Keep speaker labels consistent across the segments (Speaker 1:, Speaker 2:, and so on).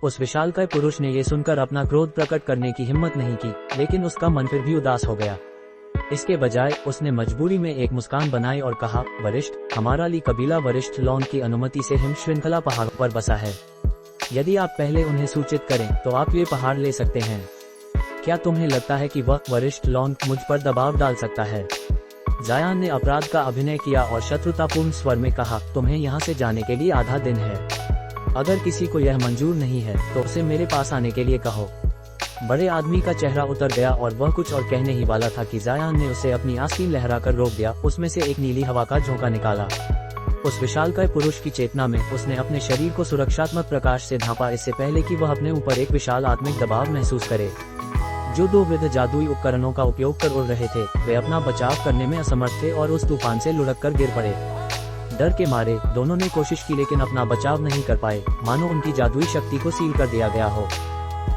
Speaker 1: उस विशालकाय पुरुष ने ये सुनकर अपना क्रोध प्रकट करने की हिम्मत नहीं की, लेकिन उसका मन फिर भी उदास हो गया। इसके बजाय उसने मजबूरी में एक मुस्कान बनाई और कहा, वरिष्ठ, हमारा ली कबीला वरिष्ठ लॉन की अनुमति से हिम श्रृंखला पहाड़ पर बसा है। यदि आप पहले उन्हें सूचित करें तो आप ये पहाड़ ले सकते हैं। क्या तुम्हें लगता है कि वह वरिष्ठ लॉन मुझ पर दबाव डाल सकता है? जायान ने अपराध का अभिनय किया और शत्रुतापूर्ण स्वर में कहा, तुम्हें यहाँ से जाने के लिए आधा दिन है। अगर किसी को यह मंजूर नहीं है तो उसे मेरे पास आने के लिए कहो। बड़े आदमी का चेहरा उतर गया और वह कुछ और कहने ही वाला था कि जायान ने उसे अपनी आस्तीन लहराकर रोक दिया। उसमें से एक नीली हवा का झोंका निकाला। उस विशालकाय पुरुष की चेतना में उसने अपने शरीर को सुरक्षात्मक प्रकाश से ढांपा, इससे पहले कि वह अपने ऊपर एक विशाल आत्मिक दबाव महसूस करे। जो दो वृद्ध जादुई उपकरणों का उपयोग कर उड़ रहे थे, वे अपना बचाव करने में असमर्थ थे और उस तूफान से लुढ़क कर गिर पड़े। डर के मारे दोनों ने कोशिश की, लेकिन अपना बचाव नहीं कर पाए, मानो उनकी जादुई शक्ति को सील कर दिया गया हो।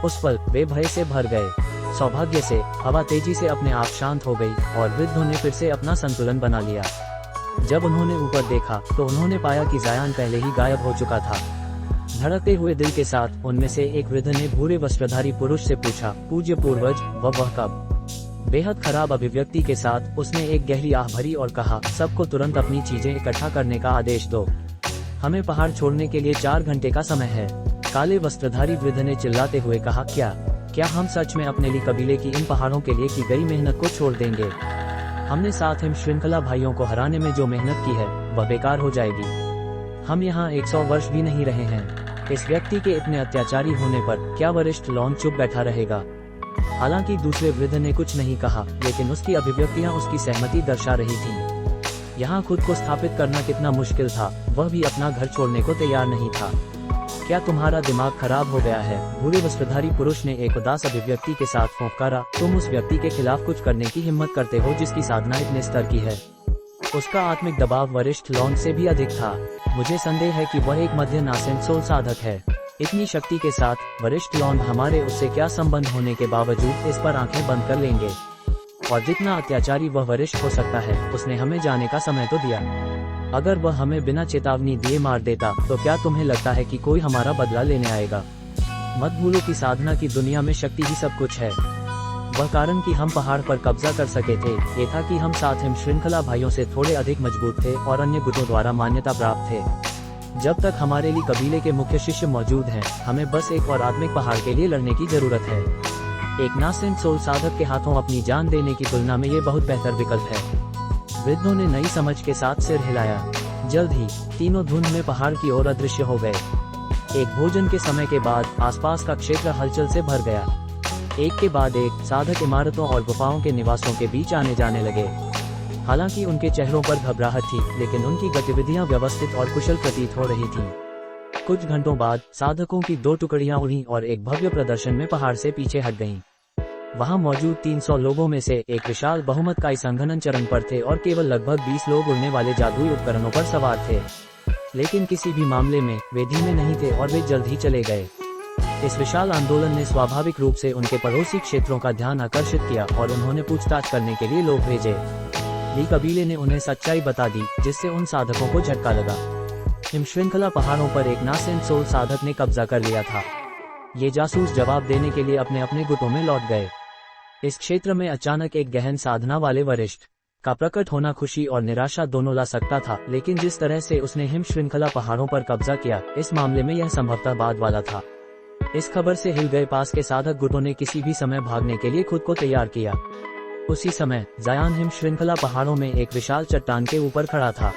Speaker 1: उस पल वे भय से भर गए। सौभाग्य से हवा तेजी से अपने आप शांत हो गई और वृद्धों ने फिर से अपना संतुलन बना लिया। जब उन्होंने ऊपर देखा तो उन्होंने पाया कि जायान पहले ही गायब हो चुका था। धड़कते हुए दिल के साथ उनमें से एक वृद्ध ने भूरे वस्त्रधारी पुरुष से पूछा, पूज्य पूर्वज, वह कब? बेहद खराब अभिव्यक्ति के साथ उसने एक गहरी आह भरी और कहा, सबको तुरंत अपनी चीजें इकट्ठा करने का आदेश दो। हमें पहाड़ छोड़ने के लिए 4 घंटे का समय है। काले वस्त्रधारी वृद्ध ने चिल्लाते हुए कहा, क्या हम सच में अपने ली कबीले की इन पहाड़ों के लिए की गई मेहनत को छोड़ देंगे? हमने साथ हिम श्रृंखला भाइयों को हराने में जो मेहनत की है वह बेकार हो जाएगी। हम यहाँ 100 वर्ष भी नहीं रहे हैं। इस व्यक्ति के इतने अत्याचारी होने पर क्या वरिष्ठ लॉन चुप बैठा रहेगा? हालांकि दूसरे वृद्ध ने कुछ नहीं कहा, लेकिन उसकी अभिव्यक्तियां उसकी सहमति दर्शा रही थीं। यहाँ खुद को स्थापित करना कितना मुश्किल था, वह भी अपना घर छोड़ने को तैयार नहीं था। क्या तुम्हारा दिमाग खराब हो गया है? भूरे वस्त्रधारी पुरुष ने एक उदास अभिव्यक्ति के साथ फुंकारा, तुम उस व्यक्ति के खिलाफ कुछ करने की हिम्मत करते हो जिसकी साधना इतने स्तर की है। उसका आत्मिक दबाव वरिष्ठ लॉन से भी अधिक था। मुझे संदेह है कि वह एक मध्य नासेंसोल साधक है। इतनी शक्ति के साथ वरिष्ठ लॉन हमारे उससे क्या संबंध होने के बावजूद इस पर आंखें बंद कर लेंगे। और जितना अत्याचारी वह वरिष्ठ हो सकता है, उसने हमें जाने का समय तो दिया। अगर वह हमें बिना चेतावनी दिए मार देता तो क्या तुम्हें लगता है कि कोई हमारा बदला लेने आएगा? मत भूलो कि साधना की दुनिया में शक्ति ही सब कुछ है। वह कारण कि हम पहाड़ पर कब्जा कर सके थे ये था कि हम साथ हिम श्रृंखला भाइयों से थोड़े अधिक मजबूत थे और अन्य गुटों द्वारा मान्यता प्राप्त थे। जब तक हमारे लिए कबीले के मुख्य शिष्य मौजूद हैं, हमें बस एक और आत्मिक पहाड़ के लिए लड़ने की जरूरत है। एक नासेंसोल साधक के हाथों अपनी जान देने की तुलना में ये बहुत बेहतर विकल्प है। वृद्धों ने नई समझ के साथ सिर हिलाया। जल्द ही तीनों धुंध में पहाड़ की ओर अदृश्य हो गए। एक भोजन के समय के बाद आसपास का क्षेत्र हलचल से भर गया। एक के बाद एक साधक इमारतों और गुफाओं के निवासों के बीच आने जाने लगे। हालांकि उनके चेहरों पर घबराहट थी, लेकिन उनकी गतिविधियां व्यवस्थित और कुशल प्रतीत हो रही थीं। कुछ घंटों बाद साधकों की 2 टुकड़ियां उड़ी और एक भव्य प्रदर्शन में पहाड़ से पीछे हट गईं। वहां मौजूद 300 लोगों में से एक विशाल बहुमत का संघनन चरण पर थे और केवल लगभग 20 लोग उड़ने वाले जादुई उपकरणों पर सवार थे। लेकिन किसी भी मामले में वे धीमे नहीं थे और वे जल्द ही चले गए। इस विशाल आंदोलन ने स्वाभाविक रूप से उनके पड़ोसी क्षेत्रों का ध्यान आकर्षित किया और उन्होंने पूछताछ करने के लिए लोग भेजे। ली कबीले ने उन्हें सच्चाई बता दी, जिससे उन साधकों को झटका लगा। हिम श्रृंखला पहाड़ों पर एक नासेंसोल साधक ने कब्जा कर लिया था। ये जासूस जवाब देने के लिए अपने अपने गुटों में लौट गए। इस क्षेत्र में अचानक एक गहन साधना वाले वरिष्ठ का प्रकट होना खुशी और निराशा दोनों ला सकता था, लेकिन जिस तरह से उसने हिम श्रृंखला पहाड़ों पर कब्जा किया, इस मामले में यह संभवतः बाद वाला था। इस खबर से हिल गए पास के साधक गुटों ने किसी भी समय भागने के लिए खुद को तैयार किया। उसी समय जायान हिम श्रृंखला पहाड़ों में एक विशाल चट्टान के ऊपर खड़ा था।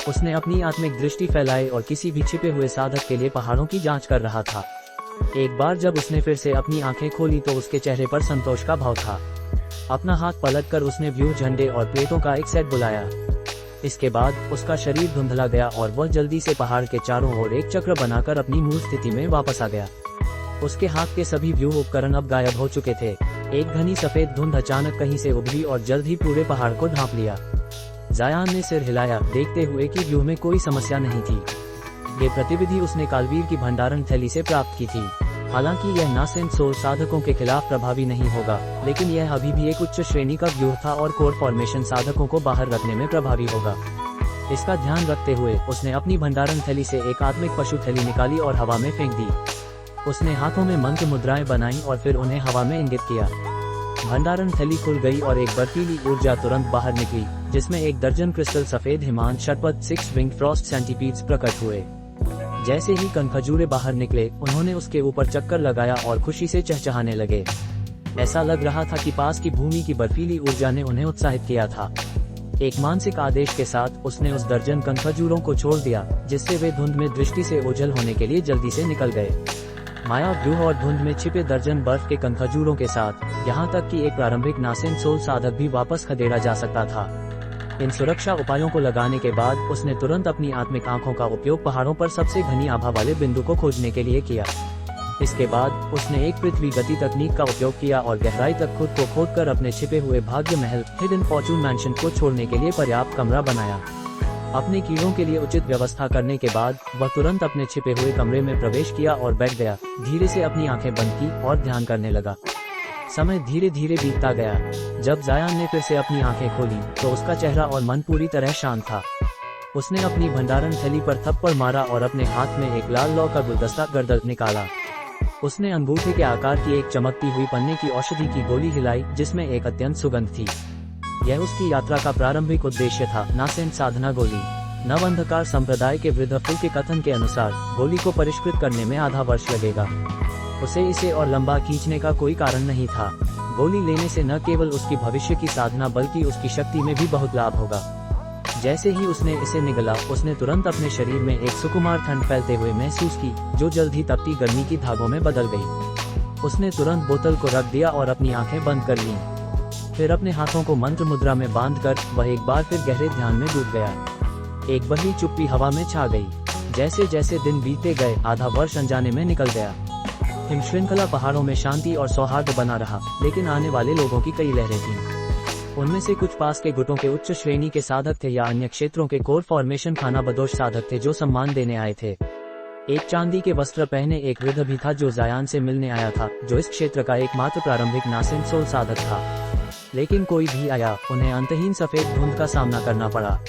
Speaker 1: उसने अपनी आत्मिक दृष्टि फैलाई और किसी भी छिपे हुए साधक के लिए पहाड़ों की जांच कर रहा था। एक बार जब उसने फिर से अपनी आंखें खोली तो उसके चेहरे पर संतोष का भाव था। अपना हाथ पलटकर उसने व्यूह, झंडे और प्लेटों का एक सेट बुलाया। इसके बाद उसका शरीर धुंधला गया और वह जल्दी से पहाड़ के चारों ओर एक चक्र बनाकर अपनी मूल स्थिति में वापस आ गया। उसके हाथ के सभी व्यूह उपकरण अब गायब हो चुके थे। एक घनी सफेद धुंध अचानक कहीं से उभरी और जल्द ही पूरे पहाड़ को ढांप लिया। जायान ने सिर हिलाया, देखते हुए कि व्यूह में कोई समस्या नहीं थी। ये प्रतिविधि उसने कालवीर की भंडारण थैली से प्राप्त की थी। हालांकि यह नासेंसोल साधकों के खिलाफ प्रभावी नहीं होगा, लेकिन यह अभी भी एक उच्च श्रेणी का व्यूह था और कोर फॉर्मेशन साधकों को बाहर रखने में प्रभावी होगा। इसका ध्यान रखते हुए उसने अपनी भंडारण थैली से एक आत्मिक पशु थैली निकाली और हवा में फेंक दी। उसने हाथों में मंत्र मुद्राएं बनाई और फिर उन्हें हवा में इंगित किया। भंडारण थैली खुल गई और एक बर्फीली ऊर्जा तुरंत बाहर निकली, जिसमें 1 दर्जन क्रिस्टल सफेद हिमांश षटपथ 6 विंग फ्रॉस्ट सेंटीपीड्स प्रकट हुए। जैसे ही कनखजूरे बाहर निकले, उन्होंने उसके ऊपर चक्कर लगाया और खुशी से चहचहाने लगे। ऐसा लग रहा था कि पास की भूमि की बर्फीली ऊर्जा ने उन्हें उत्साहित किया था। एक मानसिक आदेश के साथ उसने उस दर्जन कनखजूरों को छोड़ दिया, जिससे वे धुंध में दृष्टि से ओझल होने के लिए जल्दी से निकल गए। माया व्यूह और धुंध में छिपे दर्जन बर्फ के कनखजूरों के साथ, यहाँ तक कि एक प्रारंभिक नासेन सोल साधक भी वापस खदेड़ा जा सकता था। इन सुरक्षा उपायों को लगाने के बाद उसने तुरंत अपनी आत्मिक आंखों का उपयोग पहाड़ों पर सबसे घनी आभा वाले बिंदु को खोजने के लिए किया। इसके बाद उसने एक पृथ्वी गति तकनीक का उपयोग किया और गहराई तक खुद को खोदकर अपने छिपे हुए भाग्य महल हिडन फॉर्चून मैंशन को छोड़ने के लिए पर्याप्त कमरा बनाया। अपने कीड़ों के लिए उचित व्यवस्था करने के बाद वह तुरंत अपने छिपे हुए कमरे में प्रवेश किया और बैठ गया। धीरे से अपनी आंखें बंद की और ध्यान करने लगा। समय धीरे धीरे बीतता गया। जब जायान ने फिर से अपनी आंखें खोली तो उसका चेहरा और मन पूरी तरह शांत था। उसने अपनी भंडारण थैली पर थप्पड़ मारा और अपने हाथ में एक लाल लौ का गुलदस्ता गर्दन निकाला। उसने अंगूठे के आकार की एक चमकती हुई पन्ने की औषधि की गोली हिलाई, जिसमें एक अत्यंत सुगंध थी। यह उसकी यात्रा का प्रारंभिक उद्देश्य था, नासेन साधना गोली। नव अंधकार संप्रदाय के वृद्ध फुल के कथन के अनुसार गोली को परिष्कृत करने में आधा वर्ष लगेगा। उसे इसे और लंबा खींचने का कोई कारण नहीं था। गोली लेने से न केवल उसकी भविष्य की साधना बल्कि उसकी शक्ति में भी बहुत लाभ होगा। जैसे ही उसने इसे निगला, उसने तुरंत अपने शरीर में एक सुकुमार ठंड फैलते हुए महसूस की, जो जल्द ही तपती गर्मी की धागों में बदल गई। उसने तुरंत बोतल को रख दिया और अपनी आंखें बंद कर लीं। फिर अपने हाथों को मंत्र मुद्रा में बांधकर वह एक बार फिर गहरे ध्यान में डूब गया। एक बड़ी चुप्पी हवा में छा गई। जैसे जैसे दिन बीतते गए, आधा वर्ष अनजाने में निकल गया। हिमश्रृंखला पहाड़ों में शांति और सौहार्द बना रहा, लेकिन आने वाले लोगों की कई लहरें थीं। उनमें से कुछ पास के गुटों के उच्च श्रेणी के साधक थे या अन्य क्षेत्रों के कोर फॉर्मेशन खानाबदोश साधक थे जो सम्मान देने आए थे। एक चांदी के वस्त्र पहने एक वृद्ध भी था जो जायान से मिलने आया था, जो इस क्षेत्र का एकमात्र प्रारंभिक नासेन सोल साधक था। लेकिन कोई भी आया, उन्हें अंतहीन सफेद धुंध का सामना करना पड़ा।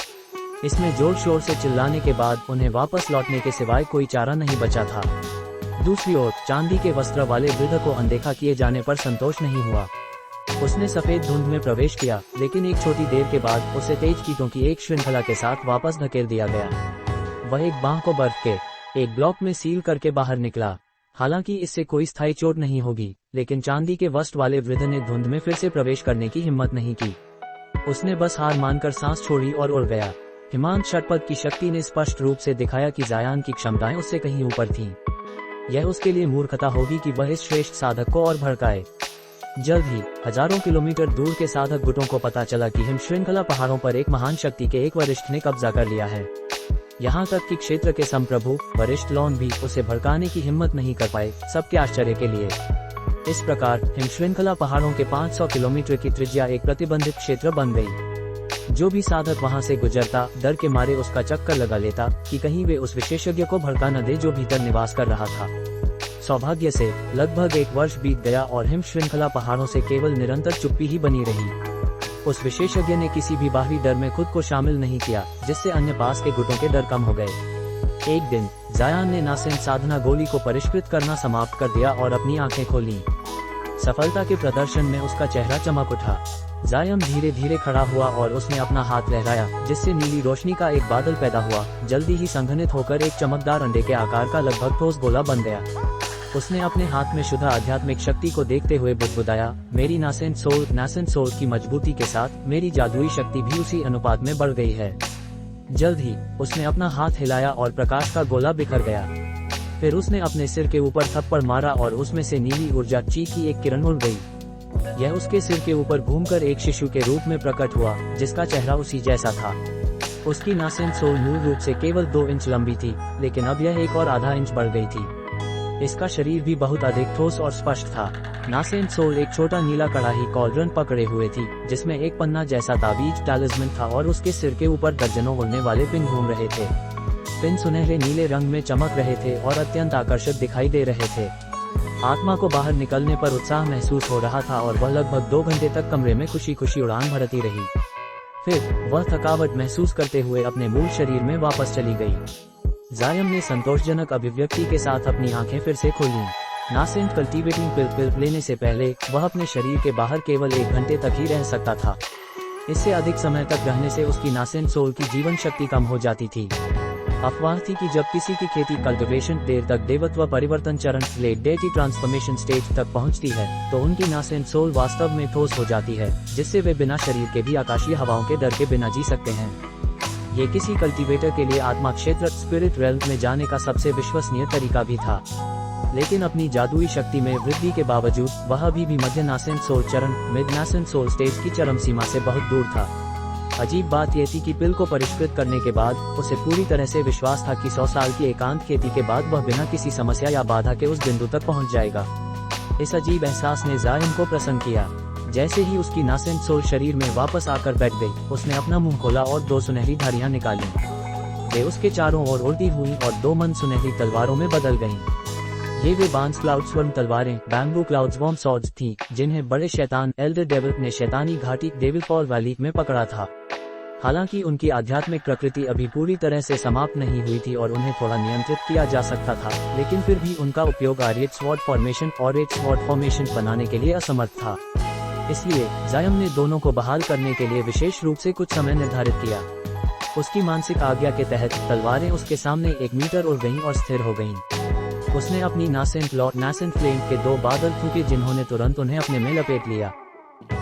Speaker 1: इसमें जोर शोर से चिल्लाने के बाद उन्हें वापस लौटने के सिवाय कोई चारा नहीं बचा था। दूसरी ओर चांदी के वस्त्र वाले वृद्ध को अनदेखा किए जाने पर संतोष नहीं हुआ। उसने सफेद धुंध में प्रवेश किया, लेकिन एक छोटी देर के बाद उसे तेज कीटों की एक श्रृंखला के साथ वापस धकेल दिया गया। वह एक बांह को बर्फ के एक ब्लॉक में सील करके बाहर निकला। हालांकि इससे कोई स्थायी चोट नहीं होगी, लेकिन चांदी के वस्त्र वाले वृद्ध ने धुंध में फिर से प्रवेश करने की हिम्मत नहीं की। उसने बस हार मानकर सांस छोड़ी और उड़ गया। हिमांत षटपथ की शक्ति ने स्पष्ट रूप से दिखाया कि जायान की क्षमताएं उससे कहीं ऊपर थीं। यह उसके लिए मूर्खता होगी कि वह इस श्रेष्ठ साधक को और भड़काए। जल्द ही हजारों किलोमीटर दूर के साधक गुटों को पता चला कि हिमश्रृंखला पहाड़ों पर एक महान शक्ति के एक वरिष्ठ ने कब्जा कर लिया है। यहाँ तक कि क्षेत्र के संप्रभु वरिष्ठ लॉन भी उसे भड़काने की हिम्मत नहीं कर पाए, सबके आश्चर्य के लिए। इस प्रकार हिमश्रृंखला पहाड़ों के 500 किलोमीटर की त्रिज्या एक प्रतिबंधित क्षेत्र बन गई। जो भी साधक वहां से गुजरता, डर के मारे उसका चक्कर लगा लेता कि कहीं वे उस विशेषज्ञ को भड़का न दे जो भीतर निवास कर रहा था। सौभाग्य से लगभग 1 वर्ष बीत गया और हिम श्रृंखला पहाड़ों से केवल निरंतर चुप्पी ही बनी रही। उस विशेषज्ञ ने किसी भी बाहरी डर में खुद को शामिल नहीं किया, जिससे अन्य पास के गुटों के डर कम हो गए। एक दिन जायान ने नासेन साधना गोली को परिष्कृत करना समाप्त कर दिया और अपनी आंखें खोलीं। सफलता के प्रदर्शन में उसका चेहरा चमक उठा। जायम धीरे धीरे खड़ा हुआ और उसने अपना हाथ लहराया, जिससे नीली रोशनी का एक बादल पैदा हुआ। जल्दी ही संघनित होकर एक चमकदार अंडे के आकार का लगभग ठोस गोला बन गया। उसने अपने हाथ में शुद्ध आध्यात्मिक शक्ति को देखते हुए बुदबुदाया, मेरी नासेन सोल की मजबूती के साथ मेरी जादुई शक्ति भी उसी अनुपात में बढ़ गई है। जल्द ही उसने अपना हाथ हिलाया और प्रकाश का गोला बिखर गया। फिर उसने अपने सिर के ऊपर थप्पड़ मारा और उसमें से नीली ऊर्जा ची की एक किरण उड़ गई। यह उसके सिर के ऊपर घूमकर एक शिशु के रूप में प्रकट हुआ, जिसका चेहरा उसी जैसा था। उसकी नासेन सोल मूल रूप से केवल 2 इंच लंबी थी, लेकिन अब यह 1 और आधा इंच बढ़ गई थी। इसका शरीर भी बहुत अधिक ठोस और स्पष्ट था। नासेन सोल एक छोटा नीला कड़ाही कॉलरन पकड़े हुए थी, जिसमें एक पन्ना जैसा ताबीज टैलिस्मन था और उसके सिर के ऊपर दर्जनों उड़ने वाले पिन घूम रहे थे। पिन सुनहरे नीले रंग में चमक रहे थे और अत्यंत आकर्षक दिखाई दे रहे थे। आत्मा को बाहर निकलने पर उत्साह महसूस हो रहा था और वह लगभग 2 घंटे तक कमरे में खुशी खुशी उड़ान भरती रही। फिर वह थकावट महसूस करते हुए अपने मूल शरीर में वापस चली गई। जायम ने संतोषजनक अभिव्यक्ति के साथ अपनी आंखें फिर से खोलीं। नासेंट कल्टीवेटिंग पिल लेने से पहले वह अपने शरीर के बाहर केवल 1 घंटे तक ही रह सकता था। इससे अधिक समय तक रहने से उसकी नासेंट सोल की जीवन शक्ति कम हो जाती थी। अफवाह थी कि जब किसी की खेती कल्टीवेशन देर तक देवत्व परिवर्तन चरण लेट डेटी ट्रांसफॉर्मेशन स्टेज तक पहुंचती है तो उनकी नासेंट सोल वास्तव में ठोस हो जाती है, जिससे वे बिना शरीर के भी आकाशीय हवाओं के डर के बिना जी सकते हैं। ये किसी कल्टीवेटर के लिए आत्मा क्षेत्र स्पिरिट रेल्म में जाने का सबसे विश्वसनीय तरीका भी था। लेकिन अपनी जादुई शक्ति में वृद्धि के बावजूद वह अभी भी मध्य नासेंट सोल चरण मिड नासेंट सोल स्टेज की चरम सीमा से बहुत दूर था। अजीब बात यह थी कि पिल को परिष्कृत करने के बाद उसे पूरी तरह से विश्वास था कि 100 साल की एकांत खेती के बाद वह बिना किसी समस्या या बाधा के उस बिंदु तक पहुंच जाएगा। इस अजीब एहसास ने जायम को प्रसन्न किया। जैसे ही उसकी नासेंट सोल शरीर में वापस आकर बैठ गई, उसने अपना मुंह खोला और 2 सुनहरी धारियां निकाली। वे उसके चारों ओर उड़ती हुई और 2 मंद सुनहरी तलवारों में बदल गईं। ये वे बांस क्लाउड स्वर्ण तलवारें बैम्बू क्लाउड्स वॉर्म सॉर्ड्स थीं, जिन्हें बड़े शैतान एल्डर डेविल ने शैतानी घाटी डेविल फॉल वैली में पकड़ा था। हालांकि उनकी आध्यात्मिक प्रकृति अभी पूरी तरह से समाप्त नहीं हुई थी और उन्हें थोड़ा नियंत्रित किया जा सकता था, लेकिन फिर भी उनका उपयोग आर्यट स्वॉर्ड फॉर्मेशन और रेड स्वॉर्ड फॉर्मेशन बनाने के लिए असमर्थ था। इसलिए जायम ने दोनों को बहाल करने के लिए विशेष रूप से कुछ समय निर्धारित किया। उसकी मानसिक आज्ञा के तहत तलवारें उसके सामने 1 मीटर उड़ गईं और स्थिर हो गईं। उसने अपनी नासेंट फ्लेम के 2 बादल फूके, जिन्होंने तुरंत उन्हें अपने में लपेट लिया।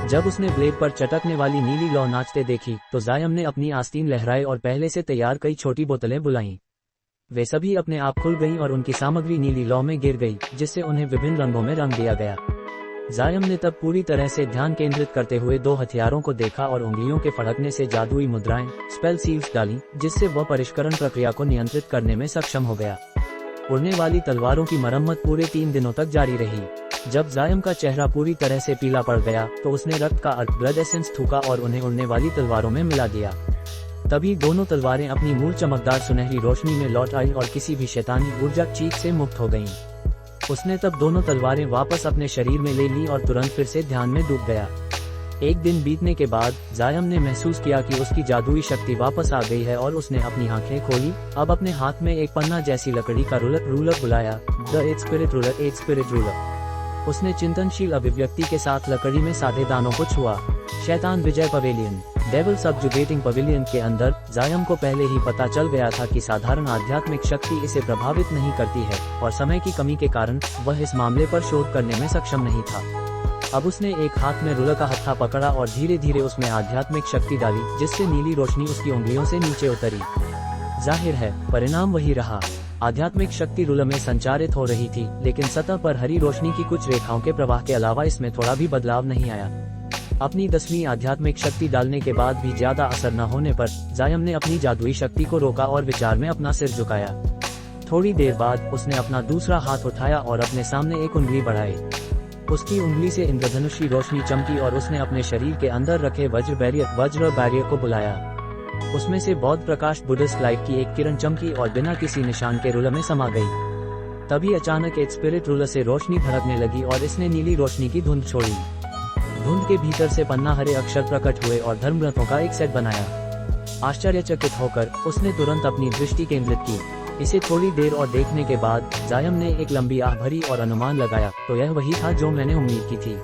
Speaker 1: जब उसने ब्लेड पर चटकने वाली नीली लौ नाचते देखी तो जायम ने अपनी आस्तीन लहराए और पहले से तैयार कई छोटी बोतलें बुलाईं। वे सभी अपने आप खुल गईं और उनकी सामग्री नीली लौ में गिर गई, जिससे उन्हें विभिन्न रंगों में रंग दिया गया। जायम ने तब पूरी तरह से ध्यान केंद्रित करते हुए 2 हथियारों को देखा और उंगलियों के फड़कने से जादुई मुद्राएं स्पेल सील्स डाली, जिससे वह परिष्करण प्रक्रिया को नियंत्रित करने में सक्षम हो गया। उड़ने वाली तलवारों की मरम्मत पूरे 3 दिनों तक जारी रही। जब जायम का चेहरा पूरी तरह से पीला पड़ गया तो उसने रक्त का अर्क ब्लड एसेंस थूका और उन्हें उड़ने वाली तलवारों में मिला दिया। तभी दोनों तलवारें अपनी मूल चमकदार सुनहरी रोशनी में लौट आई और किसी भी शैतानी ऊर्जा चीख से मुक्त हो गईं। उसने तब दोनों तलवारें वापस अपने शरीर में ले ली और तुरंत फिर से ध्यान में डूब गया। 1 दिन बीतने के बाद जायम ने महसूस किया कि उसकी जादुई शक्ति वापस आ गई है और उसने अपनी आंखें खोली। अब अपने हाथ में एक पन्ना जैसी लकड़ी का रूलर बुलाया, द 8 स्पिरिट रूलर। उसने चिंतनशील अभिव्यक्ति के साथ लकड़ी में साधे दानों को छुआ। शैतान विजय पवेलियन डेविल सबजुगेटिंग पवेलियन के अंदर जायम को पहले ही पता चल गया था कि साधारण आध्यात्मिक शक्ति इसे प्रभावित नहीं करती है और समय की कमी के कारण वह इस मामले पर शोध करने में सक्षम नहीं था। अब उसने एक हाथ में रूलर का हत्था पकड़ा और धीरे धीरे उसमें आध्यात्मिक शक्ति डाली, जिससे नीली रोशनी उसकी उंगलियों से नीचे उतरी। जाहिर है परिणाम वही रहा। आध्यात्मिक शक्ति रूलर में संचारित हो रही थी, लेकिन सतह पर हरी रोशनी की कुछ रेखाओं के प्रवाह के अलावा इसमें थोड़ा भी बदलाव नहीं आया। अपनी 10वीं आध्यात्मिक शक्ति डालने के बाद भी ज्यादा असर न होने पर जायम ने अपनी जादुई शक्ति को रोका और विचार में अपना सिर झुकाया। थोड़ी देर बाद उसने अपना दूसरा हाथ उठाया और अपने सामने एक उंगली बढ़ाई। उसकी उंगली से इंद्रधनुषी रोशनी चमकी और उसने अपने शरीर के अंदर रखे वज्र बैरियर को बुलाया। उसमें से बौद्ध प्रकाश बुद्धिस्ट लाइट की एक किरण चमकी और बिना किसी निशान के रूलर में समा गई। तभी अचानक एक स्पिरिट रूलर से रोशनी भड़कने लगी और इसने नीली रोशनी की धुंध छोड़ी। धुंध के भीतर से पन्ना हरे अक्षर प्रकट हुए और धर्म ग्रंथों का एक सेट बनाया। आश्चर्यचकित होकर उसने तुरंत अपनी दृष्टि केंद्रित की। इसे थोड़ी देर और देखने के बाद जायम ने एक लंबी आह भरी और अनुमान लगाया, तो यह वही था जो मैंने उम्मीद की थी।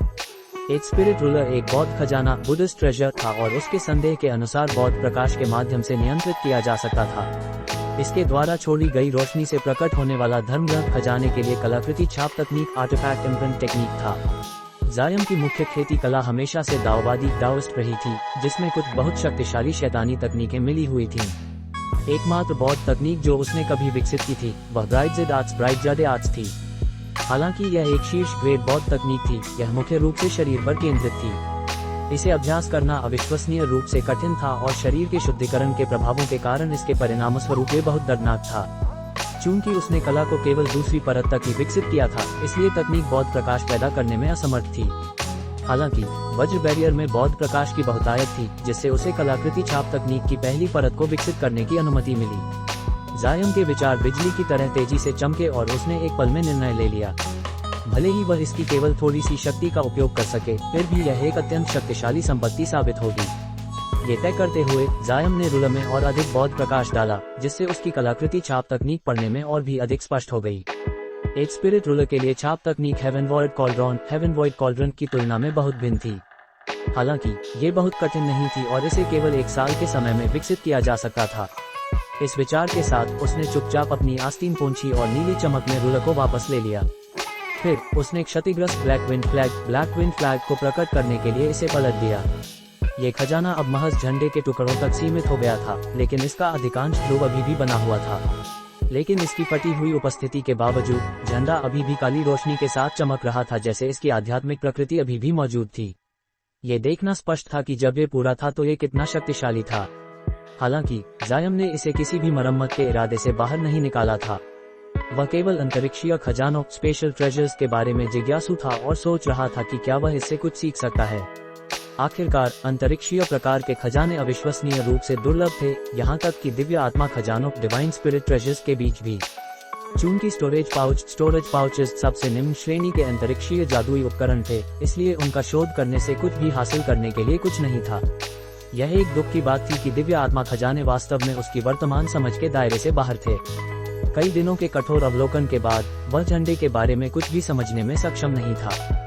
Speaker 1: एक स्पिरिट रूलर एक बौद्ध खजाना बुद्धिस्ट ट्रेजर था और उसके संदेह के अनुसार बौद्ध प्रकाश के माध्यम से नियंत्रित किया जा सकता था। इसके द्वारा छोड़ी गई रोशनी से प्रकट होने वाला धर्म ग्रंथ खजाने के लिए कलाकृति छाप तकनीक आर्टिफैक्ट इम्प्रिंट टेक्निक था। जायम की मुख्य खेती कला हमेशा से दाओइस्ट रही थी, जिसमें कुछ बहुत शक्तिशाली शैतानी तकनीकें मिली हुई थीं। एकमात्र बौद्ध तकनीक जो उसने कभी विकसित की थी वह ब्राइट आर्ट्स थी। हालांकि यह एक शीर्ष ग्रेड बौद्ध तकनीक थी, यह मुख्य रूप से शरीर पर केंद्रित थी। इसे अभ्यास करना अविश्वसनीय रूप से कठिन था और शरीर के शुद्धिकरण के प्रभावों के कारण इसके परिणामस्वरूप बहुत दर्दनाक था। चूंकि उसने कला को केवल दूसरी परत तक ही विकसित किया था, इसलिए तकनीक बौद्ध प्रकाश पैदा करने में असमर्थ थी। हालांकि वज्र बैरियर में बौद्ध प्रकाश की बहुतायत थी, जिससे उसे कलाकृति छाप तकनीक की पहली परत को विकसित करने की अनुमति मिली। जायम के विचार बिजली की तरह तेजी से चमके और उसने एक पल में निर्णय ले लिया। भले ही वह इसकी केवल थोड़ी सी शक्ति का उपयोग कर सके, फिर भी यह एक अत्यंत शक्तिशाली संपत्ति साबित होगी। ये तय करते हुए जायम ने रूलर में और अधिक बौद्ध प्रकाश डाला, जिससे उसकी कलाकृति छाप तकनीक पढ़ने में और भी अधिक स्पष्ट हो गई। एक स्पिरिट रूलर के लिए छाप तकनीक हेवन वॉइड कॉल्ड्रन की तुलना में बहुत भिन्न थी। हालांकि ये बहुत कठिन नहीं थी और इसे केवल 1 साल के समय में विकसित किया जा सकता था। इस विचार के साथ उसने चुपचाप अपनी आस्तीन पूंछी और नीली चमक में रूलर को वापस ले लिया। फिर उसने क्षतिग्रस्त ब्लैक विंड फ्लैग को प्रकट करने के लिए इसे पलट दिया। ये खजाना अब महज झंडे के टुकड़ों तक सीमित हो गया था, लेकिन इसका अधिकांश ध्रुव अभी भी बना हुआ था। लेकिन इसकी फटी हुई उपस्थिति के बावजूद झंडा अभी भी काली रोशनी के साथ चमक रहा था, जैसे इसकी आध्यात्मिक प्रकृति अभी भी मौजूद थी। ये देखना स्पष्ट था कि जब ये पूरा था तो ये कितना शक्तिशाली था। हालांकि जायम ने इसे किसी भी मरम्मत के इरादे से बाहर नहीं निकाला था। वह केवल अंतरिक्षीय खजानों स्पेशल ट्रेजर्स के बारे में जिज्ञासु था और सोच रहा था कि क्या वह इससे कुछ सीख सकता है। आखिरकार अंतरिक्षीय प्रकार के खजाने अविश्वसनीय रूप से दुर्लभ थे, यहाँ तक कि दिव्य आत्मा खजानों डिवाइन स्पिरिट ट्रेजर्स के बीच भी। चूंकि स्टोरेज पाउचेस सबसे निम्न श्रेणी के अंतरिक्षीय जादुई उपकरण थे, इसलिए उनका शोध करने से कुछ भी हासिल करने के लिए कुछ नहीं था। यह एक दुख की बात थी कि दिव्य आत्मा खजाने वास्तव में उसकी वर्तमान समझ के दायरे से बाहर थे। कई दिनों के कठोर अवलोकन के बाद वह झंडे के बारे में कुछ भी समझने में सक्षम नहीं था।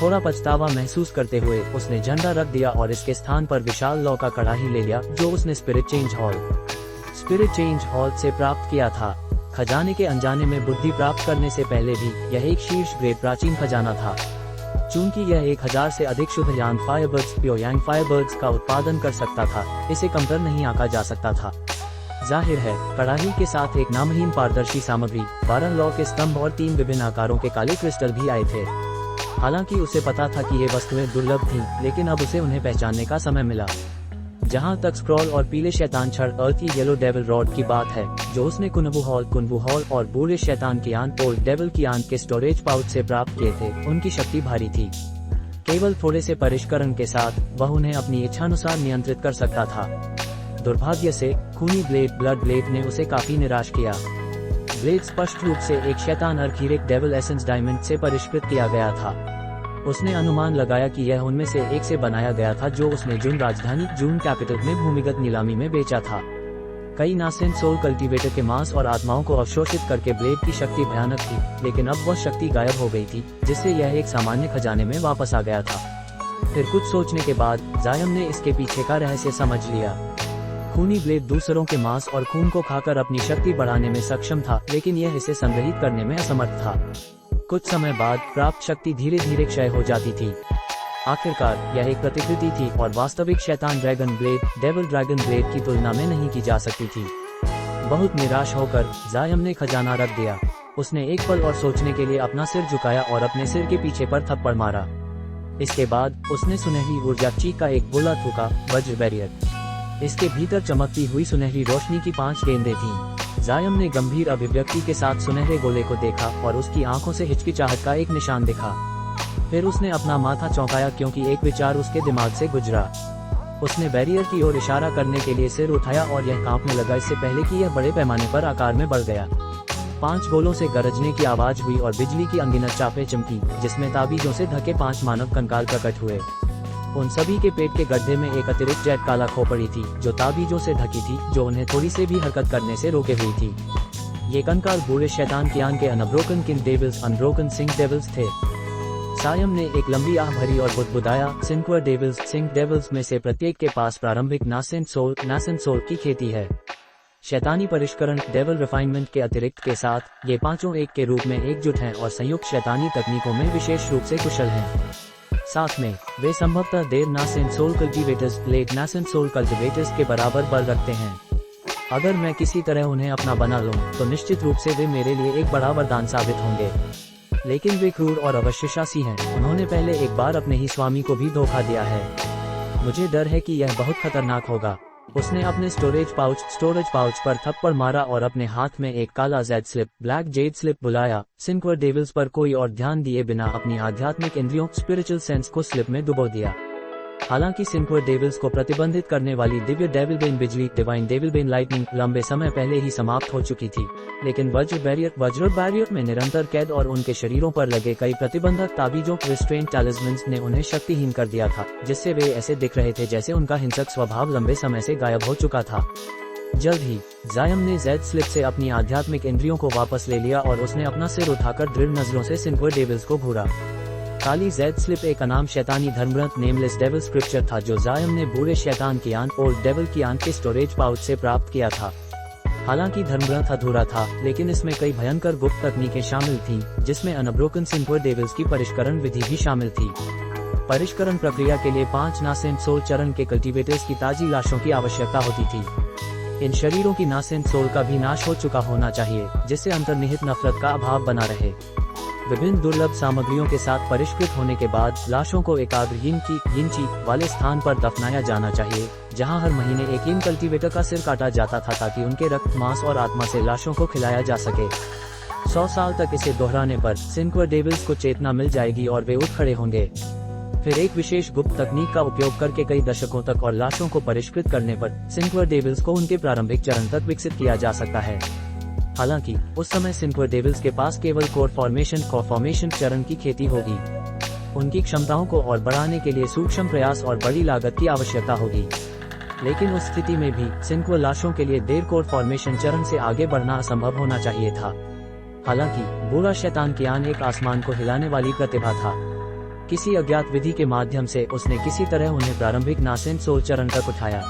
Speaker 1: थोड़ा पछतावा महसूस करते हुए उसने झंडा रख दिया और इसके स्थान पर विशाल लौ का कड़ाही ले लिया, जो उसने स्पिरिट चेंज हॉल से प्राप्त किया था। खजाने के अनजाने में बुद्धि प्राप्त करने से पहले भी यह एक शीर्ष ग्रेड प्राचीन खजाना था। चूंकि यह 1000 से अधिक शुद्ध यांग फायरबर्ड्स का उत्पादन कर सकता था, इसे कमतर नहीं आंका जा सकता था। जाहिर है, कड़ाही के साथ एक नामहीन पारदर्शी सामग्री, 12 लौ के स्तंभ और 3 विभिन्न आकारों के काले क्रिस्टल भी आए थे। हालांकि उसे पता था कि ये वस्तुएं दुर्लभ थीं, लेकिन अब उसे उन्हें पहचानने का समय मिला। जहां तक स्क्रॉल और पीले शैतान छड़ अर्थ येलो डेविल रॉड की बात है, जो उसने कुनबू हॉल और बूढ़े शैतान की आंत ओल्ड डेविल की आंत के स्टोरेज पाउच से प्राप्त किए थे, उनकी शक्ति भारी थी। केवल थोड़े से परिष्करण के साथ वह उन्हें अपनी इच्छानुसार नियंत्रित कर सकता था। दुर्भाग्य से खूनी ब्लड ब्लेड ने उसे काफी निराश किया। ब्लेड स्पष्ट रूप से एक शैतान अर्कीरिक डेविल एसेंस डायमंड से परिष्कृत किया गया था। उसने अनुमान लगाया कि यह उनमें से एक से बनाया गया था, जो उसने जून कैपिटल में भूमिगत नीलामी में बेचा था। कई नासेंट सोल कल्टीवेटर के मांस और आत्माओं को अवशोषित करके ब्लेड की शक्ति भयानक थी, लेकिन अब वह शक्ति गायब हो गई थी, जिससे यह एक सामान्य खजाने में वापस आ गया था। फिर कुछ सोचने के बाद जायम ने इसके पीछे का रहस्य समझ लिया। खूनी ब्लेड दूसरों के मांस और खून को खाकर अपनी शक्ति बढ़ाने में सक्षम था, लेकिन यह इसे संग्रहित करने में असमर्थ था। कुछ समय बाद प्राप्त शक्ति धीरे धीरे क्षय हो जाती थी। आखिरकार यह एक प्रतिकृति थी और वास्तविक शैतान डेविल ड्रैगन ब्लेड की तुलना में नहीं की जा सकती थी। बहुत निराश होकर जायम ने खजाना रख दिया। उसने एक पल और सोचने के लिए अपना सिर झुकाया और अपने सिर के पीछे पर थप्पड़ मारा। इसके बाद उसने सुनहरी ऊर्जा चीख का एक गोला थूका, वज्र बैरियर। इसके भीतर चमकती हुई सुनहरी रोशनी की 5 गेंदें थीं। जायम ने गंभीर अभिव्यक्ति के साथ सुनहरे गोले को देखा और उसकी आंखों से हिचकिचाहट का एक निशान दिखा। फिर उसने अपना माथा चौंकाया, क्योंकि एक विचार उसके दिमाग से गुजरा। उसने बैरियर की ओर इशारा करने के लिए सिर उठाया और यह कांपने लगा, इससे पहले कि यह बड़े पैमाने पर आकार में बढ़ गया। 5 गोलों से गरजने की आवाज हुई और बिजली की अनगिनत चापें चमकी, जिसमें ताबीजों से ढके 5 मानव कंकाल प्रकट हुए। उन सभी के पेट के गड्ढे में एक अतिरिक्त जेट काला खोपड़ी थी, जो ताबीजों से ढकी थी, जो उन्हें थोड़ी से भी हरकत करने से रोके हुई थी। ये कंकाल बूढ़े शैतान कियान के अनब्रोकन किंग डेविल्स अनब्रोकन सिंह डेविल्स थे। सायम ने एक लंबी आह भरी और बुदबुदाया, सिंह डेविल्स में से प्रत्येक के पास प्रारंभिक नासेंट सोल की खेती है। शैतानी परिष्करण डेविल रिफाइनमेंट के अतिरिक्त के साथ ये पांचों एक के रूप में एकजुट हैं और संयुक्त शैतानी तकनीकों में विशेष रूप से कुशल हैं। साथ में वे संभवतः their nascent soul cultivators late nascent soul cultivators के बराबर बल रखते हैं। अगर मैं किसी तरह उन्हें अपना बना लूं, तो निश्चित रूप से वे मेरे लिए एक बड़ा वरदान साबित होंगे। लेकिन वे क्रूर और अविश्वासी हैं। उन्होंने पहले एक बार अपने ही स्वामी को भी धोखा दिया है। मुझे डर है कि यह बहुत खतरनाक होगा। उसने अपने स्टोरेज पाउच पर थप्पड़ मारा और अपने हाथ में एक काला ब्लैक जेड स्लिप बुलाया। सिंक्वर डेविल्स पर कोई और ध्यान दिए बिना अपनी आध्यात्मिक इंद्रियों स्पिरिचुअल सेंस को स्लिप में डुबो दिया। हालांकि सिंक्वर डेविल्स को प्रतिबंधित करने वाली दिव्य डेविलबेन बिजली डिवाइन डेविलबेन लाइटनिंग लंबे समय पहले ही समाप्त हो चुकी थी, लेकिन वज्र बैरियर में निरंतर कैद और उनके शरीरों पर लगे कई प्रतिबंधक ताबीजों रिस्ट्रेंट टैलिस्मन्स ने उन्हें शक्तिहीन कर दिया था, जिससे वे ऐसे दिख रहे थे जैसे उनका हिंसक स्वभाव लंबे समय से गायब हो चुका था। जल्द ही जायम ने जेड स्लिप से अपनी आध्यात्मिक इंद्रियों को वापस ले लिया और उसने अपना सिर उठाकर दृढ़ नजरों से सिंक्वर डेविल्स को घूरा। काली जेड स्लिप एक अनाम शैतानी धर्मग्रंथ नेमलेस डेविल स्क्रिप्चर था जो जायम ने बूढ़े शैतान की आंख और डेविल की आंख के स्टोरेज पाउच से प्राप्त किया था। हालांकि धर्मग्रंथ अधूरा था, लेकिन इसमें कई भयंकर गुप्त तकनीकें शामिल थीं, जिसमें अनब्रोकन सिंक्वर डेविल्स की परिष्करण विधि भी शामिल थी। परिष्करण प्रक्रिया के लिए 5 नासेंट सोल चरण के कल्टीवेटर्स की ताजी लाशों की आवश्यकता होती थी। इन शरीरों की नासेंट सोल का भी नाश हो चुका होना चाहिए, जिससे अंतर्निहित नफरत का अभाव बना रहे। विभिन्न दुर्लभ सामग्रियों के साथ परिष्कृत होने के बाद लाशों को एकाग्र यिंची वाले स्थान पर दफनाया जाना चाहिए, जहां हर महीने एक इन कल्टीवेटर का सिर काटा जाता था ताकि उनके रक्त, मांस और आत्मा से लाशों को खिलाया जा सके। 100 साल तक इसे दोहराने पर सिंक्वर डेविल्स को चेतना मिल जाएगी और वे उठ खड़े होंगे। फिर एक विशेष गुप्त तकनीक का उपयोग करके कई दशकों तक और लाशों को परिष्कृत करने पर सिंक्वर डेविल्स को उनके प्रारंभिक चरण तक विकसित किया जा सकता है। हालांकि उस समय सिंक्वर डेविल्स के पास केवल कोर फॉर्मेशन चरण की खेती होगी। उनकी क्षमताओं को और बढ़ाने के लिए सूक्ष्म प्रयास और बड़ी लागत की आवश्यकता होगी। लेकिन उस स्थिति में भी सिंक्वर लाशों के लिए देर कोर फॉर्मेशन चरण से आगे बढ़ना असंभव होना चाहिए था। हालांकि बूढ़ा शैतान कियान एक आसमान को हिलाने वाली प्रतिभा था। किसी अज्ञात विधि के माध्यम से उसने किसी तरह उन्हें प्रारंभिक नासेंट सोल चरण तक उठाया।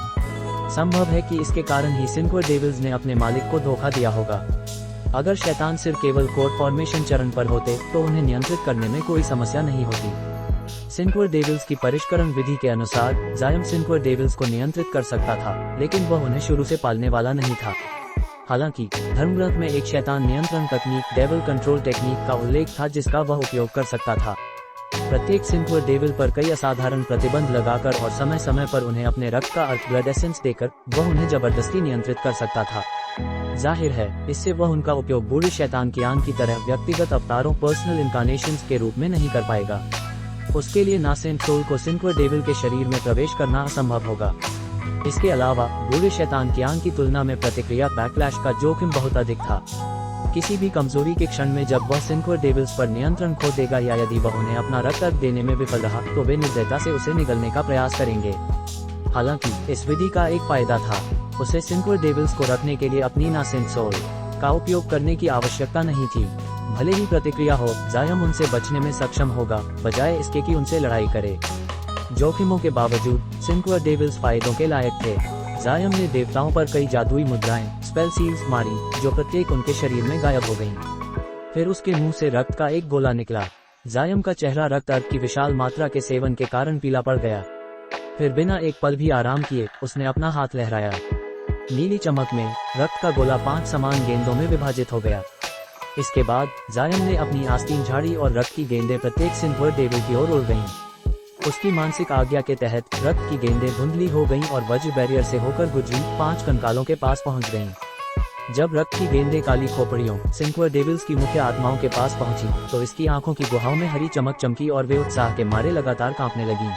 Speaker 1: संभव है कि इसके कारण ही सिंक्वर डेविल्स ने अपने मालिक को धोखा दिया होगा। अगर शैतान सिर्फ केवल कोर फॉर्मेशन चरण पर होते तो उन्हें नियंत्रित करने में कोई समस्या नहीं होती। सिंक्वर डेविल्स की परिष्करण विधि के अनुसार जायम सिंक्वर डेविल्स को नियंत्रित कर सकता था, लेकिन वह उन्हें शुरू से पालने वाला नहीं था। हालांकि धर्मग्रंथ में एक शैतान नियंत्रण तकनीक डेविल कंट्रोल टेक्निक का उल्लेख था जिसका वह उपयोग कर सकता था। प्रत्येक सिंक्वर डेविल पर कई असाधारण प्रतिबंध लगाकर और समय समय पर उन्हें अपने रक्त का अर्थ ब्लड एसेंस देकर वह उन्हें जबरदस्ती नियंत्रित कर सकता था। जाहिर है, इससे वह उनका उपयोग बूढ़े शैतान कियान की तरह व्यक्तिगत अवतारों पर्सनल इनकार्नेशंस के रूप में नहीं कर पाएगा। उसके लिए नासेंट सोल को सिंक्वर डेविल के शरीर में प्रवेश करना असंभव होगा। इसके अलावा बूढ़े शैतान कियान की तुलना में प्रतिक्रिया बैकलैश का जोखिम बहुत अधिक था। किसी भी कमजोरी के क्षण में जब वह सिंक्वर डेविल्स पर नियंत्रण खो देगा या यदि वह उन्हें अपना रक्त देने में विफल रहा तो वे निर्दयता से उसे निगलने का प्रयास करेंगे। हालांकि इस विधि का एक फायदा था, उसे सिंक्वर डेविल्स को रखने के लिए अपनी नासेंट सोल का उपयोग करने की आवश्यकता नहीं थी। भले ही प्रतिक्रिया हो, जायम उनसे बचने में सक्षम होगा, बजाय इसके कि उनसे लड़ाई करे। जोखिमों के बावजूद सिंक्वर डेविल्स फायदों के लायक थे। जायम ने देवताओं पर कई जादुई मुद्राएं स्पेल सील्स मारी जो प्रत्येक उनके शरीर में गायब हो गईं। फिर उसके मुंह से रक्त का एक गोला निकला। जायम का चेहरा रक्त अर्क की विशाल मात्रा के सेवन के कारण पीला पड़ गया। फिर बिना एक पल भी आराम किए उसने अपना हाथ लहराया। नीली चमक में रक्त का गोला 5 समान गेंदों में विभाजित हो गया। इसके बाद जायम ने अपनी आस्तीन झाड़ी और रक्त की गेंदें प्रत्येक सिंक्वर डेविल की ओर उड़ गईं। उसकी मानसिक आज्ञा के तहत रक्त की गेंदें धुंधली हो गईं और वज्र बैरियर से होकर गुजरी 5 कंकालों के पास पहुंच गईं। जब रक्त की गेंदें काली खोपड़ियों सिंक्वर डेविल्स की मुख्य आत्माओं के पास पहुंची तो इसकी आंखों की गुहाओं में हरी चमक चमकी और वे उत्साह के मारे लगातार कांपने लगीं।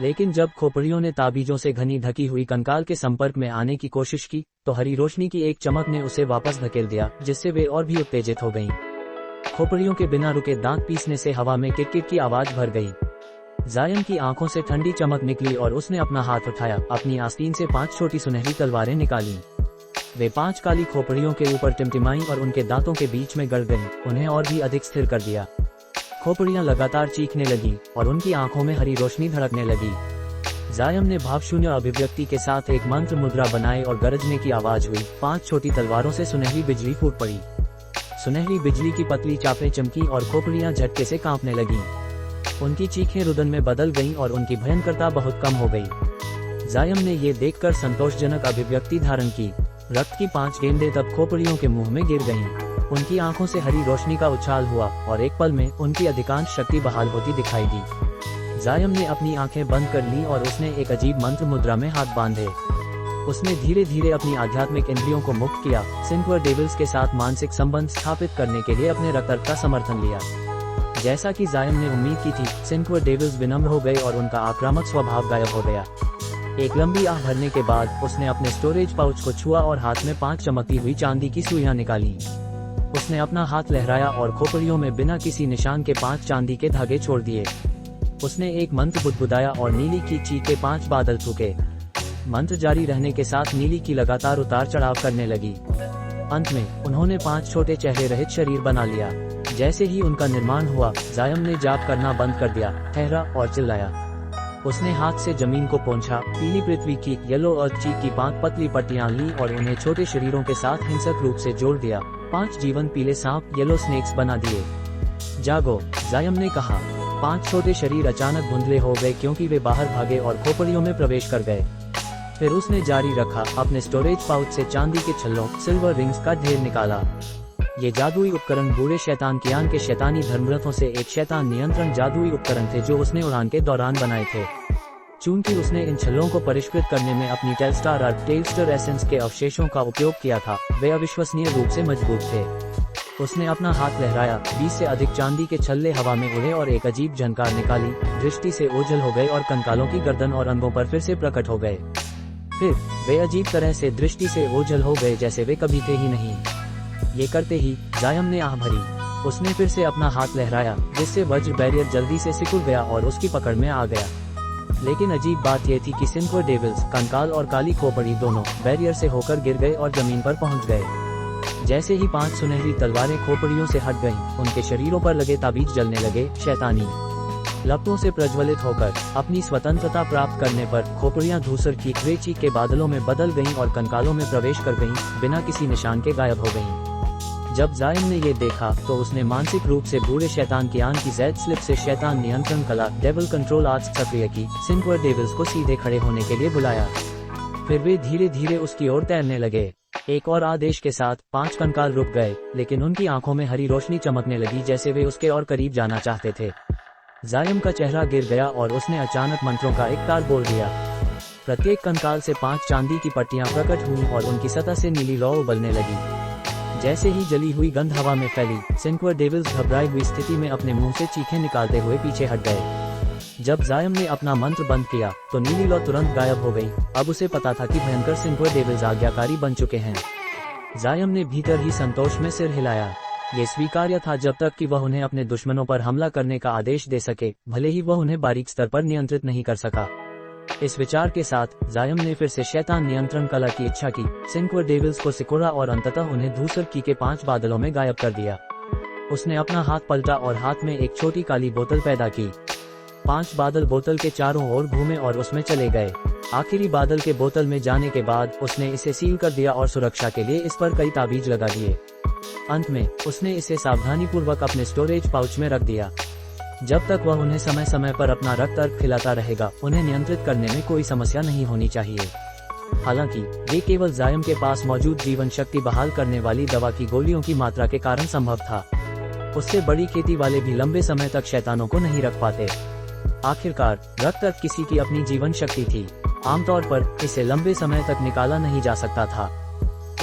Speaker 1: लेकिन जब खोपड़ियों ने ताबीजों से घनी ढकी हुई कंकाल के संपर्क में आने की कोशिश की तो हरी रोशनी की एक चमक ने उसे वापस धकेल दिया, जिससे वे और भी उत्तेजित हो गईं। खोपड़ियों के बिना रुके दांत पीसने से हवा में किटकिट की आवाज भर गई। जायम की आंखों से ठंडी चमक निकली और उसने अपना हाथ उठाया, अपनी आस्तीन से 5 छोटी सुनहरी तलवारें निकाली। वे 5 काली खोपड़ियों के ऊपर टिमटिमाई और उनके दांतों के बीच में गड़ गईं, उन्हें और भी अधिक स्थिर कर दिया। खोपड़ियां लगातार चीखने लगी और उनकी आंखों में हरी रोशनी धड़कने लगी। जायम ने भावशून्य अभिव्यक्ति के साथ एक मंत्र मुद्रा बनाई और गरजने की आवाज हुई। 5 छोटी तलवारों से सुनहरी बिजली फूट पड़ी। सुनहरी बिजली की पतली चापें चमकी और खोपड़ियां झटके से कांपने लगीं। उनकी चीखें रुदन में बदल गईं और उनकी भयंकरता बहुत कम हो गई। जायम ने ये देखकर संतोषजनक अभिव्यक्ति धारण की। रक्त की 5 गेंदें तब खोपड़ियों के मुंह में गिर गईं। उनकी आंखों से हरी रोशनी का उछाल हुआ और एक पल में उनकी अधिकांश शक्ति बहाल होती दिखाई दी। जायम ने अपनी आंखें बंद कर ली और उसने एक अजीब मंत्र मुद्रा में हाथ बांधे। उसने धीरे धीरे अपनी आध्यात्मिक इंद्रियों को मुक्त किया, सिंक्वर डेविल्स के साथ मानसिक संबंध स्थापित करने के लिए अपने रक्त का समर्थन लिया। जैसा कि जायम ने उम्मीद की थी, सिंक्वर डेविल्स विनम्र हो गए और उनका आक्रामक स्वभाव गायब हो गया। एक लंबी आह भरने के बाद उसने अपने स्टोरेज पाउच को छुआ और हाथ में 5 चमकती हुई चांदी की सुइयां निकाली। उसने अपना हाथ लहराया और खोपड़ियों में बिना किसी निशान के 5 चांदी के धागे छोड़ दिए। उसने एक मंत्र बुदबुदाया और नीली की चीख के 5 बादल फूके। मंत्र जारी रहने के साथ नीली की लगातार उतार चढ़ाव करने लगी। अंत में उन्होंने 5 छोटे चेहरे रहित शरीर बना लिया। जैसे ही उनका निर्माण हुआ, जायम ने जाप करना बंद कर दिया, ठहरा और चिल्लाया। उसने हाथ से जमीन को पोंछा, पीली पृथ्वी की येलो अर्थ चीक की 5 पतली पट्टियां ली और उन्हें छोटे शरीरों के साथ हिंसक रूप से जोड़ दिया। 5 जीवन पीले सांप येलो स्नेक्स बना दिए। जागो, जायम ने कहा। 5 छोटे शरीर अचानक धुंधले हो गए क्योंकि वे बाहर भागे और खोपड़ियों में प्रवेश कर गए। फिर उसने जारी रखा, अपने स्टोरेज पाउच से चांदी के छल्लों सिल्वर रिंग्स का ढेर निकाला। ये जादुई उपकरण बूढ़े शैतान कियान के शैतानी धर्मरथों से एक शैतान नियंत्रण जादुई उपकरण थे जो उसने उड़ान के दौरान बनाए थे। चूंकि उसने इन छल्लों को परिष्कृत करने में अपनी टेलस्टार और टेलस्टर एसेंस के अवशेषों का उपयोग किया था, वे अविश्वसनीय रूप से मजबूत थे। उसने अपना हाथ लहराया, 20 से अधिक चांदी के छल्ले हवा में उड़े और एक अजीब झनकार निकाली, दृष्टि से ओझल हो गए और कंकालों की गर्दन और अंगों पर फिर से प्रकट हो गए। फिर वे अजीब तरह से दृष्टि से ओझल हो गए जैसे वे कभी थे ही नहीं। ये करते ही जायम ने आह भरी। उसने फिर से अपना हाथ लहराया, जिससे वज्र बैरियर जल्दी से सिकुड़ गया और उसकी पकड़ में आ गया। लेकिन अजीब बात यह थी कि सिंक्वर डेविल्स, कंकाल और काली खोपड़ी दोनों बैरियर से होकर गिर गए और जमीन पर पहुंच गए। जैसे ही 5 सुनहरी तलवारें खोपड़ियों से हट गईं, उनके शरीरों पर लगे ताबीज जलने लगे। शैतानी लपटों से प्रज्वलित होकर अपनी स्वतंत्रता प्राप्त करने पर खोपड़ियां धूसर की ग्रे चीक के बादलों में बदल गईं और कंकालों में प्रवेश कर गईं, बिना किसी निशान के गायब हो गईं। जब जायम ने ये देखा तो उसने मानसिक रूप से बूढ़े शैतान कियान की जैद स्लिप से शैतान नियंत्रण कला डेविल कंट्रोल आर्ट्स सक्रिय की, सिंक्वर डेविल्स को सीधे खड़े होने के लिए बुलाया। फिर वे धीरे धीरे उसकी ओर तैरने लगे। एक और आदेश के साथ 5 कंकाल रुक गए, लेकिन उनकी आंखों में हरी रोशनी चमकने लगी जैसे वे उसके और करीब जाना चाहते थे। जायम का चेहरा गिर गया और उसने अचानक मंत्रों का एक तार बोल दिया। प्रत्येक कंकाल से 5 चांदी की पट्टियां प्रकट हुई और उनकी सतह से नीली लौ उबलने लगी। जैसे ही जली हुई गंध हवा में फैली, सिंक्वर डेविल्स घबराई हुई स्थिति में अपने मुंह से चीखें निकालते हुए पीछे हट गए। जब जायम ने अपना मंत्र बंद किया तो नीली लौ तुरंत गायब हो गई। अब उसे पता था कि भयंकर सिंक्वर डेविल्स आज्ञाकारी बन चुके हैं। जायम ने भीतर ही संतोष में सिर हिलाया। ये स्वीकार्य था जब तक कि वह उन्हें अपने दुश्मनों पर हमला करने का आदेश दे सके, भले ही वह उन्हें बारीक स्तर पर नियंत्रित नहीं कर सका। इस विचार के साथ जायम ने फिर से शैतान नियंत्रण कला की इच्छा की, सिंक्वर डेविल्स को सिकोड़ा और अंततः उन्हें धूसर की के 5 बादलों में गायब कर दिया। उसने अपना हाथ पलटा और हाथ में एक छोटी काली बोतल पैदा की। 5 बादल बोतल के चारों ओर घूमे और उसमें चले गए। आखिरी बादल के बोतल में जाने के बाद उसने इसे सील कर दिया और सुरक्षा के लिए इस पर कई ताबीज लगा दिए। अंत में उसने इसे सावधानीपूर्वक अपने स्टोरेज पाउच में रख दिया। जब तक वह उन्हें समय समय पर अपना रक्त अर्क खिलाता रहेगा, उन्हें नियंत्रित करने में कोई समस्या नहीं होनी चाहिए। हालांकि ये केवल जायम के पास मौजूद जीवन शक्ति बहाल करने वाली दवा की गोलियों की मात्रा के कारण संभव था। उससे बड़ी खेती वाले भी लंबे समय तक शैतानों को नहीं रख पाते। आखिरकार रक्त अर्क किसी की अपनी जीवन शक्ति थी। आमतौर पर इसे लंबे समय तक निकाला नहीं जा सकता था।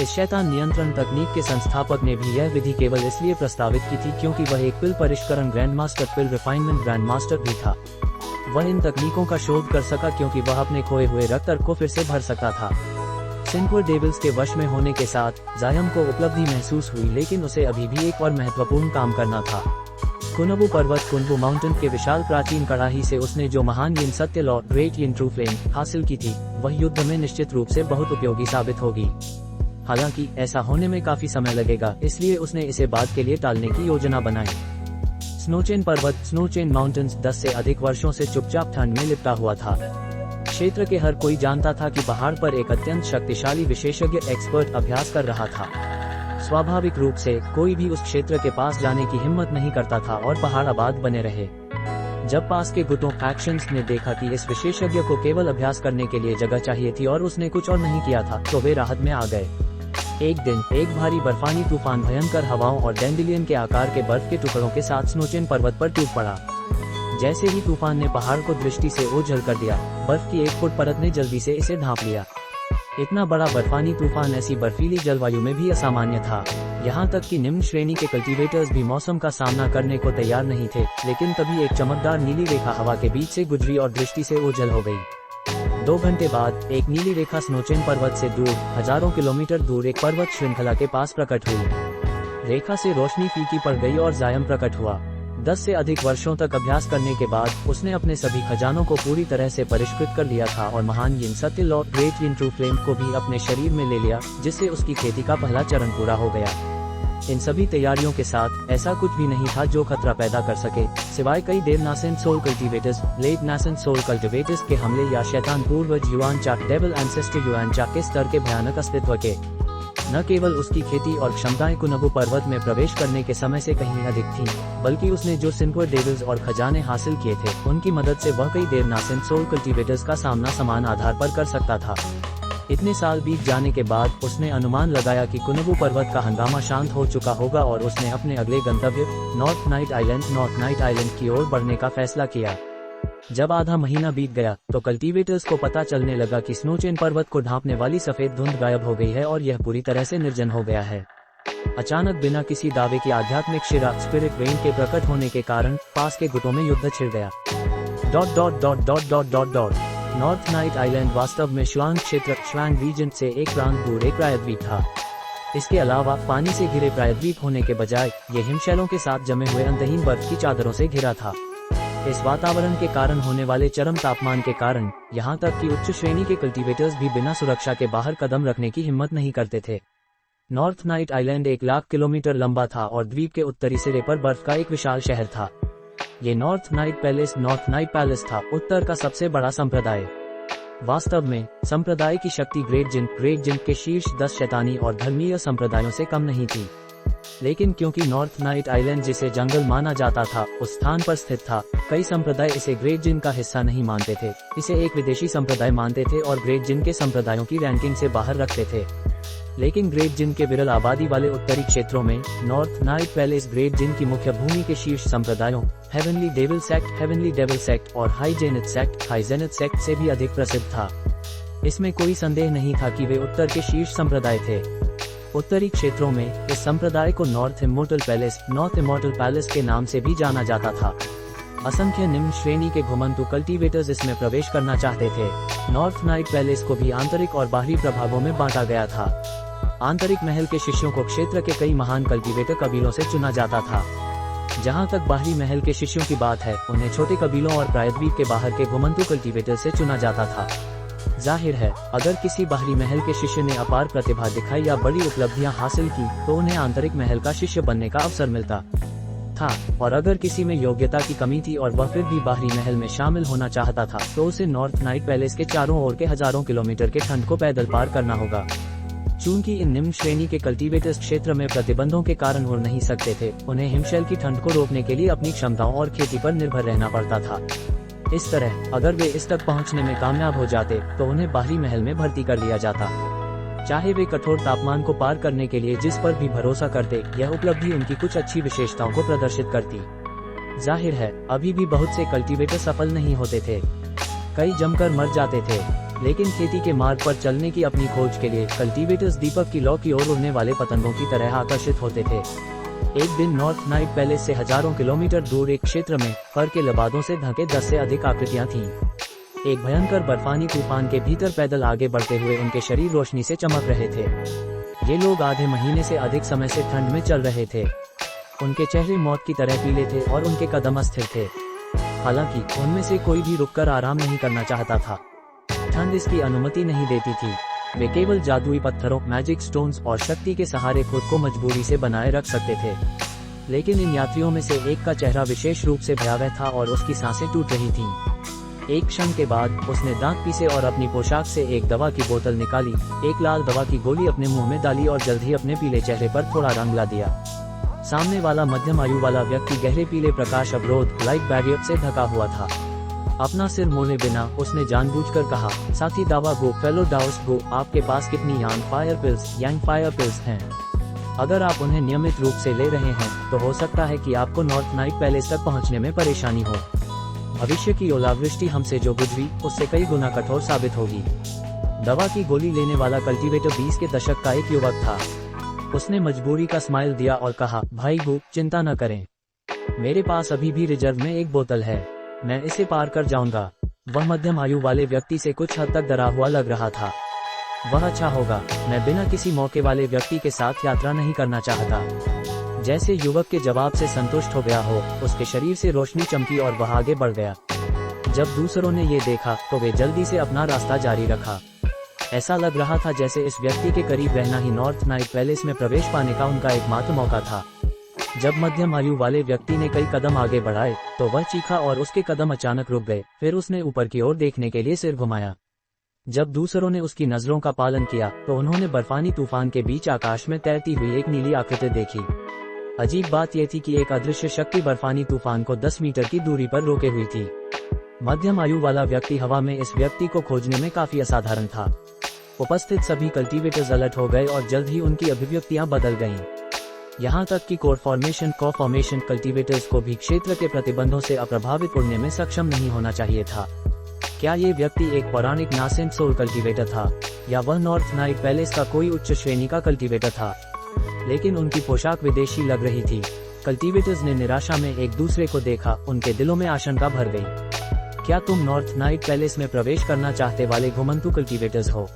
Speaker 1: इस शैतान नियंत्रण तकनीक के संस्थापक ने भी यह विधि केवल इसलिए प्रस्तावित की थी क्योंकि वह एक पिल परिष्करण ग्रैंड मास्टर, पिल रिफाइनमेंट ग्रैंड मास्टर भी था। वह इन तकनीकों का शोध कर सका क्योंकि वह अपने खोए हुए रक्त अर्क को फिर से भर सकता था। सिंक्वर डेविल्स के वश में होने के साथ जायम को उपलब्धि महसूस हुई, लेकिन उसे अभी भी एक और महत्वपूर्ण काम करना था। कुनबु पर्वत, कुनबु माउंटेन के विशाल प्राचीन कड़ाही से उसने जो महान यिन सत्य लॉ, ग्रेट यिन ट्रू फ्लेम हासिल की थी, वह युद्ध में निश्चित रूप से बहुत उपयोगी साबित होगी। हालांकि ऐसा होने में काफी समय लगेगा, इसलिए उसने इसे बाद के लिए टालने की योजना बनाई। स्नोचेन पर्वत, स्नोचेन माउंटेन्स 10 से अधिक वर्षों से चुपचाप ठंड में लिपटा हुआ था। क्षेत्र के हर कोई जानता था कि पहाड़ पर एक अत्यंत शक्तिशाली विशेषज्ञ एक्सपर्ट अभ्यास कर रहा था। स्वाभाविक रूप से कोई भी उस क्षेत्र के पास जाने की हिम्मत नहीं करता था और पहाड़ आबाद बने रहे। जब पास के गुटों फैक्शंस ने देखा कि इस विशेषज्ञ को केवल अभ्यास करने के लिए जगह चाहिए थी और उसने कुछ और नहीं किया था, तो वे राहत में आ गए। एक दिन एक भारी बर्फानी तूफान भयंकर हवाओं और डैंडेलियन के आकार के बर्फ के टुकड़ों के साथ स्नोचेन पर्वत पर टूट पड़ा। जैसे ही तूफान ने पहाड़ को दृष्टि से ओझल कर दिया, बर्फ की 1 फुट परत ने जल्दी से इसे ढांप लिया। इतना बड़ा बर्फानी तूफान ऐसी बर्फीली जलवायु में भी असामान्य था। यहाँ तक कि निम्न श्रेणी के कल्टीवेटर्स भी मौसम का सामना करने को तैयार नहीं थे। लेकिन तभी एक चमकदार नीली रेखा हवा के बीच से गुजरी और दृष्टि से ओझल हो गई। 2 घंटे बाद एक नीली रेखा स्नोचेन पर्वत से दूर, हजारों किलोमीटर दूर एक पर्वत श्रृंखला के पास प्रकट हुई। रेखा से रोशनी फीकी पड़ गई और जायम प्रकट हुआ। 10 से अधिक वर्षों तक अभ्यास करने के बाद उसने अपने सभी खजानों को पूरी तरह से परिष्कृत कर लिया था और महान यिन सत्य लॉ ग्रेट यिन ट्रू फ्लेम को भी अपने शरीर में ले लिया, जिससे उसकी खेती का पहला चरण पूरा हो गया। इन सभी तैयारियों के साथ ऐसा कुछ भी नहीं था जो खतरा पैदा कर सके, सिवाय कई देव nascent soul cultivators, late nascent soul cultivators के हमले या शैतान पूर्वज Yuan Chak devil ancestor Yuan Chak के स्तर के भयानक अस्तित्व के। न केवल उसकी खेती और क्षमताएं कुनबु पर्वत में प्रवेश करने के समय से कहीं अधिक थीं, बल्कि उसने जो सिंक्वर डेविल्स और खजाने हासिल किए थे उनकी मदद से वह कई देव नासेंट सोल कल्टीवेटर्स का सामना समान आधार पर कर सकता था। इतने साल बीत जाने के बाद उसने अनुमान लगाया कि कुनबु पर्वत का हंगामा शांत हो चुका होगा और उसने अपने अगले गंतव्य नॉर्थ नाइट आइलैंड की ओर बढ़ने का फैसला किया। जब आधा महीना बीत गया तो कल्टीवेटर्स को पता चलने लगा कि स्नोचेन पर्वत को ढांपने वाली सफेद धुंध गायब हो गई है और यह पूरी तरह से निर्जन हो गया है। अचानक बिना किसी दावे की आध्यात्मिक शिरा स्पिरिट रेन के प्रकट होने के कारण पास के गुटों में युद्ध छिड़ गया। नॉर्थ नाइट आइलैंड वास्तव में श्वांग क्षेत्र श्वांग रीजन से एक प्रांत दूर एक प्रायद्वीप था। इसके अलावा पानी से घिरे प्रायद्वीप होने के बजाय ये हिमशैलों के साथ जमे हुए अंतहीन बर्फ की चादरों से घिरा था। इस वातावरण के कारण होने वाले चरम तापमान के कारण यहाँ तक कि उच्च श्रेणी के कल्टीवेटर्स भी बिना सुरक्षा के बाहर कदम रखने की हिम्मत नहीं करते थे। North night island 1 lakh kilometre लंबा था और द्वीप के उत्तरी सिरे पर बर्फ का एक विशाल शहर था। ये नॉर्थ नाइट पैलेस था, उत्तर का सबसे बड़ा संप्रदाय। वास्तव में संप्रदाय की शक्ति ग्रेट जिन के शीर्ष 10 शैतानी और धर्मीय संप्रदायों से कम नहीं थी। लेकिन क्योंकि नॉर्थ नाइट आइलैंड जिसे जंगल माना जाता था उस स्थान पर स्थित था, कई संप्रदाय इसे ग्रेट जिन का हिस्सा नहीं मानते थे, इसे एक विदेशी संप्रदाय मानते थे और ग्रेट जिन के संप्रदायों की रैंकिंग से बाहर रखते थे। लेकिन ग्रेट जिन के विरल आबादी वाले उत्तरी क्षेत्रों में नॉर्थ नाइट पैलेस ग्रेट जिन की मुख्य भूमि के शीर्ष संप्रदायों हेवनली डेविल सेक्ट और हाई जेनिथ सेक्ट से भी अधिक प्रसिद्ध था। इसमें कोई संदेह नहीं था कि वे उत्तर के शीर्ष संप्रदाय थे। उत्तरी क्षेत्रों में इस संप्रदाय को नॉर्थ इमोर्टल पैलेस के नाम से भी जाना जाता था। असंख्य निम्न श्रेणी के घुमंतु कल्टीवेटर्स इसमें प्रवेश करना चाहते थे। नॉर्थ नाइट पैलेस को भी आंतरिक और बाहरी प्रभागों में बांटा गया था। आंतरिक महल के शिष्यों को क्षेत्र के कई महान कल्टीवेटर कबीलों से चुना जाता था। जहां तक बाहरी महल के शिष्यों की बात है, उन्हें छोटे कबीलों और प्रायद्वीप के बाहर के घुमंतु कल्टीवेटर से चुना जाता था। जाहिर है, अगर किसी बाहरी महल के शिष्य ने अपार प्रतिभा दिखाई या बड़ी उपलब्धियां हासिल की तो उन्हें आंतरिक महल का शिष्य बनने का अवसर मिलता था, और अगर किसी में योग्यता की कमी थी और वह फिर भी बाहरी महल में शामिल होना चाहता था तो उसे नॉर्थ नाइट पैलेस के चारों ओर के हजारों किलोमीटर के खंड को पैदल पार करना होगा। चूंकि इन निम्न श्रेणी के कल्टीवेटर्स क्षेत्र में प्रतिबंधों के कारण उड़ नहीं सकते थे, उन्हें हिमशैल की ठंड को रोकने के लिए अपनी क्षमताओं और खेती पर निर्भर रहना पड़ता था। इस तरह अगर वे इस तक पहुंचने में कामयाब हो जाते तो उन्हें बाहरी महल में भर्ती कर लिया जाता। चाहे वे कठोर तापमान को पार करने के लिए जिस पर भी भरोसा करते, यह उपलब्धि उनकी कुछ अच्छी विशेषताओं को प्रदर्शित करती। जाहिर है, अभी भी बहुत से कल्टीवेटर सफल नहीं होते थे, कई जमकर मर जाते थे, लेकिन खेती के मार्ग पर चलने की अपनी खोज के लिए कल्टीवेटर्स दीपक की लौ की ओर उड़ने वाले पतंगों की तरह आकर्षित होते थे। एक दिन नॉर्थ नाइट पैलेस से हजारों किलोमीटर दूर एक क्षेत्र में फर के लबादों से ढके 10 से अधिक आकृतियां थीं। एक भयंकर बर्फानी तूफान के भीतर पैदल आगे बढ़ते हुए उनके शरीर रोशनी से चमक रहे थे। ये लोग आधे महीने से अधिक समय से ठंड में चल रहे थे। उनके चेहरे मौत की तरह पीले थे और उनके कदम अस्थिर थे। हालांकि उनमें से कोई भी रुककर आराम नहीं करना चाहता था। ठंड इसकी अनुमति नहीं देती थी। वे केवल जादुई पत्थरों, मैजिक स्टोन्स और शक्ति के सहारे खुद को मजबूरी से बनाए रख सकते थे। लेकिन इन यात्रियों में से एक का चेहरा विशेष रूप से भयावह था और उसकी सांसें टूट रही थीं। एक क्षण के बाद उसने दांत पीसे और अपनी पोशाक से एक दवा की बोतल निकाली, एक लाल दवा की गोली अपने मुंह में डाली और जल्द ही अपने पीले चेहरे पर थोड़ा रंग ला दिया। सामने वाला मध्यम आयु वाला व्यक्ति गहरे पीले प्रकाश अवरोध लाइट बैरियर से ढका हुआ था। अपना सिर मोड़े बिना उसने जानबूझकर कहा, साथी दावा गो, फेलो डाउस गो, आपके पास कितनी यांग फायर पिल्स हैं? अगर आप उन्हें नियमित रूप से ले रहे हैं तो हो सकता है कि आपको नॉर्थ नाइट पैलेस तक पहुंचने में परेशानी हो। भविष्य की ओलावृष्टि हमसे जो गुजरी उससे कई गुना कठोर साबित होगी। दवा की गोली लेने वाला कल्टीवेटर 20 के दशक का एक युवक था। उसने मजबूरी का स्माइल दिया और कहा, भाई गो, चिंता न करें, मेरे पास अभी भी रिजर्व में एक बोतल है, मैं इसे पार कर जाऊंगा। वह मध्यम आयु वाले व्यक्ति से कुछ हद तक डरा हुआ लग रहा था। वह अच्छा होगा, मैं बिना किसी मौके वाले व्यक्ति के साथ यात्रा नहीं करना चाहता। जैसे युवक के जवाब से संतुष्ट हो गया हो, उसके शरीर से रोशनी चमकी और वह आगे बढ़ गया। जब दूसरों ने ये देखा तो वे जल्दी से अपना रास्ता जारी रखा। ऐसा लग रहा था जैसे इस व्यक्ति के करीब रहना ही नॉर्थ नाइट पैलेस में प्रवेश पाने का उनका एकमात्र मौका था। जब मध्यम आयु वाले व्यक्ति ने कई कदम आगे बढ़ाए तो वह चीखा और उसके कदम अचानक रुक गए। फिर उसने ऊपर की ओर देखने के लिए सिर घुमाया। जब दूसरों ने उसकी नजरों का पालन किया तो उन्होंने बर्फानी तूफान के बीच आकाश में तैरती हुई एक नीली आकृति देखी। अजीब बात यह थी कि एक अदृश्य शक्ति बर्फानी तूफान को 10 मीटर की दूरी पर रोके हुई थी। मध्यम आयु वाला व्यक्ति हवा में इस व्यक्ति को खोजने में काफी असाधारण था। उपस्थित सभी कल्टीवेटर्स अलर्ट हो गए और जल्द ही उनकी अभिव्यक्तियां बदल गईं। यहाँ तक कि कोर फॉर्मेशन कल्टीवेटर्स को भी क्षेत्र के प्रतिबंधों से अप्रभावित उड़ने में सक्षम नहीं होना चाहिए था। क्या ये व्यक्ति एक पौराणिक नासेंट सोल कल्टीवेटर था या वह नॉर्थ नाइट पैलेस का कोई उच्च श्रेणी का कल्टीवेटर था? लेकिन उनकी पोशाक विदेशी लग रही थी। कल्टीवेटर्स ने निराशा में एक दूसरे को देखा। उनके दिलों में आशंका भर गई। क्या तुम नॉर्थ नाइट पैलेस में प्रवेश करना चाहते वाले घुमंतु कल्टीवेटर्स हो?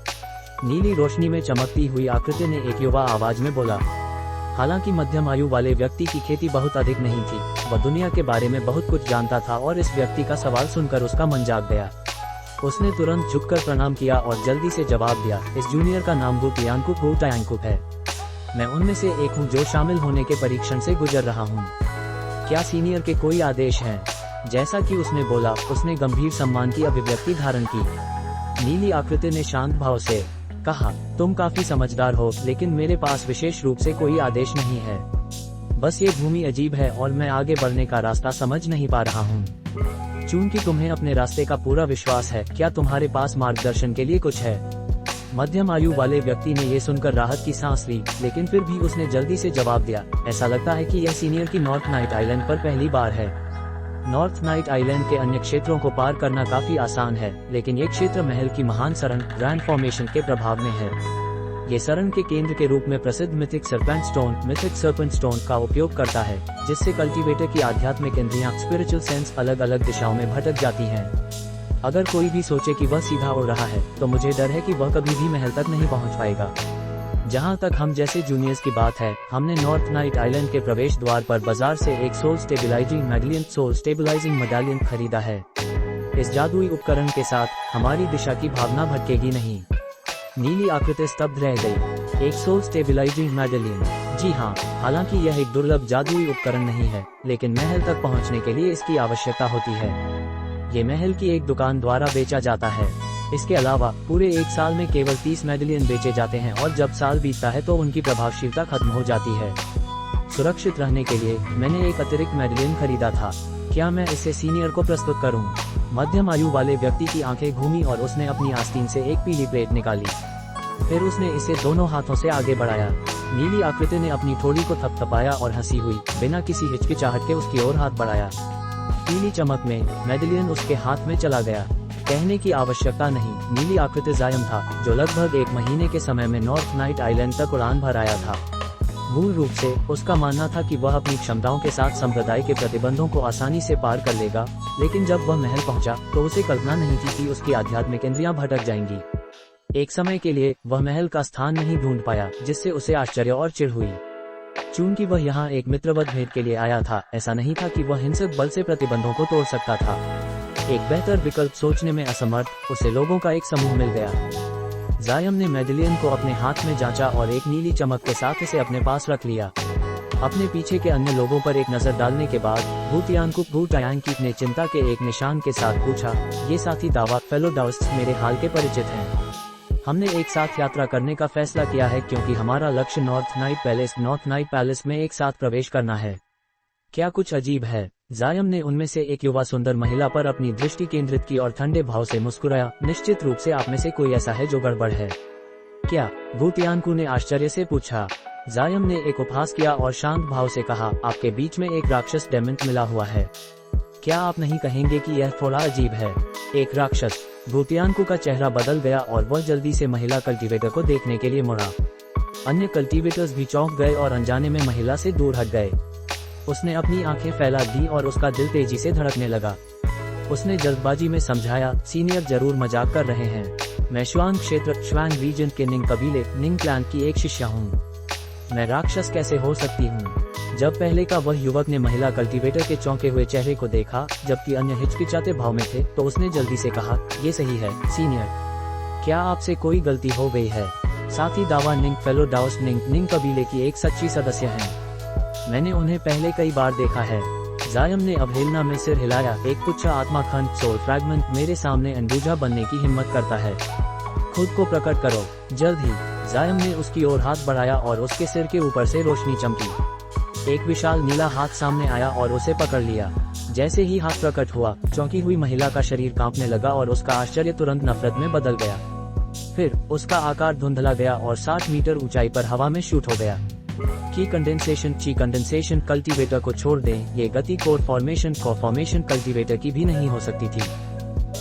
Speaker 1: नीली रोशनी में चमकती हुई आकृति ने एक युवा आवाज में बोला। हालांकि मध्यम आयु वाले व्यक्ति की खेती बहुत अधिक नहीं थी, वह दुनिया के बारे में बहुत कुछ जानता था और इस व्यक्ति का सवाल सुनकर उसका मन जाग गया। उसने तुरंत झुककर प्रणाम किया और जल्दी से जवाब दिया, इस जूनियर का नाम वू-तियानकुप है। मैं उनमें से एक हूँ जो शामिल होने के परीक्षण से गुजर रहा हूँ। क्या सीनियर के कोई आदेश हैं? जैसा कि उसने बोला, उसने गंभीर सम्मान की अभिव्यक्ति धारण की। नीली आकृति ने शांत भाव से कहा, तुम काफी समझदार हो, लेकिन मेरे पास विशेष रूप से कोई आदेश नहीं है। बस ये भूमि अजीब है और मैं आगे बढ़ने का रास्ता समझ नहीं पा रहा हूँ। चूंकि तुम्हें अपने रास्ते का पूरा विश्वास है, क्या तुम्हारे पास मार्गदर्शन के लिए कुछ है? मध्यम आयु वाले व्यक्ति ने ये सुनकर राहत की सांस ली, लेकिन फिर भी उसने जल्दी से जवाब दिया, ऐसा लगता है कि यह सीनियर की नॉर्थ नाइट आइलैंड पर पहली बार है। नॉर्थ नाइट आइलैंड के अन्य क्षेत्रों को पार करना काफी आसान है, लेकिन ये क्षेत्र महल की महान सरण ग्रैंड फॉर्मेशन के प्रभाव में है। ये सरण के केंद्र के रूप में प्रसिद्ध मिथिक सर्पेंट स्टोन का उपयोग करता है, जिससे कल्टीवेटर की आध्यात्मिक इंद्रियां स्पिरिचुअल सेंस अलग अलग दिशाओं में भटक जाती हैं। अगर कोई भी सोचे कि वह सीधा उड़ रहा है तो मुझे डर है कि वह कभी भी महल तक नहीं पहुंच पाएगा। जहां तक हम जैसे जूनियर्स की बात है, हमने नॉर्थ नाइट आइलैंड के प्रवेश द्वार पर बाजार से एक सोल स्टेबलाइजिंग मेडालियन खरीदा है। इस जादुई उपकरण के साथ हमारी दिशा की भावना भटकेगी नहीं। नीली आकृति स्तब्ध रह गई। एक सोल स्टेबलाइजिंग मेडालियन? जी हाँ, हालांकि यह एक दुर्लभ जादुई उपकरण नहीं है, लेकिन महल तक पहुंचने के लिए इसकी आवश्यकता होती है। ये महल की एक दुकान द्वारा बेचा जाता है। इसके अलावा पूरे एक साल में केवल 30 मेडालियन बेचे जाते हैं और जब साल बीतता है तो उनकी प्रभावशीलता खत्म हो जाती है। सुरक्षित रहने के लिए मैंने एक अतिरिक्त मेडालियन खरीदा था। क्या मैं इसे सीनियर को प्रस्तुत करूं? मध्यम आयु वाले व्यक्ति की आंखें घूमी और उसने अपनी आस्तीन से एक पीली प्लेट निकाली। फिर उसने इसे दोनों हाथों से आगे बढ़ाया। नीली आकृति ने अपनी ठोड़ी को थपथपाया और हंसी हुई। बिना किसी हिचकिचाहट के उसकी ओर हाथ बढ़ाया। पीली चमक में मेडालियन उसके हाथ में चला गया। कहने की आवश्यकता नहीं, नीली आकृति जायम था, जो लगभग 1 महीने के समय में नॉर्थ नाइट आइलैंड तक उड़ान भर आया था। मूल रूप से उसका मानना था कि वह अपनी क्षमताओं के साथ संप्रदाय के प्रतिबंधों को आसानी से पार कर लेगा, लेकिन जब वह महल पहुंचा तो उसे कल्पना नहीं थी कि उसकी आध्यात्मिक इंद्रियां भटक जाएंगी। एक समय के लिए वह महल का स्थान नहीं ढूंढ पाया, जिससे उसे आश्चर्य और चिढ़ हुई। चूंकि वह यहाँ एक मित्रवत भेंट के लिए आया था, ऐसा नहीं था कि वह हिंसक बल से प्रतिबंधों को तोड़ सकता था। एक बेहतर विकल्प सोचने में असमर्थ उसे लोगों का एक समूह मिल गया। जायम ने मेडालियन को अपने हाथ में जांचा और एक नीली चमक के साथ इसे अपने पास रख लिया। अपने पीछे के अन्य लोगों पर एक नजर डालने के बाद वू-तियानकुप ने चिंता के एक निशान के साथ पूछा, ये साथी दावा फेलो डाउस्ट मेरे हाल के परिचित हैं। हमने एक साथ यात्रा करने का फैसला किया है क्योंकि हमारा लक्ष्य नॉर्थ नाइट पैलेस में एक साथ प्रवेश करना है। क्या कुछ अजीब है? जायम ने उनमें से एक युवा सुंदर महिला पर अपनी दृष्टि केंद्रित की और ठंडे भाव से मुस्कुराया। निश्चित रूप से आप में से कोई ऐसा है जो गड़बड़ है क्या? वू-तियानकु ने आश्चर्य से पूछा। जायम ने एक उपहास किया और शांत भाव से कहा, आपके बीच में एक राक्षस डेमेंट मिला हुआ है। क्या आप नहीं कहेंगे कि यह थोड़ा अजीब है? एक राक्षस? वू-तियानकु का चेहरा बदल गया और वह जल्दी से महिला कल्टीवेटर को देखने के लिए मुड़ा। अन्य कल्टीवेटर्स भी चौंक गए और अनजाने में महिला से दूर हट गए। उसने अपनी आंखें फैला दी और उसका दिल तेजी से धड़कने लगा। उसने जल्दबाजी में समझाया, सीनियर जरूर मजाक कर रहे हैं। मैं श्वांग क्षेत्र श्वांग रीजन के निंग कबीले निंग क्लैन की एक शिष्या हूँ। मैं राक्षस कैसे हो सकती हूँ? जब पहले का वह युवक ने महिला कल्टीवेटर के चौंके हुए चेहरे को देखा, जबकि अन्य हिचकिचाते भाव में थे, तो उसने जल्दी से कहा, ये सही है सीनियर, क्या आपसे कोई गलती हो गई है? साथी दावा निंग फेलो डाउस निंग कबीले की एक सच्ची सदस्य हैं। मैंने उन्हें पहले कई बार देखा है। जायम ने अवहेलना में सिर हिलाया। एक तुच्छ आत्माखंड सोल फ्रैगमेंट मेरे सामने अनबूझा बनने की हिम्मत करता है। खुद को प्रकट करो जल्द ही। जायम ने उसकी ओर हाथ बढ़ाया और उसके सिर के ऊपर से रोशनी चमकी। एक विशाल नीला हाथ सामने आया और उसे पकड़ लिया। जैसे ही हाथ प्रकट हुआ, चौंकी हुई महिला का शरीर कांपने लगा और उसका आश्चर्य तुरंत नफरत में बदल गया। फिर उसका आकार धुंधला गया और 60 मीटर ऊंचाई पर हवा में शूट हो गया। ची कंडेंसेशन कल्टीवेटर को छोड़ दें, ये गति कोर फॉर्मेशन कल्टीवेटर की भी नहीं हो सकती थी।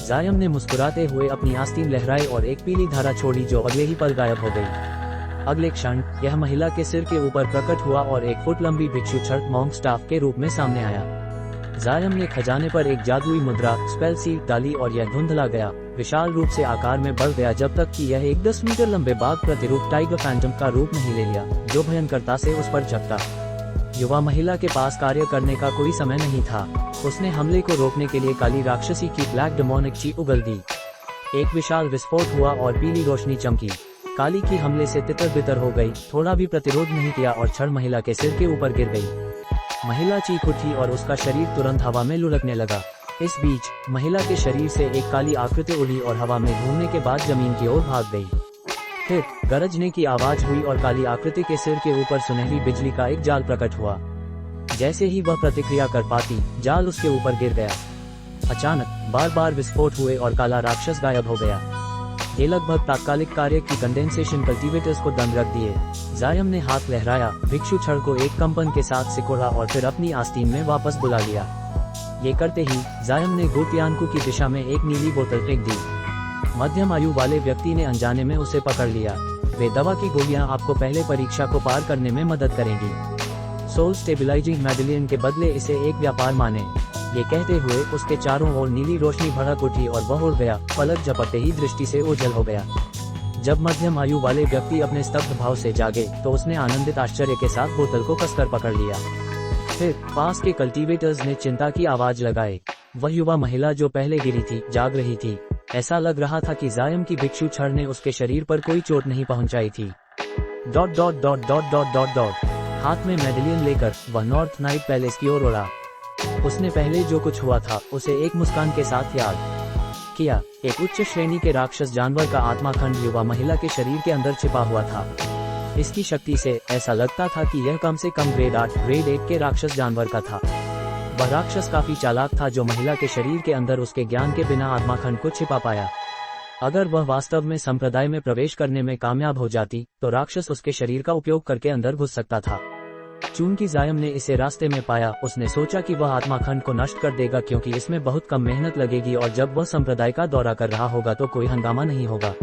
Speaker 1: जायम ने मुस्कुराते हुए अपनी आस्तीन लहराई और एक पीली धारा छोड़ी जो अगले ही पल गायब हो गई। अगले क्षण यह महिला के सिर के ऊपर प्रकट हुआ और 1 फुट लंबी भिक्षु छड़ मॉन्क स्टाफ के रूप में सामने आया। जायम ने खजाने पर एक जादुई मुद्रा स्पेल सील डाली और यह धुंधला गया, विशाल रूप से आकार में बढ़ गया जब तक कि यह एक 10 मीटर लंबे बाघ प्रतिरूप टाइगर फैंटम का रूप नहीं ले लिया, जो भयंकरता से उस पर झपटा। युवा महिला के पास कार्य करने का कोई समय नहीं था। उसने हमले को रोकने के लिए काली राक्षसी की ब्लैक डेमोनिक ची उगल दी। एक विशाल विस्फोट हुआ और पीली रोशनी चमकी। काली की हमले से तितर बितर हो गई, थोड़ा भी प्रतिरोध नहीं किया और छड़ महिला के सिर के ऊपर गिर गई। महिला चीख उठी और उसका शरीर तुरंत हवा में लुढ़कने लगा। इस बीच महिला के शरीर से एक काली आकृति उड़ी और हवा में घूमने के बाद जमीन की ओर भाग गई। फिर गरजने की आवाज हुई और काली आकृति के सिर के ऊपर सुनहरी बिजली का एक जाल प्रकट हुआ। जैसे ही वह प्रतिक्रिया कर पाती, जाल उसके ऊपर गिर गया। अचानक बार बार विस्फोट हुए और काला राक्षस गायब हो गया। ये लगभग तात्कालिक कार्य की कंडेंसेशन कल्टीवेटर्स को दंग रख दिए। जायम ने हाथ लहराया, भिक्षु छड़ को एक कंपन के साथ सिकोड़ा और फिर अपनी आस्तीन में वापस बुला लिया। ये करते ही जायम ने गोटियानकू की दिशा में एक नीली बोतल फेंक दी। मध्यम आयु वाले व्यक्ति ने अनजाने में उसे पकड़ लिया। वे दवा की गोलियां आपको पहले परीक्षा को पार करने में मदद करेंगी। सोल स्टेबिलाइजिंग मेडिलियन के बदले इसे एक व्यापार माने। ये कहते हुए उसके चारों ओर नीली रोशनी भड़क उठी और वह उड़ गया, पलक झपकते ही दृष्टि से ओझल हो गया। जब मध्यम आयु वाले व्यक्ति अपने स्तब्ध भाव से जागे तो उसने आनंदित आश्चर्य के साथ बोतल को कसकर पकड़ लिया। फिर पास के कल्टीवेटर्स ने चिंता की आवाज लगाई। वह युवा महिला जो पहले गिरी थी, जाग रही थी। ऐसा लग रहा था कि जायम की भिक्षु छड़ ने उसके शरीर पर कोई चोट नहीं पहुंचाई थी। ... हाथ में मेडेलियन लेकर वह नॉर्थ नाइट पैलेस की ओर उड़ा। उसने पहले जो कुछ हुआ था उसे एक मुस्कान के साथ याद किया। एक उच्च श्रेणी के राक्षस जानवर का आत्माखंड युवा महिला के शरीर के अंदर छिपा हुआ था। इसकी शक्ति से ऐसा लगता था कि यह कम से कम ग्रेड 8 के राक्षस जानवर का था। वह राक्षस काफी चालाक था जो महिला के शरीर के अंदर उसके ज्ञान के बिना आत्माखंड को छिपा पाया। अगर वह वास्तव में संप्रदाय में प्रवेश करने में कामयाब हो जाती तो राक्षस उसके शरीर का उपयोग करके अंदर घुस सकता था। चूंकि जायम ने इसे रास्ते में पाया, उसने सोचा कि वह आत्माखंड को नष्ट कर देगा क्योंकि इसमें बहुत कम मेहनत लगेगी और जब वह संप्रदाय का दौरा कर रहा होगा तो कोई हंगामा नहीं होगा।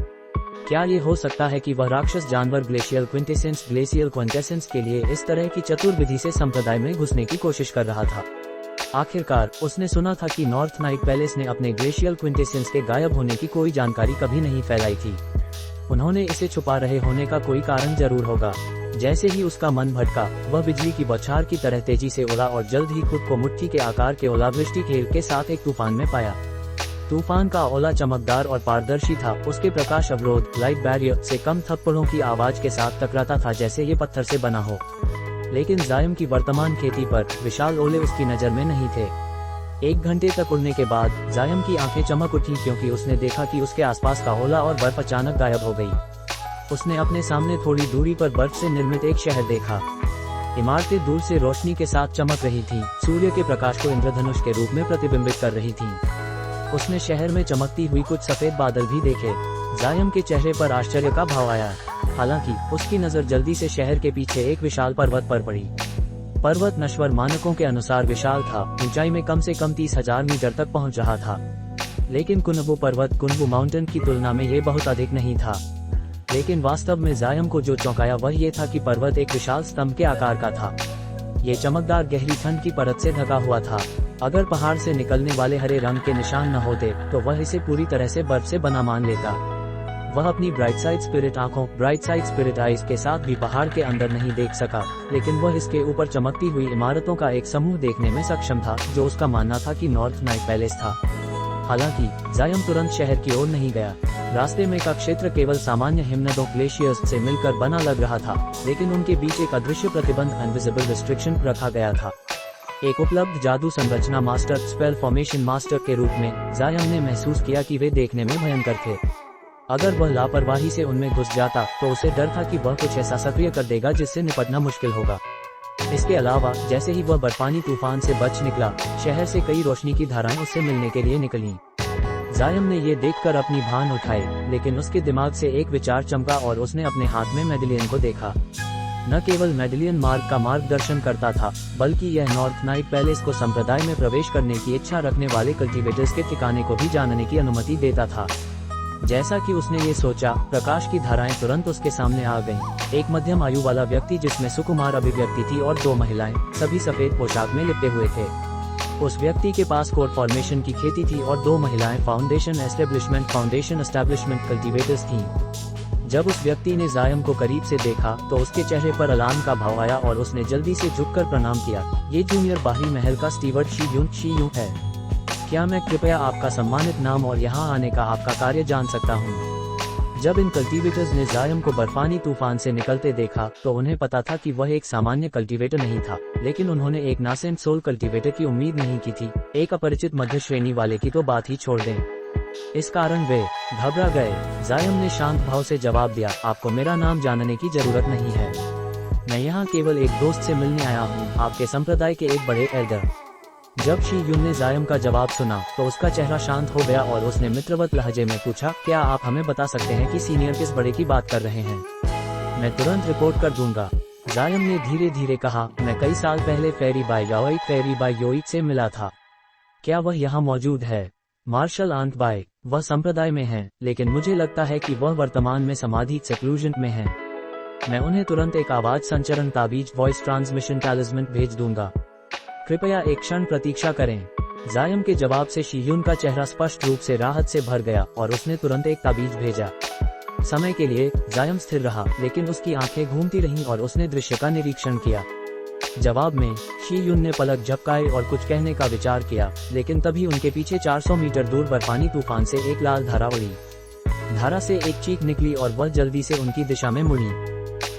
Speaker 1: क्या ये हो सकता है कि वह राक्षस जानवर ग्लेशियल क्विंटेसेंस के लिए इस तरह की चतुर विधि से संप्रदाय में घुसने की कोशिश कर रहा था? आखिरकार उसने सुना था कि नॉर्थ नाइट पैलेस ने अपने ग्लेशियल क्विंटेसेंस के गायब होने की कोई जानकारी कभी नहीं फैलाई थी। उन्होंने इसे छुपा रहे होने का कोई कारण जरूर होगा। जैसे ही उसका मन भटका, वह बिजली की बौछार की तरह तेजी से उड़ा और जल्द ही खुद को मुट्ठी के आकार के ओलावृष्टि खेल के साथ एक तूफान में पाया। तूफान का ओला चमकदार और पारदर्शी था। उसके प्रकाश अवरोध लाइट बैरियर से कम थप्पड़ों की आवाज के साथ टकराता था जैसे ये पत्थर से बना हो। लेकिन जायम की वर्तमान खेती पर विशाल ओले उसकी नजर में नहीं थे। 1 घंटे तक उड़ने के बाद जायम की आंखें चमक उठी क्योंकि उसने देखा कि उसके आसपास का ओला और बर्फ अचानक गायब हो गई। उसने अपने सामने थोड़ी दूरी पर बर्फ से निर्मित एक शहर देखा। इमारतें दूर से रोशनी के साथ चमक रही थीं, सूर्य के प्रकाश को इंद्रधनुष के रूप में प्रतिबिंबित कर रही थीं। उसने शहर में चमकती हुई कुछ सफेद बादल भी देखे। जायम के चेहरे पर आश्चर्य का भाव आया। हालांकि उसकी नजर जल्दी से शहर के पीछे एक विशाल पर्वत पर पड़ी। पर्वत नश्वर मानकों के अनुसार विशाल था, ऊंचाई में कम से कम 30,000 मीटर तक पहुंच रहा था। लेकिन कुनबू पर्वत कुनबू माउंटेन की तुलना में ये बहुत अधिक नहीं था। लेकिन वास्तव में जायम को जो चौंकाया वह ये था कि पर्वत एक विशाल स्तंभ के आकार का था। ये चमकदार गहरी ठंड की परत से ढका हुआ था। अगर पहाड़ से निकलने वाले हरे रंग के निशान न होते तो वह इसे पूरी तरह से बर्फ से बना मान लेता। वह अपनी ब्राइट साइड स्पिरिट आंखों ब्राइट साइड स्पिरिट आइज के साथ भी पहाड़ के अंदर नहीं देख सका, लेकिन वह इसके ऊपर चमकती हुई इमारतों का एक समूह देखने में सक्षम था, जो उसका मानना था कि नॉर्थ नाइट पैलेस था। हालांकि जायम तुरंत शहर की ओर नहीं गया। रास्ते में का क्षेत्र केवल सामान्य हिमनदों ग्लेशियर्स से मिलकर बना लग रहा था, लेकिन उनके बीच एक अदृश्य प्रतिबंध इनविजिबल रिस्ट्रिक्शन रखा गया था। एक उपलब्ध जादू संरचना मास्टर स्पेल फॉर्मेशन मास्टर के रूप में जायम ने महसूस किया कि वे देखने में भयंकर थे। अगर वह लापरवाही से उनमें घुस जाता तो उसे डर था कि वह कुछ ऐसा सक्रिय कर देगा जिससे निपटना मुश्किल होगा। इसके अलावा जैसे ही वह बर्फानी तूफान से बच निकला, शहर से कई रोशनी की धाराएं उससे मिलने के लिए निकलीं। जायम ने ये देखकर अपनी भान उठाई, लेकिन उसके दिमाग से एक विचार चमका और उसने अपने हाथ में मेडेलियन को देखा। न केवल मेडेलियन मार्ग का मार्गदर्शन करता था, बल्कि यह नॉर्थ नाइट पैलेस को संप्रदाय में प्रवेश करने की इच्छा रखने वाले कल्टिवेटर्स के ठिकाने को भी जानने की अनुमति देता था। जैसा कि उसने ये सोचा, प्रकाश की धाराएं तुरंत उसके सामने आ गईं। एक मध्यम आयु वाला व्यक्ति जिसमें सुकुमार अभिव्यक्ति थी और दो महिलाएं, सभी सफेद पोशाक में लिपटे हुए थे। उस व्यक्ति के पास कोड फॉर्मेशन की खेती थी और दो महिलाएं फाउंडेशन एस्टेब्लिशमेंट कल्टीवेटर्स थीं। जब उस व्यक्ति ने जायम को करीब से देखा तो उसके चेहरे पर अलार्म का भाव आया और उसने जल्दी से झुककर प्रणाम किया। ये जूनियर बाहरी महल का स्टीवर्ड शी यून है। क्या मैं कृपया आपका सम्मानित नाम और यहाँ आने का आपका कार्य जान सकता हूँ? जब इन कल्टीवेटर्स ने जायम को बर्फानी तूफान से निकलते देखा तो उन्हें पता था कि वह एक सामान्य कल्टीवेटर नहीं था, लेकिन उन्होंने एक नासेंट सोल कल्टीवेटर की उम्मीद नहीं की थी। एक अपरिचित मध्य श्रेणी वाले की तो बात ही छोड़ दें। इस कारण वे घबरा गए। जायम ने शांत भाव से जवाब दिया, आपको मेरा नाम जानने की जरूरत नहीं है। मैं यहाँ केवल एक दोस्त से मिलने आया हूँ, आपके संप्रदाय के एक बड़े एल्डर। जब शी यून ने जायम का जवाब सुना तो उसका चेहरा शांत हो गया और उसने मित्रवत लहजे में पूछा, क्या आप हमें बता सकते हैं कि सीनियर किस बड़े की बात कर रहे हैं? मैं तुरंत रिपोर्ट कर दूंगा। जायम ने धीरे धीरे कहा, मैं कई साल पहले फेरी बाय योइक से मिला था। क्या वह यहाँ मौजूद है? मार्शल आंट बाय, वह संप्रदाय में है, लेकिन मुझे लगता है कि वह वर्तमान में समाधि सेक्लूजन में है। मैं उन्हें तुरंत एक आवाज संचरण ताबीज वॉइस ट्रांसमिशन टैलिस्मन भेज दूंगा। कृपया एक क्षण प्रतीक्षा करें। जायम के जवाब से शीयून का चेहरा स्पष्ट रूप से राहत से भर गया और उसने तुरंत एक ताबीज भेजा। समय के लिए जायम स्थिर रहा, लेकिन उसकी आंखें घूमती रहीं और उसने दृश्य का निरीक्षण किया। जवाब में शीयून ने पलक झपकाए और कुछ कहने का विचार किया, लेकिन तभी उनके पीछे 400 मीटर दूर बर्फानी तूफान से एक लाल धारा उड़ी। धारा से एक चीख निकली और वह जल्दी से उनकी दिशा में मुड़ी।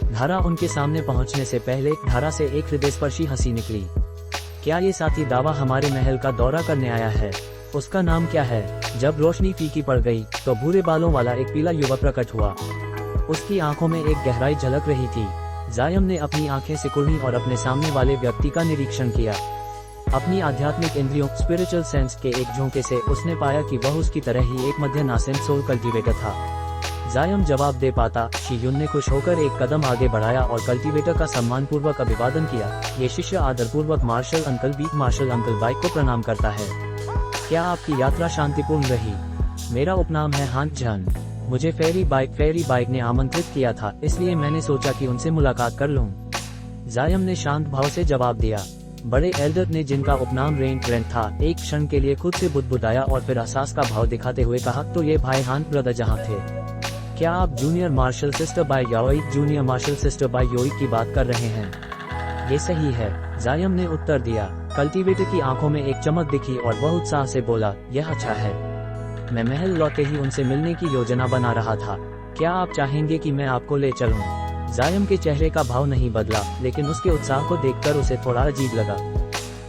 Speaker 1: धारा उनके सामने पहुंचने से पहले धारा से एक हृदयस्पर्शी हंसी निकली। क्या ये साथी दावा हमारे महल का दौरा करने आया है? उसका नाम क्या है? जब रोशनी फीकी पड़ गई तो भूरे बालों वाला एक पीला युवक प्रकट हुआ। उसकी आंखों में एक गहराई झलक रही थी। जायम ने अपनी आंखें सिकुड़ी और अपने सामने वाले व्यक्ति का निरीक्षण किया। अपनी आध्यात्मिक इंद्रियों स्पिरिचुअल सेंस के एक झोंके से उसने पाया कि वह उसकी तरह ही एक मध्य नासेंट सोल कल्टीवेटर था। जायम जवाब दे पाता। शीयून ने खुश होकर एक कदम आगे बढ़ाया और कल्टीवेटर का सम्मानपूर्वक अभिवादन किया। ये शिष्य आदरपूर्वक मार्शल अंकल बाइक को प्रणाम करता है। क्या आपकी यात्रा शांतिपूर्ण रही? मेरा उपनाम है हान जन। मुझे फेरी बाइक ने आमंत्रित किया था, इसलिए मैंने सोचा कि उनसे मुलाकात कर लूं। जायम ने शांत भाव से जवाब दिया। बड़े एल्डर ने, जिनका उपनाम रेंट था, एक क्षण के लिए खुद से बुदबुदाया और फिर एहसास का भाव दिखाते हुए कहा, तो ये भाई हान ब्रदर जहाँ थे। क्या आप जूनियर मार्शल सिस्टर बाय योइक की बात कर रहे हैं? ये सही है, जायम ने उत्तर दिया। कल्टीवेटर की आंखों में एक चमक दिखी और वह उत्साह से बोला, यह अच्छा है। मैं महल लौटे ही उनसे मिलने की योजना बना रहा था। क्या आप चाहेंगे कि मैं आपको ले चलूं? जायम के चेहरे का भाव नहीं बदला, लेकिन उसके उत्साह को देखकर उसे थोड़ा अजीब लगा।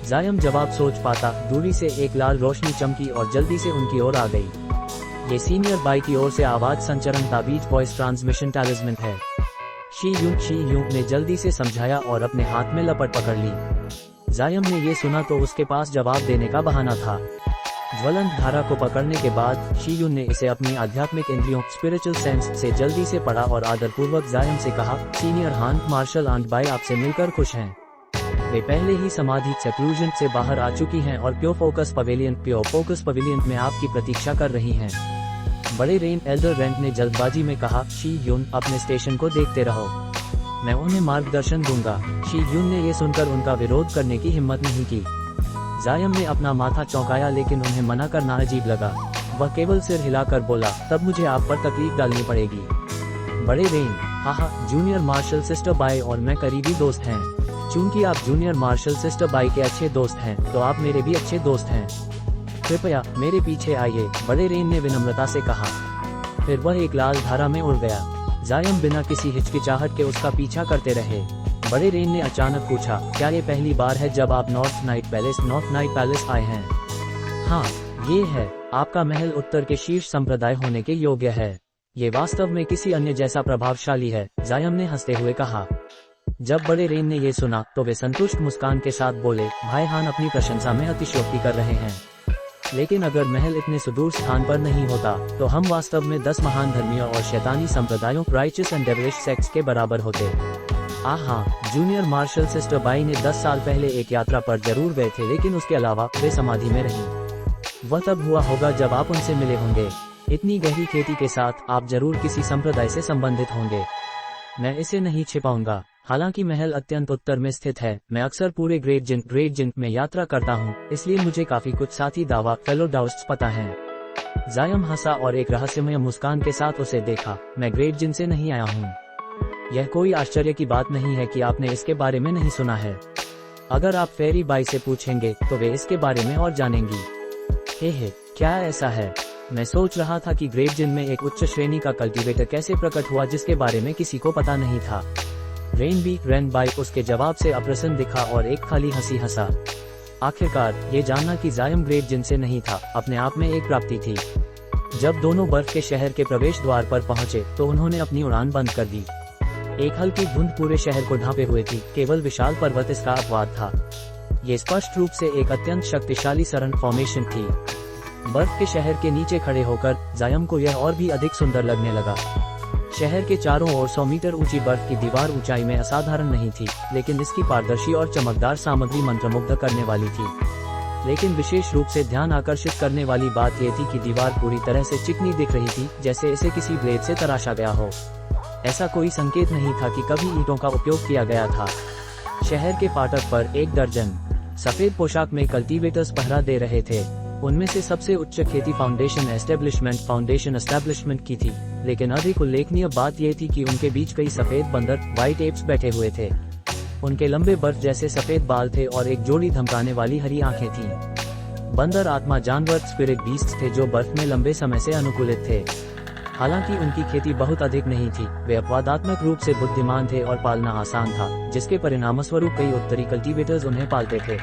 Speaker 1: जायम जवाब सोच पाता। दूरी से एक लाल रोशनी चमकी और जल्दी से उनकी ओर आ गई। ये सीनियर बाई की ओर से आवाज संचरण ताबीज वॉइस ट्रांसमिशन टैलिस्मन है। शी यून ने जल्दी से समझाया और अपने हाथ में लपट पकड़ ली। जायम ने ये सुना तो उसके पास जवाब देने का बहाना था। ज्वलंत धारा को पकड़ने के बाद शीयून ने इसे अपनी आध्यात्मिक इंद्रियों स्पिरिचुअल सेंस से जल्दी से पढ़ा और आदरपूर्वक जायम से कहा, सीनियर हान मार्शल आंट बाय आपसे मिलकर खुश हैं। वे पहले ही समाधि सेक्लूजन से बाहर आ चुकी हैं और प्योर फोकस पवेलियन में आपकी प्रतीक्षा कर रही हैं। बड़े रेन एल्डर रेंट ने जल्दबाजी में कहा, शी यून अपने स्टेशन को देखते रहो, मैं उन्हें मार्गदर्शन दूंगा। शी यून ने ये सुनकर उनका विरोध करने की हिम्मत नहीं की। जायम ने अपना माथा चौंकाया, लेकिन उन्हें मना करना अजीब लगा। वह केवल सिर हिलाकर बोला, तब मुझे आप पर तकलीफ डालनी पड़ेगी। बड़े रेन, हाँ, जूनियर मार्शल सिस्टर बाई और मैं करीबी दोस्त हैं। चूंकि आप जूनियर मार्शल सिस्टर बाई के अच्छे दोस्त हैं, तो आप मेरे भी अच्छे दोस्त हैं। कृपया मेरे पीछे आइए, बड़े रेन ने विनम्रता से कहा। फिर वह एक लाल धारा में उड़ गया। जायम बिना किसी हिचकिचाहट के उसका पीछा करते रहे। बड़े रेन ने अचानक पूछा, क्या ये पहली बार है जब आप नॉर्थ नाइट पैलेस आए हैं? हाँ, ये है। आपका महल उत्तर के शीर्ष संप्रदाय होने के योग्य है। ये वास्तव में किसी अन्य जैसा प्रभावशाली है, जायम ने हंसते हुए कहा। जब बड़े रेन ने ये सुना तो वे संतुष्ट मुस्कान के साथ बोले, भाई हान अपनी प्रशंसा में अतिशयोक्ति कर रहे हैं। लेकिन अगर महल इतने सुदूर स्थान पर नहीं होता तो हम वास्तव में 10 महान धर्मियों और शैतानी संप्रदायों राइचस एंड डेविलिश सेक्ट्स के बराबर होते। हाँ, जूनियर मार्शल सिस्टर बाई ने 10 साल पहले एक यात्रा पर जरूर गए थे, लेकिन उसके अलावा वे समाधि में रहीं। वह तब हुआ होगा जब आप उनसे मिले होंगे। इतनी गहरी खेती के साथ आप जरूर किसी संप्रदाय से संबंधित होंगे। मैं इसे नहीं छिपाऊंगा। हालांकि महल अत्यंत उत्तर में स्थित है, मैं अक्सर पूरे ग्रेट जिंक में यात्रा करता हूं, इसलिए मुझे काफी कुछ साथी दावा फेलो डाउस्ट्स पता है। जायम हंसा और एक रहस्यमय मुस्कान के साथ उसे देखा। मैं ग्रेट जिन से नहीं आया हूं। यह कोई आश्चर्य की बात नहीं है कि आपने इसके बारे में नहीं सुना है। अगर आप फेरी बाई से पूछेंगे तो वे इसके बारे में और जानेंगी। हे, क्या ऐसा है? मैं सोच रहा था कि ग्रेट जिन में एक उच्च श्रेणी का कल्टीवेटर कैसे प्रकट हुआ जिसके बारे में किसी को पता नहीं था। रेन बाई उसके जवाब से अप्रसन्न दिखा और एक खाली हंसी हंसा। आखिरकार ये जानना कि जायम ग्रेट जिन से नहीं था, अपने आप में एक प्राप्ति थी। जब दोनों बर्फ के शहर के प्रवेश द्वार पर पहुंचे तो उन्होंने अपनी उड़ान बंद कर दी। एक हल्की धुंध पूरे शहर को ढांपे हुए थी, केवल विशाल पर्वत इसका अपवाद था। ये स्पष्ट रूप से एक अत्यंत शक्तिशाली सरन फॉर्मेशन थी। बर्फ के शहर के नीचे खड़े होकर जायम को यह और भी अधिक सुंदर लगने लगा। शहर के चारों ओर 100 मीटर ऊंची बर्फ की दीवार ऊंचाई में असाधारण नहीं थी, लेकिन इसकी पारदर्शी और चमकदार सामग्री मंत्रमुग्ध करने वाली थी। लेकिन विशेष रूप से ध्यान आकर्षित करने वाली बात यह थी कि दीवार पूरी तरह से चिकनी दिख रही थी, जैसे इसे किसी ब्लेड से तराशा गया हो। ऐसा कोई संकेत नहीं था कि कभी ईंटों का उपयोग किया गया था। शहर के फाटक पर 1 दर्जन सफेद पोशाक में कल्टीवेटर्स पहरा दे रहे थे। उनमें से सबसे उच्च खेती फाउंडेशन एस्टेब्लिशमेंट की थी, लेकिन अधिक उल्लेखनीय बात यह थी कि उनके बीच कई सफेद बंदर व्हाइट एप्स बैठे हुए थे। उनके लंबे बर्फ जैसे सफेद बाल थे और एक जोड़ी धमकाने वाली हरी आंखें थीं। बंदर आत्मा जानवर स्पिरिट बीस्ट थे जो बर्फ में लंबे समय से अनुकूलित थे। हालांकि उनकी खेती बहुत अधिक नहीं थी, वे अपवादात्मक रूप से बुद्धिमान थे और पालना आसान था, जिसके परिणामस्वरूप कई उत्तरी कल्टीवेटर्स उन्हें पालते थे।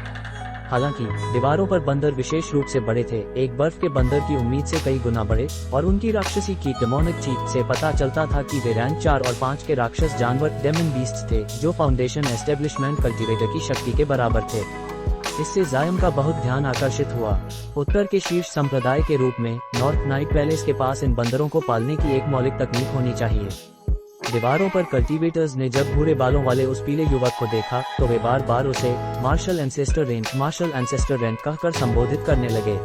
Speaker 1: हालांकि दीवारों पर बंदर विशेष रूप से बड़े थे, एक बर्फ के बंदर की उम्मीद से कई गुना बड़े, और उनकी राक्षसी की डेमोनिक चीख से पता चलता था कि वे रैंक 4 और 5 के राक्षस जानवर डेमन बीस्ट्स थे, जो फाउंडेशन एस्टेब्लिशमेंट कल्टीवेटर की शक्ति के बराबर थे। इससे जायम का बहुत ध्यान आकर्षित हुआ। उत्तर के शीर्ष संप्रदाय के रूप में नॉर्थ नाइट पैलेस के पास इन बंदरों को पालने की एक मौलिक तकनीक होनी चाहिए। दीवारों पर कल्टीवेटर्स ने जब भूरे बालों वाले उस पीले युवक को देखा तो वे बार बार उसे मार्शल एंसेस्टर रेंट कहकर संबोधित करने लगे।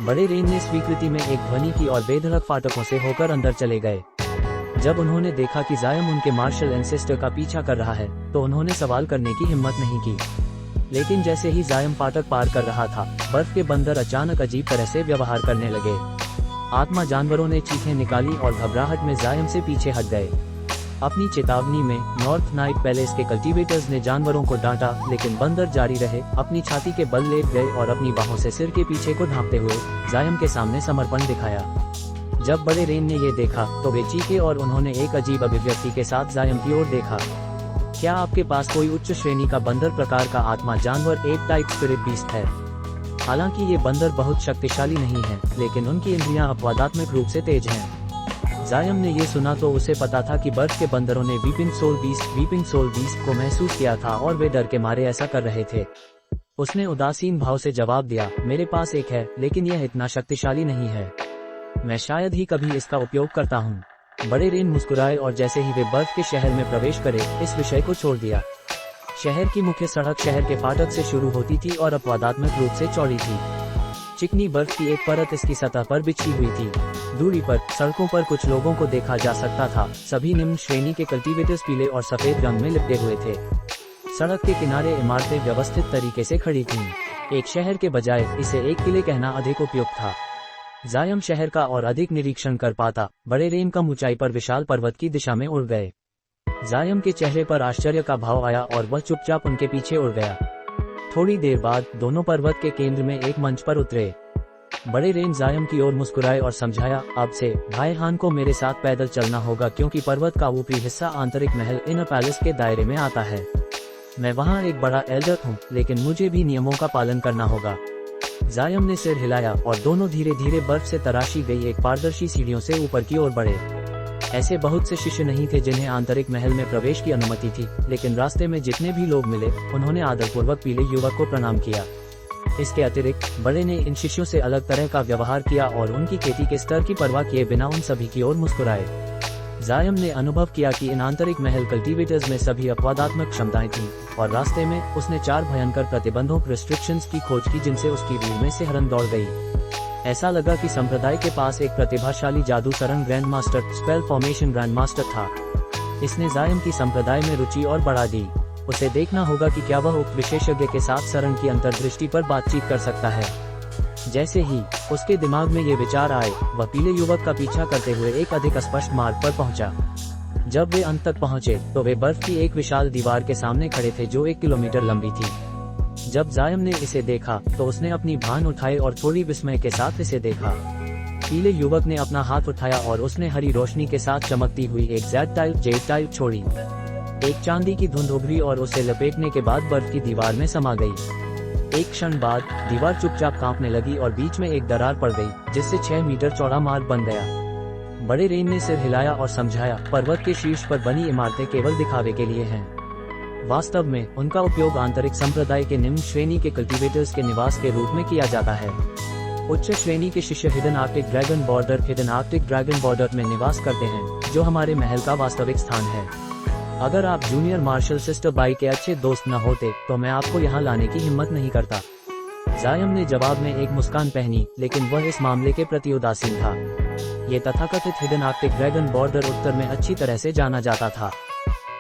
Speaker 1: बड़े रेन ने स्वीकृति में एक ध्वनि की और बेधड़क फाटकों से होकर अंदर चले गए। जब उन्होंने देखा कि जायम उनके मार्शल एंसेस्टर का पीछा कर रहा है तो उन्होंने सवाल करने की हिम्मत नहीं की। लेकिन जैसे ही जायम फाटक पार कर रहा था, बर्फ के बंदर अचानक अजीब तरह से व्यवहार करने लगे। आत्मा जानवरों ने चीखें निकाली और घबराहट में जायम से पीछे हट गए। अपनी चेतावनी में नॉर्थ नाइट पैलेस के कल्टीवेटर्स ने जानवरों को डांटा, लेकिन बंदर जारी रहे, अपनी छाती के बल लेट गए और अपनी बाहों से सिर के पीछे को ढांपते हुए जायम के सामने समर्पण दिखाया। जब बड़े रेन ने ये देखा तो वे चीखे और उन्होंने एक अजीब अभिव्यक्ति के साथ जायम की ओर देखा। क्या आपके पास कोई उच्च श्रेणी का बंदर प्रकार का आत्मा जानवर एक टाइप स्पिरिट बीस्ट है? हालांकि ये बंदर बहुत शक्तिशाली नहीं है, लेकिन उनकी इंद्रियां अपवादात्मक रूप से तेज हैं। जायम ने ये सुना तो उसे पता था कि बर्फ के बंदरों ने वीपिंग सोल बीस्ट को महसूस किया था और वे डर के मारे ऐसा कर रहे थे। उसने उदासीन भाव से जवाब दिया, मेरे पास एक है, लेकिन यह इतना शक्तिशाली नहीं है। मैं शायद ही कभी इसका उपयोग करता हूँ। बड़े रेन मुस्कुराए और जैसे ही वे बर्फ के शहर में प्रवेश करे, इस विषय को छोड़ दिया। शहर की मुख्य सड़क शहर के फाटक से शुरू होती थी और अपवादात्मक रूप से चौड़ी थी। चिकनी बर्फ की एक परत इसकी सतह पर बिछी हुई थी। दूरी पर सड़कों पर कुछ लोगों को देखा जा सकता था। सभी निम्न श्रेणी के कल्टीवेटर्स पीले और सफेद रंग में लिपटे हुए थे। सड़क के किनारे इमारतें व्यवस्थित तरीके से खड़ी थीं। एक शहर के बजाय इसे एक किले कहना अधिक उपयुक्त था। जायम शहर का और अधिक निरीक्षण कर पाता। बड़े रेन कम ऊंचाई पर विशाल पर्वत की दिशा में उड़ गए। जायम के चेहरे पर आश्चर्य का भाव आया और वह चुपचाप उनके पीछे उड़ गया। थोड़ी देर बाद दोनों पर्वत के केंद्र में एक मंच पर उतरे। बड़े रेन जायम की ओर मुस्कुराए और समझाया, अब से भाई हान को मेरे साथ पैदल चलना होगा क्योंकि पर्वत का ऊपरी हिस्सा आंतरिक महल इनर पैलेस के दायरे में आता है। मैं वहाँ एक बड़ा एल्डर हूँ, लेकिन मुझे भी नियमों का पालन करना होगा। जायम ने सिर हिलाया और दोनों धीरे धीरे बर्फ से तराशी गई एक पारदर्शी सीढ़ियों से ऊपर की ओर बढ़े। ऐसे बहुत से शिष्य नहीं थे जिन्हें आंतरिक महल में प्रवेश की अनुमति थी, लेकिन रास्ते में जितने भी लोग मिले उन्होंने आदरपूर्वक पीले युवक को प्रणाम किया। इसके अतिरिक्त बड़े ने इन शिष्यों से अलग तरह का व्यवहार किया और उनकी खेती के स्तर की परवाह किए बिना उन सभी की ओर मुस्कुराए। जायम ने अनुभव किया कि इन आंतरिक महल कल्टीवेटर्स में सभी अपवादात्मक क्षमताएं थीं, और रास्ते में उसने 4 भयंकर प्रतिबंधों रिस्ट्रिक्शंस की खोज की जिनसे उसकी रीढ़ में सिहरन दौड़ गई। ऐसा लगा कि संप्रदाय के पास एक प्रतिभाशाली जादू सरंग grand master, spell formation grand master था। इसने जायम की संप्रदाय में रुचि और बढ़ा दी। उसे देखना होगा कि क्या वह उक्त विशेषज्ञ के साथ सरंग की अंतर्दृष्टि पर बातचीत कर सकता है। जैसे ही उसके दिमाग में ये विचार आए, वह पीले युवक का पीछा करते हुए एक अधिक स्पष्ट मार्ग पर पहुंचा। जब वे अंत तक पहुंचे तो वे बर्फ की एक विशाल दीवार के सामने खड़े थे जो 1 किलोमीटर लंबी थी। जब जायम ने इसे देखा तो उसने अपनी भान उठाई और थोड़ी विस्मय के साथ इसे देखा। पीले युवक ने अपना हाथ उठाया और उसने हरी रोशनी के साथ चमकती हुई एक जेड टाइप छोड़ी। एक चांदी की धुंध उभरी और उसे लपेटने के बाद बर्फ की दीवार में समा गई। एक क्षण बाद दीवार चुपचाप कांपने लगी और बीच में एक दरार पड़ गई, जिससे 6 मीटर चौड़ा मार्ग बन गया। बड़े रेन ने सिर हिलाया और समझाया, पर्वत के शीर्ष पर बनी इमारतें केवल दिखावे के लिए हैं। वास्तव में उनका उपयोग आंतरिक संप्रदाय के निम्न श्रेणी के कल्टीवेटर्स के निवास के रूप में किया जाता है। उच्च श्रेणी के शिष्य हिडन आर्कटिक ड्रैगन बॉर्डर में निवास करते हैं, जो हमारे महल का वास्तविक स्थान है। अगर आप जूनियर मार्शल सिस्टर बाई के अच्छे दोस्त न होते तो मैं आपको यहाँ लाने की हिम्मत नहीं करता। जायम ने जवाब में एक मुस्कान पहनी, लेकिन वह इस मामले के प्रति उदासीन था। ये तथाकथित हिडन आर्कटिक ड्रैगन बॉर्डर उत्तर में अच्छी तरह से जाना जाता था।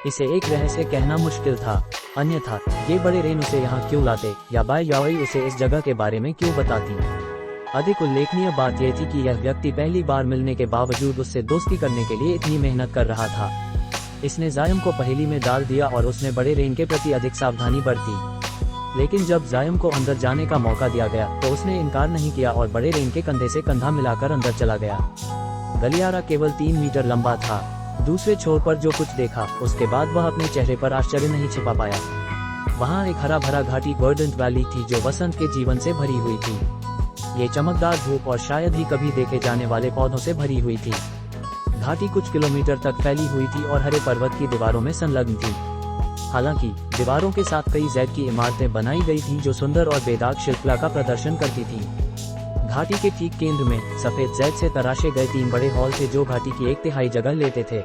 Speaker 1: इसे एक रहस्य कहना मुश्किल था, अन्यथा ये बड़े रेन उसे यहाँ क्यों लाते या बाई याओई उसे इस जगह के बारे में क्यों बताती। अधिक उल्लेखनीय बात यह थी कि यह व्यक्ति पहली बार मिलने के बावजूद उससे दोस्ती करने के लिए इतनी मेहनत कर रहा था। इसने जायम को पहेली में डाल दिया और उसने बड़े रेन के प्रति अधिक सावधानी बरती। लेकिन जब जायम को अंदर जाने का मौका दिया गया तो उसने इनकार नहीं किया और बड़े रेन के कंधे से कंधा मिलाकर अंदर चला गया। गलियारा केवल 3 मीटर लंबा था। दूसरे छोर पर जो कुछ देखा उसके बाद वह अपने चेहरे पर आश्चर्य नहीं छिपा पाया। वहाँ एक हरा भरा घाटी वर्डेंट वैली थी जो वसंत के जीवन से भरी हुई थी। ये चमकदार धूप और शायद ही कभी देखे जाने वाले पौधों से भरी हुई थी। घाटी कुछ किलोमीटर तक फैली हुई थी और हरे पर्वत की दीवारों में संलग्न थी। हालांकि दीवारों के साथ कई जेड की इमारतें बनाई गई थीं जो सुंदर और बेदाग शिल्पकला का प्रदर्शन करती थीं। घाटी के ठीक केंद्र में सफेद जेड से तराशे गए 3 बड़े हॉल थे जो घाटी की 1/3 जगह लेते थे।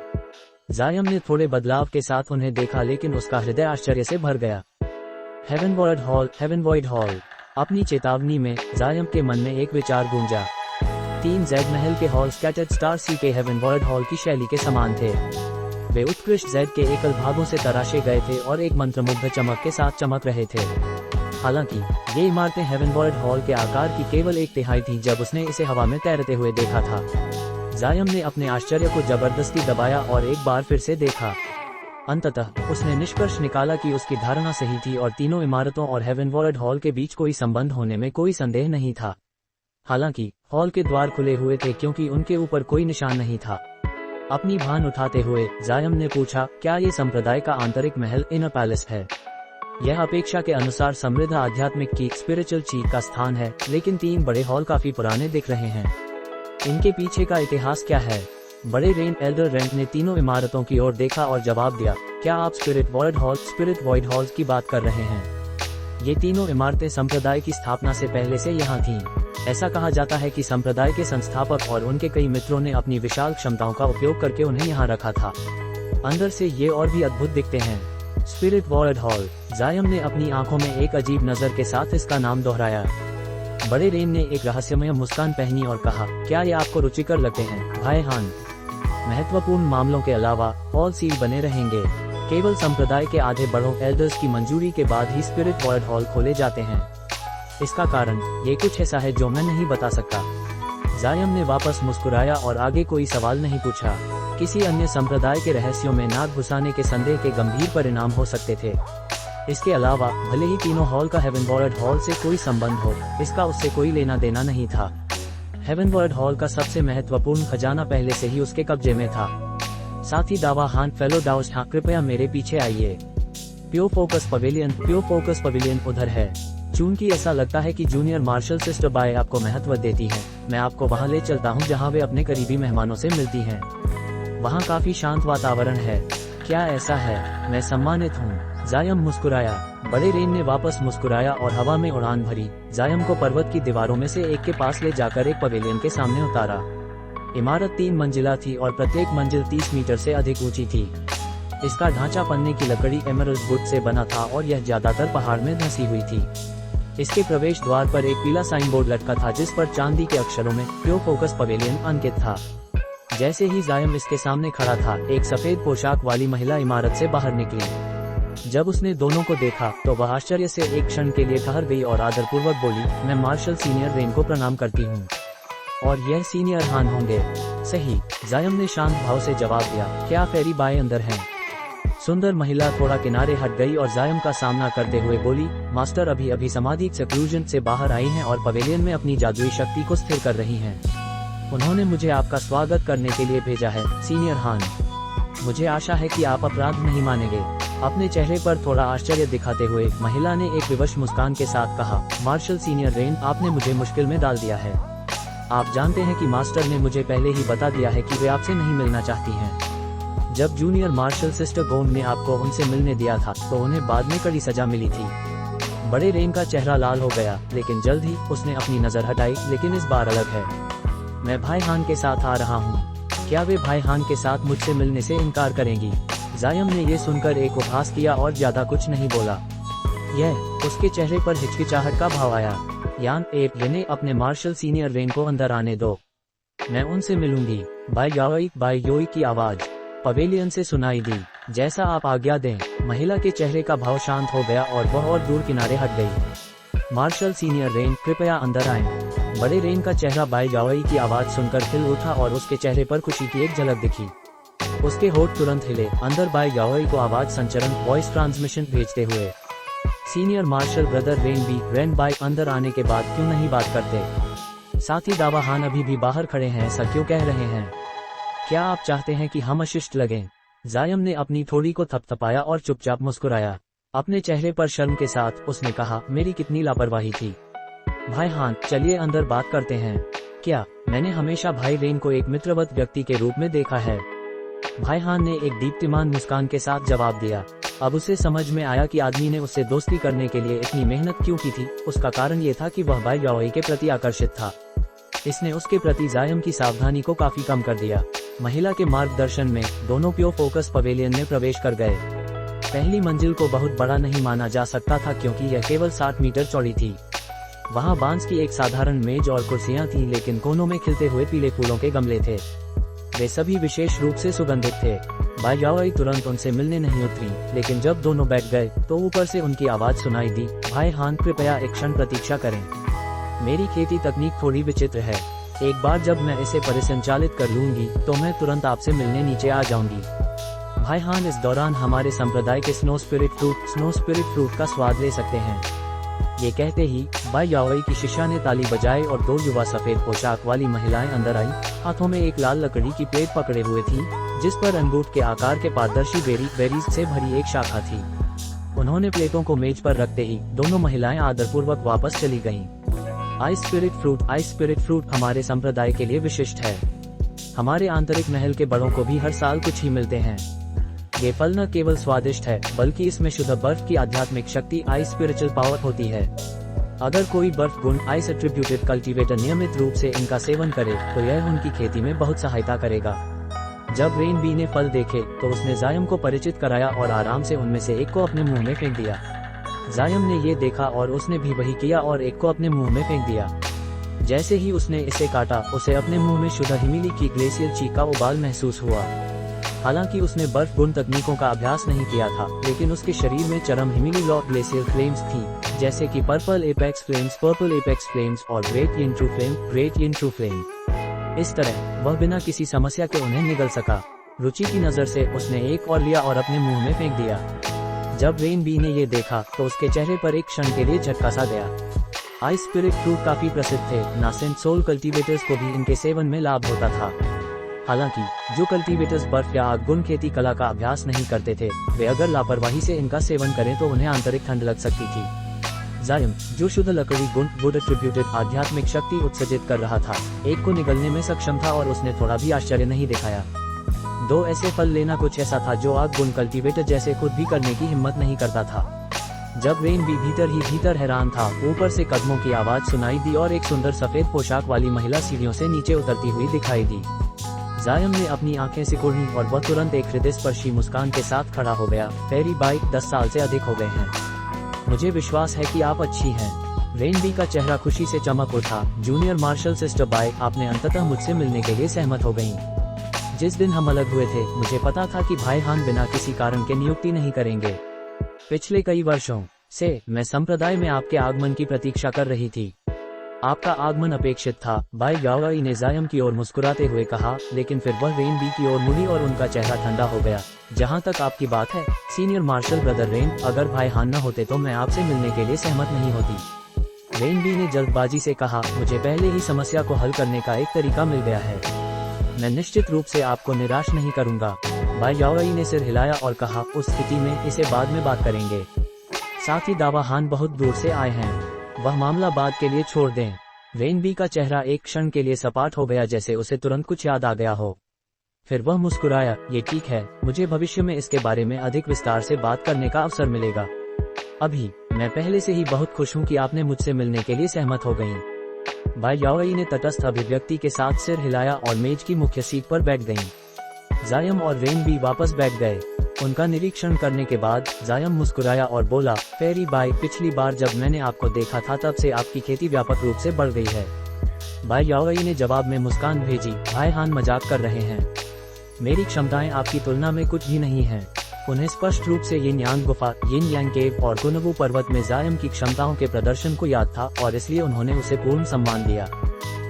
Speaker 1: जायम ने थोड़े बदलाव के साथ उन्हें देखा, लेकिन उसका हृदय आश्चर्य से भर गया। Heaven void hall. अपनी चेतावनी में जायम के मन में एक विचार गूंजा। 3 जेड महल के हॉल स्कैटर्ड स्टार सी के हेवन वॉइड हॉल की शैली के समान थे। वे उत्कृष्ट जेड के एकल भागों से तराशे गए थे और एक मंत्रमुग्ध चमक के साथ चमक रहे थे। हालांकि ये इमारतें हेवन वॉइड हॉल के आकार की केवल 1/3 थीं जब उसने इसे हवा में तैरते हुए देखा था। जायम ने अपने आश्चर्य को जबरदस्ती दबाया और एक बार फिर से देखा। अंततः उसने निष्कर्ष निकाला कि उसकी धारणा सही थी और तीनों इमारतों और हेवन वॉइड हॉल के बीच कोई संबंध होने में कोई संदेह नहीं था। हालांकि हॉल के द्वार खुले हुए थे क्योंकि उनके ऊपर कोई निशान नहीं था। अपनी भान उठाते हुए जायम ने पूछा, क्या ये संप्रदाय का आंतरिक महल इनर पैलेस है? यह अपेक्षा के अनुसार समृद्ध आध्यात्मिक की स्पिरिचुअल चीज का स्थान है, लेकिन 3 बड़े हॉल काफी पुराने दिख रहे हैं। इनके पीछे का इतिहास क्या है? बड़े रेन एल्डर रेंट ने तीनों इमारतों की ओर देखा और जवाब दिया, क्या आप स्पिरिट वॉइड हॉल्स की बात कर रहे हैं? ये तीनों इमारतें संप्रदाय की स्थापना से पहले से यहाँ थीं। ऐसा कहा जाता है कि संप्रदाय के संस्थापक और उनके कई मित्रों ने अपनी विशाल क्षमताओं का उपयोग करके उन्हें यहाँ रखा था। अंदर से ये और भी अद्भुत दिखते हैं। Spirit void hall. जायम ने अपनी आंखों में एक अजीब नजर के साथ इसका नाम दोहराया। बड़े रेन ने एक रहस्यमय मुस्कान पहनी और कहा, क्या ये आपको रुचिकर लगते हैं भाई हान? महत्वपूर्ण मामलों के अलावा हॉल सील बने रहेंगे। केवल संप्रदाय के आधे बड़ों एल्डर्स की मंजूरी के बाद ही स्पिरिट वॉइड हॉल खोले जाते हैं। इसका कारण ये कुछ ऐसा है जो मैं नहीं बता सकता। जायम ने वापस मुस्कुराया और आगे कोई सवाल नहीं पूछा। किसी अन्य संप्रदाय के रहस्यों में नाक घुसाने के संदेह के गंभीर परिणाम हो सकते थे। इसके अलावा भले ही तीनों हॉल का हेवनवर्ल्ड हॉल से कोई संबंध हो, इसका उससे कोई लेना देना नहीं था। हेवनवर्ल्ड हॉल का सबसे महत्वपूर्ण खजाना पहले से ही उसके कब्जे में था। साथ ही दावा हान फेलो डाउस, हाँ कृपया मेरे पीछे आइए। प्योर फोकस पवेलियन उधर है। चूंकि ऐसा लगता है कि जूनियर मार्शल सिस्टर बाय आपको महत्व देती है, मैं आपको वहां ले चलता हूं जहां वे अपने करीबी मेहमानों से मिलती हैं। वहां काफी शांत वातावरण है। क्या ऐसा है? मैं सम्मानित हूं। जायम मुस्कुराया। बड़े रेन ने वापस मुस्कुराया और हवा में उड़ान भरी। जायम को पर्वत की दीवारों में से एक के पास ले जाकर एक पवेलियन के सामने उतारा। इमारत 3 मंजिला थी और प्रत्येक मंजिल 30 मीटर से अधिक ऊंची थी। इसका ढांचा पन्ने की लकड़ी एमरल्ड वुड से बना था और यह ज्यादातर पहाड़ में धंसी हुई थी। इसके प्रवेश द्वार पर एक पीला साइन बोर्ड लटका था जिस पर चांदी के अक्षरों में प्योर फोकस पवेलियन अंकित था। जैसे ही जायम इसके सामने खड़ा था, एक सफेद पोशाक वाली महिला इमारत से बाहर निकली। जब उसने दोनों को देखा तो वह आश्चर्य से एक क्षण के लिए ठहर गई और आदरपूर्वक बोली, मैं मार्शल सीनियर रेन को प्रणाम करती हूँ। और यह सीनियर हान होंगे। सही, जायम ने शांत भाव से जवाब दिया। क्या फेरी बाय अंदर हैं? सुंदर महिला थोड़ा किनारे हट गई और जायम का सामना करते हुए बोली, मास्टर अभी समाधि सेक्लूजन से बाहर आई हैं और पवेलियन में अपनी जादुई शक्ति को स्थिर कर रही हैं। उन्होंने मुझे आपका स्वागत करने के लिए भेजा है, सीनियर हान। मुझे आशा है कि आप अपराध नहीं मानेंगे। अपने चेहरे पर थोड़ा आश्चर्य दिखाते हुए महिला ने एक विवश मुस्कान के साथ कहा, मार्शल सीनियर रेन, आपने मुझे मुश्किल में डाल दिया है। आप जानते हैं कि मास्टर ने मुझे पहले ही बता दिया है कि वे आपसे नहीं मिलना चाहती हैं। जब जूनियर मार्शल सिस्टर गोंड ने आपको उनसे मिलने दिया था तो उन्हें बाद में कड़ी सजा मिली थी। बड़े रेन का चेहरा लाल हो गया, लेकिन जल्द ही उसने अपनी नजर हटाई। लेकिन इस बार अलग है। मैं भाई हान के साथ आ रहा हूँ। क्या वे भाई हान के साथ मुझसे मिलने से इनकार करेंगी? जायम ने ये सुनकर एक उपहास किया और ज्यादा कुछ नहीं बोला। उसके चेहरे पर हिचकिचाहट का भाव आया। यान ने अपने मार्शल सीनियर रेन को अंदर आने दो, मैं उनसे मिलूंगी। बाय योई की आवाज पवेलियन से सुनाई दी। जैसा आप आज्ञा दें। महिला के चेहरे का भाव शांत हो गया और वह और दूर किनारे हट गई। मार्शल सीनियर रेन, कृपया अंदर आएं। बड़े रेन का चेहरा बाय याओई की आवाज सुनकर खिल उठा और उसके चेहरे पर खुशी की एक झलक दिखी। उसके होठ तुरंत हिले। अंदर बाय याओई को आवाज संचरण वॉइस ट्रांसमिशन भेजते हुए, सीनियर मार्शल ब्रदर रेन बाय अंदर आने के बाद क्यों नहीं बात करते? साथ ही दावा हान अभी भी बाहर खड़े हैं, ऐसा क्यों कह रहे हैं? क्या आप चाहते हैं कि हम अशिष्ट लगें? जायम ने अपनी थोड़ी को थपथपाया और चुपचाप मुस्कुराया। अपने चेहरे पर शर्म के साथ उसने कहा, मेरी कितनी लापरवाही थी। भाई हान, चलिए अंदर बात करते हैं। क्या मैंने हमेशा भाई रेन को एक मित्रवत व्यक्ति के रूप में देखा है? भाई हान ने एक दीप्तिमान मुस्कान के साथ जवाब दिया। अब उसे समझ में आया कि आदमी ने उससे दोस्ती करने के लिए इतनी मेहनत क्यों की थी। उसका कारण ये था कि वह बाय याओई के प्रति आकर्षित था। इसने उसके प्रति जायम की सावधानी को काफी कम कर दिया। महिला के मार्गदर्शन में दोनों प्योर फोकस पवेलियन में प्रवेश कर गए। पहली मंजिल को बहुत बड़ा नहीं माना जा सकता था क्योंकि यह केवल 60 मीटर चौड़ी थी। वहां बांस की एक साधारण मेज और कुर्सियां थीं, लेकिन कोनों में खिलते हुए पीले फूलों के गमले थे। वे सभी विशेष रूप से सुगंधित थे। बाय याओई तुरंत उनसे मिलने नहीं उतरी, लेकिन जब दोनों बैठ गए तो ऊपर से उनकी आवाज सुनाई दी, भाई हान, कृपया एक क्षण प्रतीक्षा करें। मेरी खेती तकनीक थोड़ी विचित्र है। एक बार जब मैं इसे परिसंचालित कर लूंगी तो मैं तुरंत आपसे मिलने नीचे आ जाऊंगी। भाई हान, इस दौरान हमारे संप्रदाय के स्नो स्पिरिट फ्रूट का स्वाद ले सकते हैं। ये कहते ही बाय याओई की शिष्या ने ताली बजाई और 2 युवा सफेद पोशाक वाली महिलाएं अंदर आई। हाथों में एक लाल लकड़ी की प्लेट पकड़े हुए थी जिस पर अंगूठ के आकार के पारदर्शी बेरीज से भरी एक शाखा थी। उन्होंने प्लेटों को मेज पर रखते ही दोनों महिलाएं आदरपूर्वक वापस चली गईं। आइस स्पिरिट फ्रूट हमारे संप्रदाय के लिए विशिष्ट है। हमारे आंतरिक महल के बड़ों को भी हर साल कुछ ही मिलते हैं। ये फल न केवल स्वादिष्ट है बल्कि इसमें शुद्ध बर्फ की आध्यात्मिक शक्ति आइस स्पिरिचुअल पावर होती है। अगर कोई बर्फ गुण आइस एट्रीब्यूटेड कल्टीवेटर नियमित रूप से इनका सेवन करे तो यह उनकी खेती में बहुत सहायता करेगा। जब रेन बी ने फल देखे तो उसने जायम को परिचित कराया और आराम से उनमें से एक को अपने मुंह में फेंक दिया। जायम ने ये देखा और उसने भी वही किया और एक को अपने मुंह में फेंक दिया। जैसे ही उसने इसे काटा, उसे अपने मुंह में शुद्ध हिमीली की ग्लेशियर चीक का उबाल महसूस हुआ। हालांकि उसने बर्फ गुण तकनीकों का अभ्यास नहीं किया था, लेकिन उसके शरीर में चरम हिमीली लॉ ग्लेशियर फ्लेम्स थी, जैसे कि पर्पल एपेक्स फ्लेम्स और ग्रेट यिन ट्रू फ्लेम। इस तरह वह बिना किसी समस्या के उन्हें निगल सका। रुचि की नज़र से उसने एक और लिया और अपने मुंह में फेंक दिया। जब रेन बी ने ये देखा तो उसके चेहरे पर एक क्षण के लिए झटका सा गया। आइस स्पिरिट फ्रूट काफी प्रसिद्ध थे। नासेंट सोल कल्टीवेटर्स को भी इनके सेवन में लाभ होता था। हालांकि जो कल्टीवेटर्स बर्फ या आगुन खेती कला का अभ्यास नहीं करते थे, वे अगर लापरवाही से इनका सेवन करें तो उन्हें आंतरिक ठंड लग सकती थी। जायम, जो शुद्ध लकड़ी गुण गुड एट्रिब्यूटेड आध्यात्मिक शक्ति उत्सर्जित कर रहा था, एक को निगलने में सक्षम था और उसने थोड़ा भी आश्चर्य नहीं दिखाया। 2 ऐसे फल लेना कुछ ऐसा था जो आग गुण कल्टीवेटर जैसे खुद भी करने की हिम्मत नहीं करता था। जब रेन भी भीतर ही भीतर हैरान था, ऊपर से कदमों की आवाज सुनाई दी और एक सुंदर सफेद पोशाक वाली महिला सीढ़ियों से नीचे उतरती हुई दिखाई दी। जायम ने अपनी आंखें सिकुड़ी और वह तुरंत एक हृदयस्पर्शी मुस्कान के साथ खड़ा हो गया। फेरी बाई 10 साल से अधिक हो गए हैं। मुझे विश्वास है कि आप अच्छी हैं। रेन बी का चेहरा खुशी से चमक उठा। जूनियर मार्शल सिस्टर बाई, आपने अंततः मुझसे मिलने के लिए सहमत हो गयी। जिस दिन हम अलग हुए थे, मुझे पता था कि भाई हान बिना किसी कारण के नियुक्ति नहीं करेंगे। पिछले कई वर्षों से मैं संप्रदाय में आपके आगमन की प्रतीक्षा कर रही थी। आपका आगमन अपेक्षित था, भाई याओई ने जायम की ओर मुस्कुराते हुए कहा, लेकिन फिर वह रेन बी की ओर मुड़ी और उनका चेहरा ठंडा हो गया। जहां तक आपकी बात है, सीनियर मार्शल ब्रदर रेन, अगर भाई हान न होते तो मैं आपसे मिलने के लिए सहमत नहीं होती। रेन बी ने जल्दबाजी से कहा, मुझे पहले ही समस्या को हल करने का एक तरीका मिल गया है। मैं निश्चित रूप से आपको निराश नहीं करूंगा। भाई याओई ने सिर हिलाया और कहा, उस स्थिति में इसे बाद में बात करेंगे। साथ ही दावा हान बहुत दूर से आए हैं, वह मामला बाद के लिए छोड़ दें। रेन बी का चेहरा एक क्षण के लिए सपाट हो गया, जैसे उसे तुरंत कुछ याद आ गया हो। फिर वह मुस्कुराया, ये ठीक है, मुझे भविष्य में इसके बारे में अधिक विस्तार से बात करने का अवसर मिलेगा। अभी मैं पहले से ही बहुत खुश हूँ कि आपने मुझसे मिलने के लिए सहमत हो गयी। भाई याओई ने तटस्थ अभिव्यक्ति के साथ सिर हिलाया और मेज की मुख्य सीट पर बैठ गयीं। जायम और रेन बी वापस बैठ गए। उनका निरीक्षण करने के बाद जायम मुस्कुराया और बोला, फेरी बाई, पिछली बार जब मैंने आपको देखा था तब से आपकी खेती व्यापक रूप से बढ़ गई है। भाई याओई ने जवाब में मुस्कान भेजी, भाई हान मजाक कर रहे हैं। मेरी क्षमताएं आपकी तुलना में कुछ भी नहीं हैं। उन्हें स्पष्ट रूप से यिन यांग गुफा, यिन यांग केव और कुनवू पर्वत में जायम की क्षमताओं के प्रदर्शन को याद था और इसलिए उन्होंने उसे पूर्ण सम्मान दिया।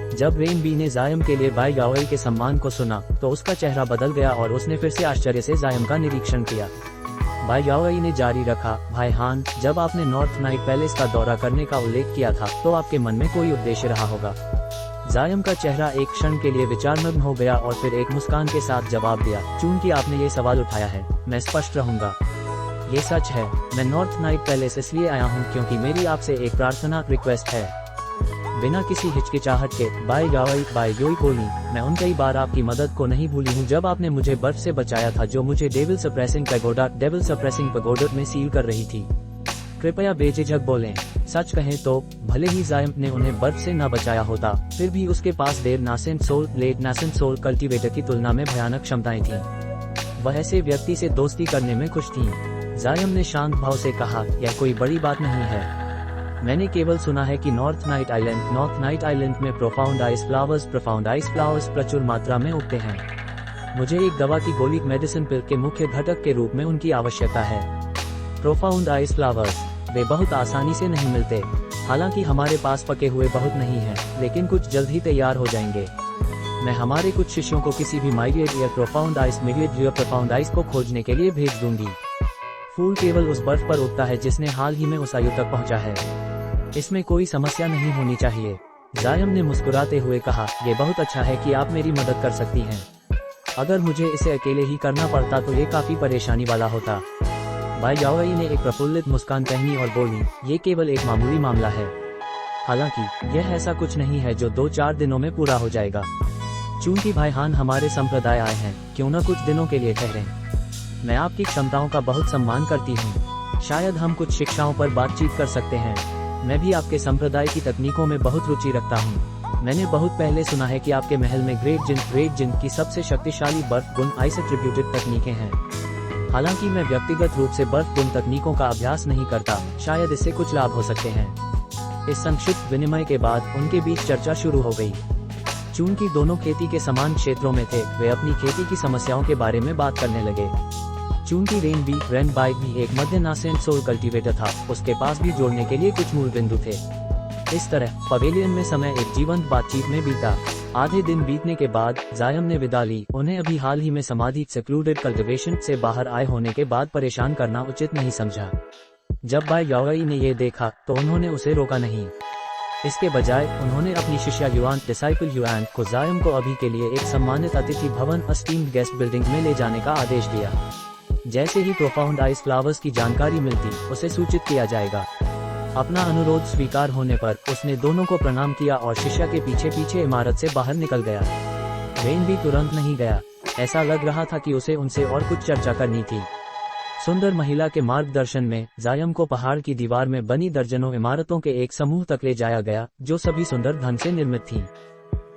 Speaker 1: जब रेन बी ने जायम के लिए भाई याओई के सम्मान को सुना तो उसका चेहरा बदल गया और उसने फिर से आश्चर्य से जायम का निरीक्षण किया। भाई याओई ने जारी रखा, भाई हान, जब आपने नॉर्थ नाइट पैलेस का दौरा करने का उल्लेख किया था तो आपके मन में कोई उद्देश्य रहा होगा। जायम का चेहरा एक क्षण के लिए विचारमग्न हो गया और फिर एक मुस्कान के साथ जवाब दिया, चूंकि आपने ये सवाल उठाया है, मैं स्पष्ट रहूंगा। ये सच है, मैं नॉर्थ नाइट पैलेस इसलिए आया हूँ क्योंकि मेरी आपसे एक प्रार्थना रिक्वेस्ट है। बिना किसी हिचकिचाहट के भाई याओई बोली, मैं उन कई बार आपकी मदद को नहीं भूली हूँ जब आपने मुझे बर्फ से बचाया था जो मुझे डेविल सप्रेसिंग पैगोडा में सील कर रही थी। कृपया बेझिझक बोलें। सच कहें तो भले ही जायम ने उन्हें बर्फ से न बचाया होता, फिर भी उसके पास लेट नासेंट सोल कल्टीवेटर की तुलना में भयानक क्षमताएं थीं। वह ऐसे व्यक्ति से दोस्ती करने में खुश थीं। जायम ने शांत भाव से कहा, यह कोई बड़ी बात नहीं है। मैंने केवल सुना है कि नॉर्थ नाइट आइलैंड में प्रोफाउंड आइस फ्लावर्स प्रचुर मात्रा में उगते हैं। मुझे एक दवा की गोली मेडिसिन पिल के मुख्य घटक के रूप में उनकी आवश्यकता है। प्रोफाउंड आइस फ्लावर्स, वे बहुत आसानी से नहीं मिलते। हालांकि हमारे पास पके हुए बहुत नहीं हैं, लेकिन कुछ जल्द ही तैयार हो जाएंगे। मैं हमारे कुछ शिष्यों को किसी भी मिडिएट प्रोफाउंड आइस को खोजने के लिए भेज दूंगी। फूल केवल उस बर्फ पर उगता है जिसने हाल ही में उस आयु तक पहुंचा है। इसमें कोई समस्या नहीं होनी चाहिए। जायम ने मुस्कुराते हुए कहा, ये बहुत अच्छा है कि आप मेरी मदद कर सकती हैं। अगर मुझे इसे अकेले ही करना पड़ता तो ये काफी परेशानी वाला होता। भाई याओई ने एक प्रफुल्लित मुस्कान पहनी और बोली, ये केवल एक मामूली मामला है। हालांकि यह ऐसा कुछ नहीं है जो 2-4 दिनों में पूरा हो जाएगा। चूंकि भाई हान हमारे संप्रदाय आए हैं, क्यों न कुछ दिनों के लिए ठहरें। मैं आपकी क्षमताओं का बहुत सम्मान करती हूँ। शायद हम कुछ शिक्षाओं पर बातचीत कर सकते हैं। मैं भी आपके संप्रदाय की तकनीकों में बहुत रुचि रखता हूँ। मैंने बहुत पहले सुना है कि आपके महल में ग्रेट जिन की सबसे शक्तिशाली बर्फ गुण आइस एट्रिब्यूटेड तकनीकें हैं। हालांकि मैं व्यक्तिगत रूप से बर्फ गुण तकनीकों का अभ्यास नहीं करता, शायद इससे कुछ लाभ हो सकते हैं। इस संक्षिप्त विनिमय के बाद उनके बीच चर्चा शुरू हो गई। चूंकि दोनों खेती के समान क्षेत्रों में थे, वे अपनी खेती की समस्याओं के बारे में बात करने लगे। चूंकि रेन बाई भी एक मध्य नासेंट सोल कल्टीवेटर था, उसके पास भी जोड़ने के लिए कुछ मूल बिंदु थे। इस तरह पवेलियन में समय एक जीवंत बातचीत में बीता। आधे दिन बीतने के बाद जायम ने विदा ली। उन्हें अभी हाल ही में समाधि सेक्लूडेड कल्टिवेशन से बाहर आए होने के बाद परेशान करना उचित नहीं समझा। जब बाय याओई ने ये देखा तो उन्होंने उसे रोका नहीं। इसके बजाय उन्होंने अपनी शिष्या युआन डिसाइपल युआन को जायम को अभी के लिए एक सम्मानित अतिथि भवन अस्टीम्ड गेस्ट बिल्डिंग में ले जाने का आदेश दिया। जैसे ही प्रोफाउंड आइस फ्लावर्स की जानकारी मिलती उसे सूचित किया जाएगा। अपना अनुरोध स्वीकार होने पर उसने दोनों को प्रणाम किया और शिष्या के पीछे पीछे इमारत से बाहर निकल गया। वेन भी तुरंत नहीं गया। ऐसा लग रहा था कि उसे उनसे और कुछ चर्चा करनी थी। सुंदर महिला के मार्गदर्शन में जायम को पहाड़ की दीवार में बनी दर्जनों इमारतों के एक समूह तक ले जाया गया, जो सभी सुंदर ढंग से निर्मित थीं।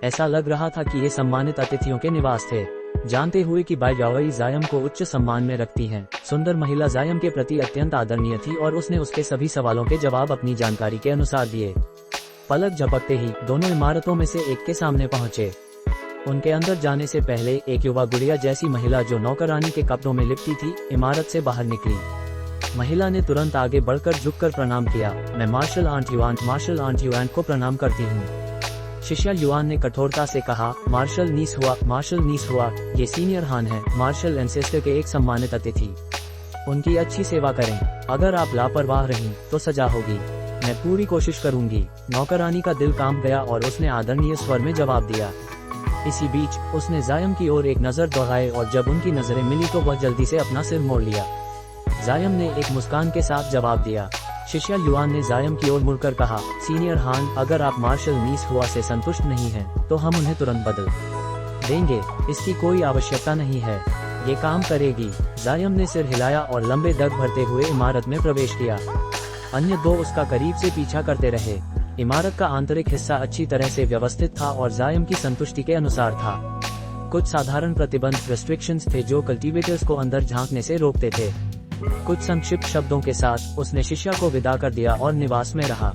Speaker 1: ऐसा लग रहा था कि ये सम्मानित अतिथियों के निवास थे। जानते हुए कि बाय याओई जायम को उच्च सम्मान में रखती हैं, सुंदर महिला जायम के प्रति अत्यंत आदरणीय थी और उसने उसके सभी सवालों के जवाब अपनी जानकारी के अनुसार दिए। पलक झपकते ही दोनों इमारतों में से एक के सामने पहुंचे। उनके अंदर जाने से पहले एक युवा गुड़िया जैसी महिला जो नौकरानी के कपड़ों में लिपटी थी इमारत से बाहर निकली। महिला ने तुरंत आगे बढ़कर झुककर प्रणाम किया। मैं मार्शल आंट युआन को प्रणाम करती हूँ। शिष्या युआन ने कठोरता से कहा, मार्शल नीस हुआ, ये सीनियर हान है, मार्शल एंसेस्टर के एक सम्मानित अतिथि। उनकी अच्छी सेवा करें। अगर आप लापरवाह रहीं तो सजा होगी। मैं पूरी कोशिश करूंगी। नौकरानी का दिल कांप गया और उसने आदरणीय स्वर में जवाब दिया। इसी बीच उसने जायम की ओर एक नजर दौड़ाई और जब उनकी नजरें मिली तो वह जल्दी से अपना सिर मोड़ लिया। जायम ने एक मुस्कान के साथ जवाब दिया। शिष्या युआन ने जायम की ओर मुड़कर कहा, सीनियर हान, अगर आप मार्शल नीस हुआ से संतुष्ट नहीं हैं, तो हम उन्हें तुरंत बदल देंगे। इसकी कोई आवश्यकता नहीं है, ये काम करेगी। जायम ने सिर हिलाया और लंबे दग भरते हुए इमारत में प्रवेश किया। अन्य दो उसका करीब से पीछा करते रहे। इमारत का आंतरिक हिस्सा अच्छी तरह से व्यवस्थित था और जायम की संतुष्टि के अनुसार था। कुछ साधारण प्रतिबंध रेस्ट्रिक्शंस थे जो कल्टीवेटर्स को अंदर झांकने से रोकते थे। कुछ संक्षिप्त शब्दों के साथ उसने शिष्या को विदा कर दिया और निवास में रहा।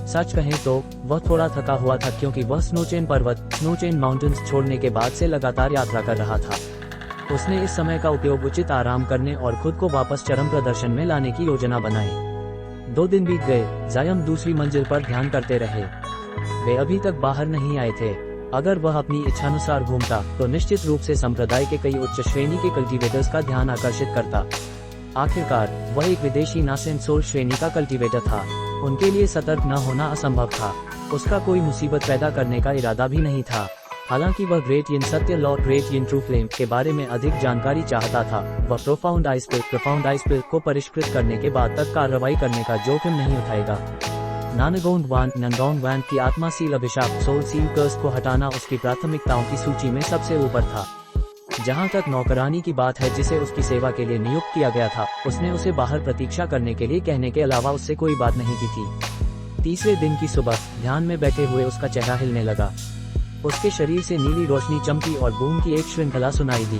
Speaker 1: सच कहें तो वह थोड़ा थका हुआ था क्योंकि वह स्नोचेन माउंटेन्स छोड़ने के बाद से लगातार यात्रा कर रहा था। उसने इस समय का उपयोग उचित आराम करने और खुद को वापस चरम प्रदर्शन में लाने की योजना बनाई। 2 दिन बीत गए। जायम दूसरी मंजिल पर ध्यान करते रहे। वे अभी तक बाहर नहीं आए थे। अगर वह अपनी इच्छानुसार घूमता तो निश्चित रूप से संप्रदाय के कई उच्च श्रेणी के कल्टीवेटर्स का ध्यान आकर्षित करता। आखिरकार वह एक विदेशी नासेंसोल श्रेणी का कल्टीवेटर था। उनके लिए सतर्क न होना असंभव था। उसका कोई मुसीबत पैदा करने का इरादा भी नहीं था। हालांकि वह ग्रेट यिन सत्य लॉ ग्रेट यिन ट्रू फ्लेम के बारे में अधिक जानकारी चाहता था। वह प्रोफाउंड आइस पिल को परिष्कृत करने के बाद तक कार्रवाई करने का जोखिम नहीं उठाएगा। नंगोंग वान की आत्मा सील अभिशाप सोल सील कर्स को हटाना उसकी प्राथमिकताओं की सूची में सबसे ऊपर था। जहां तक नौकरानी की बात है जिसे उसकी सेवा के लिए नियुक्त किया गया था, उसने उसे बाहर प्रतीक्षा करने के लिए कहने के अलावा उससे कोई बात नहीं की थी। तीसरे दिन की सुबह ध्यान में बैठे हुए उसका चेहरा हिलने लगा। उसके शरीर से नीली रोशनी चमकी और बूम की एक श्रृंखला सुनाई दी।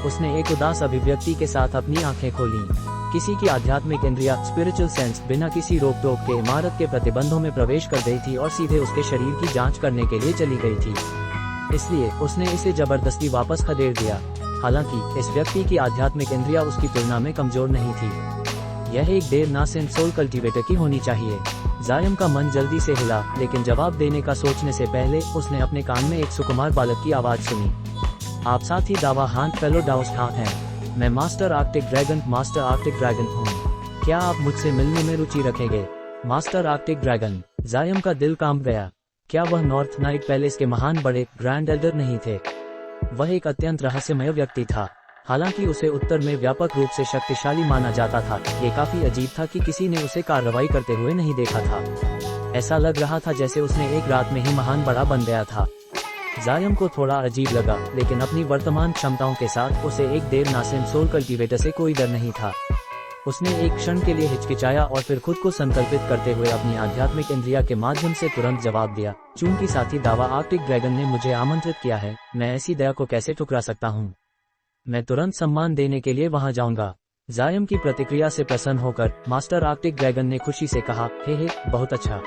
Speaker 1: उसने एक उदास अभिव्यक्ति के साथ अपनी आंखें खोलीं। किसी की आध्यात्मिक इंद्रिया स्पिरिचुअल सेंस बिना किसी रोक टोक के इमारत के प्रतिबंधों में प्रवेश कर गई थी और सीधे उसके शरीर की जांच करने के लिए चली गई थी। इसलिए उसने इसे जबरदस्ती वापस खदेड़ दिया। हालांकि इस व्यक्ति की आध्यात्मिक इंद्रिया उसकी तुलना में कमजोर नहीं थी। यह एक देर नासेंसोल कल्टीवेटर की होनी चाहिए। जायम का मन जल्दी से हिला, लेकिन जवाब देने का सोचने से पहले उसने अपने कान में एक सुकुमार बालक की आवाज सुनी। आप साथी दावा हान फेलो डाउस्टाउन हैं। मैं मास्टर आर्कटिक ड्रैगन हूँ। क्या आप मुझसे मिलने में रुचि रखेंगे? Master Arctic dragon. जायम का दिल कांप गया। क्या वह नॉर्थ नाइट पैलेस के महान बड़े ग्रैंड एल्डर नहीं थे? वह एक अत्यंत रहस्यमय व्यक्ति था। हालांकि उसे उत्तर में व्यापक रूप से शक्तिशाली माना जाता था। ये काफी अजीब था कि किसी ने उसे कार्रवाई करते हुए नहीं देखा था। ऐसा लग रहा था जैसे उसने एक रात में ही महान बड़ा बन गया था। जायम को थोड़ा अजीब लगा, लेकिन अपनी वर्तमान क्षमताओं के साथ उसे एक देर नासेंसोल कल्टीवेटर से कोई डर नहीं था। उसने एक क्षण के लिए हिचकिचाया और फिर खुद को संकल्पित करते हुए अपनी आध्यात्मिक इंद्रिया के माध्यम से तुरंत जवाब दिया, चूंकि साथी दावा आर्कटिक ड्रैगन ने मुझे आमंत्रित किया है, मैं ऐसी दया को कैसे ठुकरा सकता हूँ? मैं तुरंत सम्मान देने के लिए वहां जाऊंगा। जायम की प्रतिक्रिया से प्रसन्न होकर मास्टर आर्कटिक ड्रैगन ने खुशी से कहा, हे बहुत अच्छा।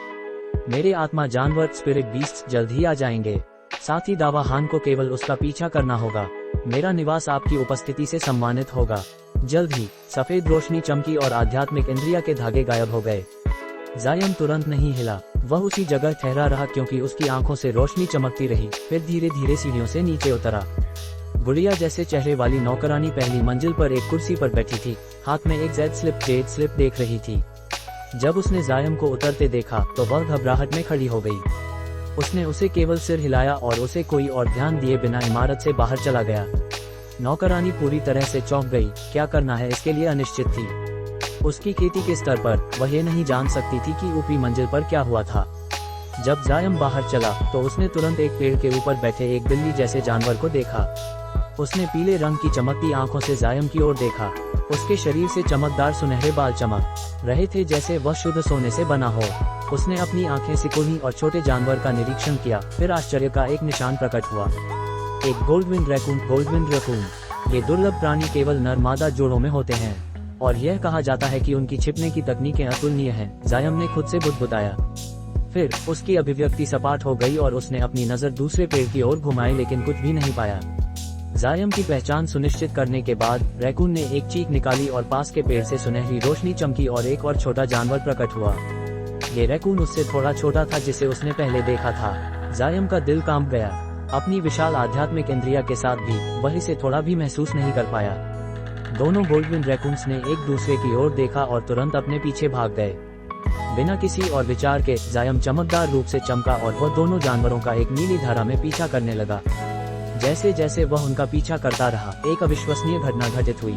Speaker 1: मेरे आत्मा जानवर स्पिरिट बीस्ट जल्द ही आ जाएंगे। साथी दावा हान को केवल उसका पीछा करना होगा। मेरा निवास आपकी उपस्थिति से सम्मानित होगा। जल्द ही सफेद रोशनी चमकी और आध्यात्मिक इंद्रिया के धागे गायब हो गए। जायम तुरंत नहीं हिला। वह उसी जगह ठहरा रहा क्योंकि उसकी आंखों से रोशनी चमकती रही। फिर धीरे धीरे सीढ़ियों से नीचे उतरा। गुड़िया जैसे चेहरे वाली नौकरानी पहली मंजिल पर एक कुर्सी पर बैठी थी, हाथ में एक जेड स्लिप देख रही थी। जब उसने जायम को उतरते देखा तो वह घबराहट में खड़ी हो गई। उसने उसे केवल सिर हिलाया और उसे कोई और ध्यान दिए बिना इमारत से बाहर चला गया। नौकरानी पूरी तरह से चौंक गई, क्या करना है इसके लिए अनिश्चित थी। उसकी खेती के स्तर पर वह ये नहीं जान सकती थी कि ऊपरी मंजिल पर क्या हुआ था। जब जायम बाहर चला तो उसने तुरंत एक पेड़ के ऊपर बैठे एक बिल्ली जैसे जानवर को देखा। उसने पीले रंग की चमकती आंखों से जायम की ओर देखा। उसके शरीर से चमकदार सुनहरे बाल चमक रहे थे जैसे वह शुद्ध सोने से बना हो। उसने अपनी आंखें सिकुड़ी और छोटे जानवर का निरीक्षण किया। फिर आश्चर्य का एक निशान प्रकट हुआ, एक गोल्डविंग रैकून। ये दुर्लभ प्राणी केवल नर मादा जोड़ों में होते हैं और यह कहा जाता है कि उनकी छिपने की तकनीकें अतुलनीय हैं। जायम ने खुद से बुदबुदाया। फिर उसकी अभिव्यक्ति सपाट हो गई और उसने अपनी नजर दूसरे पेड़ की ओर घुमाई, लेकिन कुछ भी नहीं पाया। जायम की पहचान सुनिश्चित करने के बाद रैकून ने एक चीख निकाली और पास के पेड़ से सुनहरी रोशनी चमकी और एक और छोटा जानवर प्रकट हुआ। ये रैकून उससे थोड़ा छोटा था जिसे उसने पहले देखा था। जायम का दिल कांप गया। अपनी विशाल आध्यात्मिक इंद्रिया के साथ भी वह इसे थोड़ा भी महसूस नहीं कर पाया। दोनों गोल्डविन रैकून्स ने एक दूसरे की ओर देखा और तुरंत अपने पीछे भाग गए। बिना किसी और विचार के जायम चमकदार रूप से चमका और वह दोनों जानवरों का एक नीली धारा में पीछा करने लगा। जैसे जैसे वह उनका पीछा करता रहा, एक अविश्वसनीय घटना घटित हुई।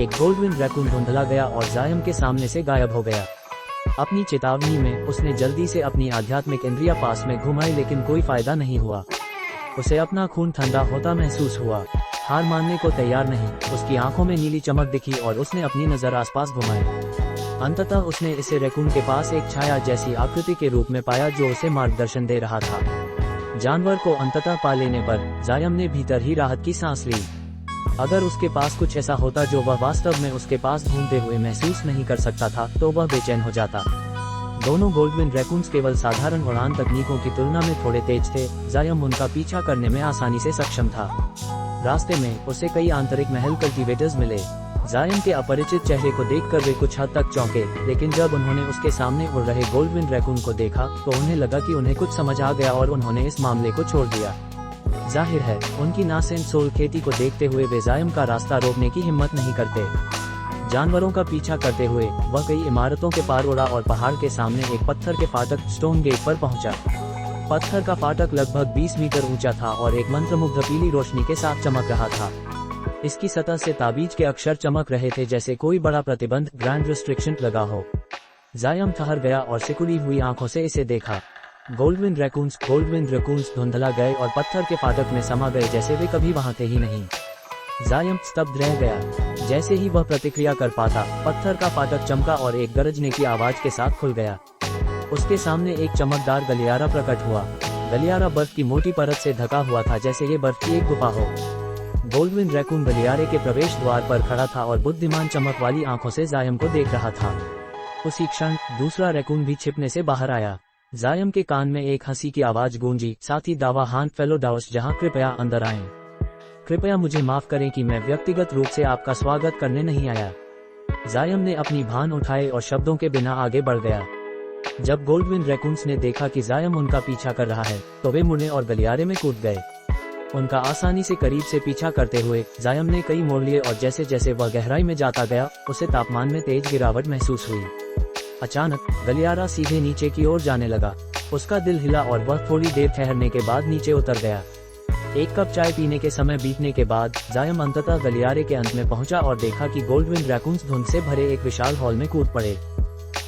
Speaker 1: एक गोल्डविन रैकून धुंधला गया और जायम के सामने से गायब हो गया। अपनी चेतावनी में उसने जल्दी से अपनी आध्यात्मिक इंद्रिया पास में घुमाई, लेकिन कोई फायदा नहीं हुआ। उसे अपना खून ठंडा होता महसूस हुआ। हार मानने को तैयार नहीं, उसकी आंखों में नीली चमक दिखी और उसने अपनी नजर आसपास घुमाई। अंततः उसने इसे रैकून के पास एक छाया जैसी आकृति के रूप में पाया जो उसे मार्गदर्शन दे रहा था। जानवर को अंततः पा लेने पर जायम ने भीतर ही राहत की सांस ली। अगर उसके पास कुछ ऐसा होता जो वह वास्तव में उसके पास ढूंढते हुए महसूस नहीं कर सकता था तो वह बेचैन हो जाता। दोनों गोल्डविन रैकून्स केवल साधारण उड़ान तकनीकों की तुलना में थोड़े तेज थे। जायम उनका पीछा करने में आसानी से सक्षम था। रास्ते में उसे कई आंतरिक महल कल्टीवेटर्स मिले। जायम के अपरिचित चेहरे को देखकर वे कुछ हद तक चौंके, लेकिन जब उन्होंने उसके सामने उड़ रहे गोल्डविन रैकून को देखा तो उन्हें लगा कि उन्हें कुछ समझ आ गया और उन्होंने इस मामले को छोड़ दिया। जाहिर है, उनकी नासेंट सोल खेती को देखते हुए वे जायम का रास्ता रोकने की हिम्मत नहीं करते। जानवरों का पीछा करते हुए वह कई इमारतों के पार उड़ा और पहाड़ के सामने एक पत्थर के फाटक स्टोन गेट पर पहुंचा। पत्थर का फाटक लगभग 20 मीटर ऊंचा था और एक मंत्रमुग्ध पीली रोशनी के साथ चमक रहा था। इसकी सतह से ताबीज के अक्षर चमक रहे थे जैसे कोई बड़ा प्रतिबंध, ग्रैंड रिस्ट्रिक्शन लगा हो। जायम ठहर गया और सिकुड़ी हुई आंखों से इसे देखा। गोल्डविन रैकून्स धुंधला गए और पत्थर के फाटक में समा गए जैसे वे कभी वहां थे ही नहीं। जायम स्तब्ध रह गया। जैसे ही वह प्रतिक्रिया कर पाता, पत्थर का फाटक चमका और एक गरजने की आवाज के साथ खुल गया। उसके सामने एक चमकदार गलियारा प्रकट हुआ। गलियारा बर्फ की मोटी परत से ढका हुआ था जैसे ये बर्फ की एक गुफा हो। गोल्डविन रैकून गलियारे के प्रवेश द्वार पर खड़ा था और बुद्धिमान चमक वाली आंखों से जायम को देख रहा था। उसी क्षण दूसरा रैकून भी छिपने से बाहर आया। जायम के कान में एक हंसी की आवाज गूंजी, साथ ही दावा हान फेलो डाउस, जहां कृपया अंदर आएं। कृपया मुझे माफ करें कि मैं व्यक्तिगत रूप से आपका स्वागत करने नहीं आया। जायम ने अपनी भान उठाए और शब्दों के बिना आगे बढ़ गया। जब गोल्डविन रैकून्स ने देखा कि जायम उनका पीछा कर रहा है तो वे मुड़े और गलियारे में कूद गए। उनका आसानी से करीब से पीछा करते हुए जायम ने कई मोड़ लिए और जैसे जैसे वह गहराई में जाता गया उसे तापमान में तेज गिरावट महसूस हुई। अचानक गलियारा सीधे नीचे की ओर जाने लगा। उसका दिल हिला और वह थोड़ी देर ठहरने के बाद नीचे उतर गया। एक कप चाय पीने के समय बीतने के बाद जायम अंततः गलियारे के अंत में पहुंचा और देखा कि गोल्डविन रैकून्स धुंध से भरे एक विशाल हॉल में कूद पड़े।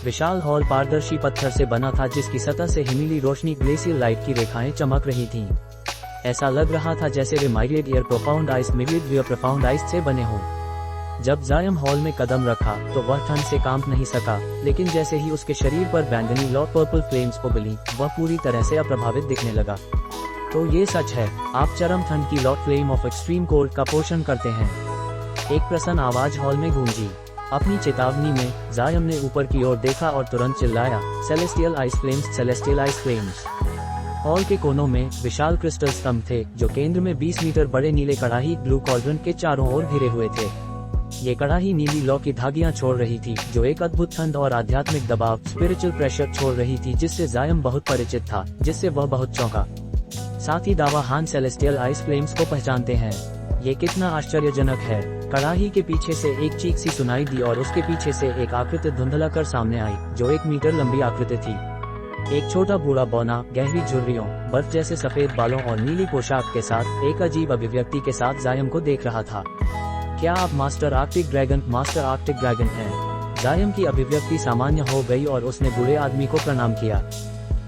Speaker 1: विशाल हॉल पारदर्शी पत्थर से बना था जिसकी सतह से हिमीली रोशनी ग्लेशियल लाइट की रेखाएं चमक रही थीं। ऐसा लग रहा था जैसे वे माइग्रेट एयर प्रोफाउंड आइस से बने हों। जब जायम हॉल में कदम रखा तो वह ठंड से कांप नहीं सका, लेकिन जैसे ही उसके शरीर पर बैंगनी लॉर्ड पर्पल फ्लेम्स उबली वह पूरी तरह से अप्रभावित दिखने लगा। तो ये सच है, आप चरम ठंड की Lord flame of extreme cold का पोषण करते हैं। एक प्रसन्न आवाज हॉल में गूंजी। अपनी चेतावनी में जायम ने ऊपर की ओर देखा और तुरंत चिल्लाया, सेलेस्टियल आइस फ्लेम्स। हॉल के कोनों में विशाल क्रिस्टल स्तंभ थे जो केंद्र में 20 मीटर बड़े नीले कड़ाही ब्लू कॉल्ड्रन के चारों ओर घिरे हुए थे। ये कड़ाही नीली लौ की धागियां छोड़ रही थी, जो एक अद्भुत ठंड और आध्यात्मिक दबाव स्पिरिचुअल प्रेशर छोड़ रही थी, जिससे जायम बहुत परिचित था, जिससे वह बहुत चौंका। साथ ही दावा हान सेलेस्टियल आइस फ्लेम्स को पहचानते हैं। ये कितना आश्चर्यजनक है। कड़ाही के पीछे से एक चीख सी सुनाई दी और उसके पीछे से एक आकृति धुंधला कर सामने आई, जो 1 मीटर लंबी आकृति थी। एक छोटा बूढ़ा बौना, गहरी झुर्रियों, बर्फ जैसे सफेद बालों और नीली पोशाक के साथ एक अजीब अभिव्यक्ति के साथ जायम को देख रहा था। क्या आप मास्टर आर्कटिक ड्रैगन हैं? जायम की अभिव्यक्ति सामान्य हो गई और उसने बूढ़े आदमी को प्रणाम किया।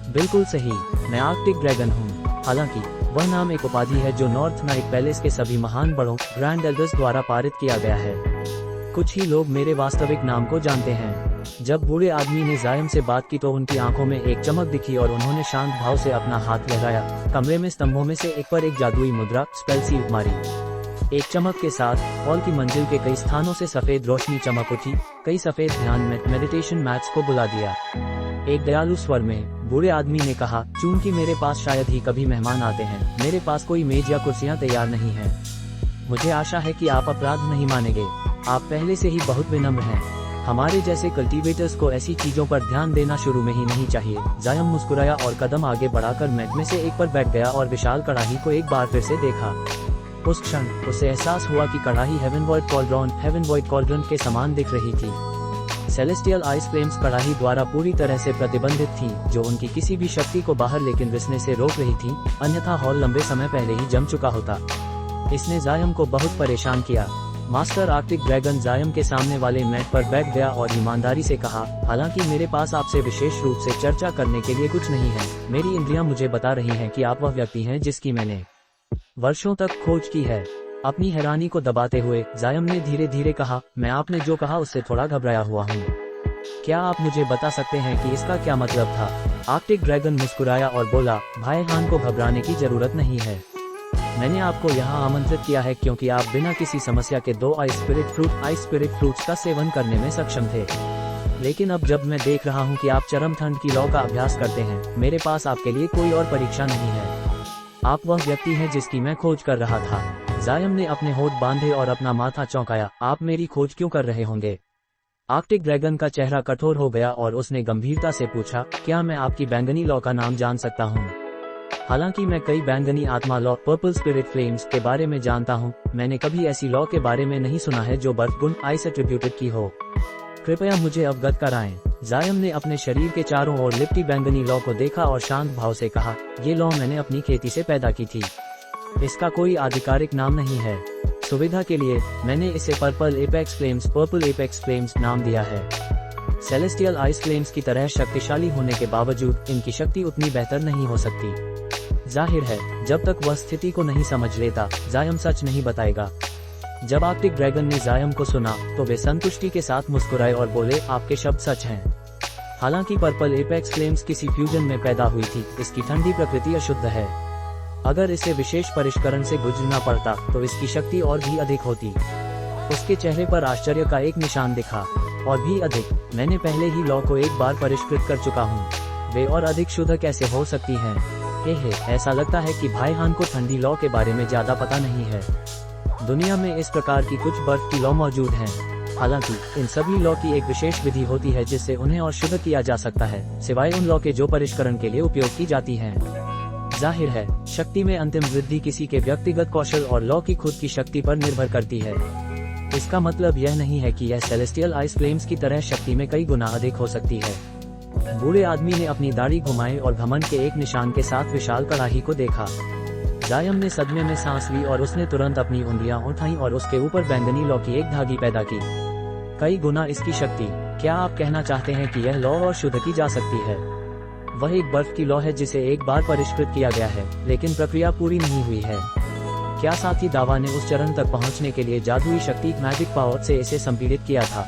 Speaker 1: बिल्कुल सही, मैं आर्कटिक ड्रैगन हूँ। हालांकि वह नाम एक उपाधि है जो नॉर्थ नाइट पैलेस के सभी महान बड़ों ग्रैंड एल्डर्स द्वारा पारित किया गया है। कुछ ही लोग मेरे वास्तविक नाम को जानते हैं। जब बूढ़े आदमी ने जायम से बात की तो उनकी आंखों में एक चमक दिखी और उन्होंने शांत भाव से अपना हाथ लहराया। कमरे में स्तंभों में से एक पर एक जादुई मुद्रा स्पेल सी मारी। एक चमक के साथ हॉल की मंजिल के कई स्थानों से सफेद रोशनी चमक उठी। कई सफेद ध्यान में मेडिटेशन मैट्स को बुला दिया। एक दयालु स्वर में बूढ़े आदमी ने कहा, चूंकि मेरे पास शायद ही कभी मेहमान आते हैं, मेरे पास कोई मेज या कुर्सियां तैयार नहीं है। मुझे आशा है कि आप अपराध नहीं मानेंगे। आप पहले से ही बहुत विनम्र हैं। हमारे जैसे कल्टीवेटर्स को ऐसी चीजों पर ध्यान देना शुरू में ही नहीं चाहिए। जायम मुस्कुराया और कदम आगे बढ़ाकर मैट में से एक पर बैठ गया और विशाल कड़ाही को एक बार फिर से देखा। उस क्षण उसे एहसास हुआ कि कड़ाही हेवन वॉइड कॉल्ड्रन के समान दिख रही थी। सेलेस्टियल आइस फ्लेम्स कड़ाही द्वारा पूरी तरह से प्रतिबंधित थी, जो उनकी किसी भी शक्ति को बाहर लेकिन रिसने से रोक रही थी, अन्यथा हॉल लंबे समय पहले ही जम चुका होता। इसने जायम को बहुत परेशान किया। मास्टर आर्कटिक ड्रैगन जायम के सामने वाले मैट पर बैठ गया और ईमानदारी से कहा, हालांकि मेरे पास आपसे विशेष रूप से चर्चा करने के लिए कुछ नहीं है। मेरी इंद्रियां मुझे बता रही हैं कि आप वह व्यक्ति हैं जिसकी मैंने वर्षों तक खोज की है। अपनी हैरानी को दबाते हुए जायम ने धीरे धीरे कहा, मैं आपने जो कहा उससे थोड़ा घबराया हुआ हूँ। क्या आप मुझे बता सकते हैं कि इसका क्या मतलब था? आर्कटिक ड्रैगन मुस्कुराया और बोला, भाई हान को घबराने की जरूरत नहीं है। मैंने आपको यहाँ आमंत्रित किया है क्योंकि आप बिना किसी समस्या के 2 आइस स्पिरिट फ्रूट्स का सेवन करने में सक्षम थे। लेकिन अब जब मैं देख रहा हूँ कि आप चरम ठंड की लौ का अभ्यास करते हैं, मेरे पास आपके लिए कोई और परीक्षा नहीं है। आप वह व्यक्ति हैं जिसकी मैं खोज कर रहा था। जायम ने अपने होठ बांधे और अपना माथा चौंकाया। आप मेरी खोज क्यों कर रहे होंगे? आर्कटिक ड्रैगन का चेहरा कठोर हो गया और उसने गंभीरता से पूछा, क्या मैं आपकी बैंगनी लौ का नाम जान सकता हूँ? हालांकि मैं कई बैंगनी आत्मा लौ पर्पल स्पिरिट फ्लेम्स के बारे में जानता हूँ, मैंने कभी ऐसी लौ के बारे में नहीं सुना है जो बर्फ गुण आइस एट्रीब्यूटेड की हो। कृपया मुझे अवगत कराएं। जायम ने अपने शरीर के चारों ओर लिपटी बैंगनी लौ को देखा और शांत भाव से कहा, ये लौ मैंने अपनी खेती से पैदा की थी। इसका कोई आधिकारिक नाम नहीं है। सुविधा के लिए मैंने इसे पर्पल एपेक्स फ्लेम्स नाम दिया है। सेलेस्टियल आइस फ्लेम्स की तरह शक्तिशाली होने के बावजूद इनकी शक्ति उतनी बेहतर नहीं हो सकती। जाहिर है, जब तक वह स्थिति को नहीं समझ लेता, जायम सच नहीं बताएगा। जब आर्कटिक ड्रैगन ने जायम को सुना तो वे संतुष्टि के साथ मुस्कुराए और बोले, आपके शब्द सच हैं। हालांकि पर्पल एपेक्स फ्लेम्स किसी फ्यूजन में पैदा हुई थी, इसकी ठंडी प्रकृति अशुद्ध है। अगर इसे विशेष परिष्करण से गुजरना पड़ता तो इसकी शक्ति और भी अधिक होती। उसके चेहरे पर आश्चर्य का एक निशान दिखा। और भी अधिक, मैंने पहले ही लौ को एक बार परिष्कृत कर चुका हूँ। वे और अधिक शुद्ध कैसे हो सकती हैं? ऐसा लगता है कि भाई हान को ठंडी लौ के बारे में ज्यादा पता नहीं है। दुनिया में इस प्रकार की कुछ बर्फ की लौ मौजूद हैं। हालांकि इन सभी लौ की एक विशेष विधि होती है जिससे उन्हें और शुद्ध किया जा सकता है, सिवाय उन लौ के जो परिष्करण के लिए उपयोग की जाती हैं। जाहिर है, शक्ति में अंतिम वृद्धि किसी के व्यक्तिगत कौशल और लौ की खुद की शक्ति पर निर्भर करती है। इसका मतलब यह नहीं है कि यह सेलेस्टियल आइस फ्लेम्स की तरह शक्ति में कई गुना अधिक हो सकती है। बूढ़े आदमी ने अपनी दाढ़ी घुमाई और घमंड के एक निशान के साथ विशाल कड़ाही को देखा। जायम ने सदमे में सांस ली और उसने तुरंत अपनी उंगलियां उठाईं और उसके ऊपर बैंगनी लौ की एक धागी पैदा की। कई गुना इसकी शक्ति। क्या आप कहना चाहते हैं कि यह लौ और शुद्ध की जा सकती है? वह एक बर्फ की लौ है जिसे एक बार परिष्कृत किया गया है, लेकिन प्रक्रिया पूरी नहीं हुई है। क्या साथी दावा ने उस चरण तक पहुंचने के लिए जादुई शक्ति मैजिक पावर से इसे संपीड़ित किया था?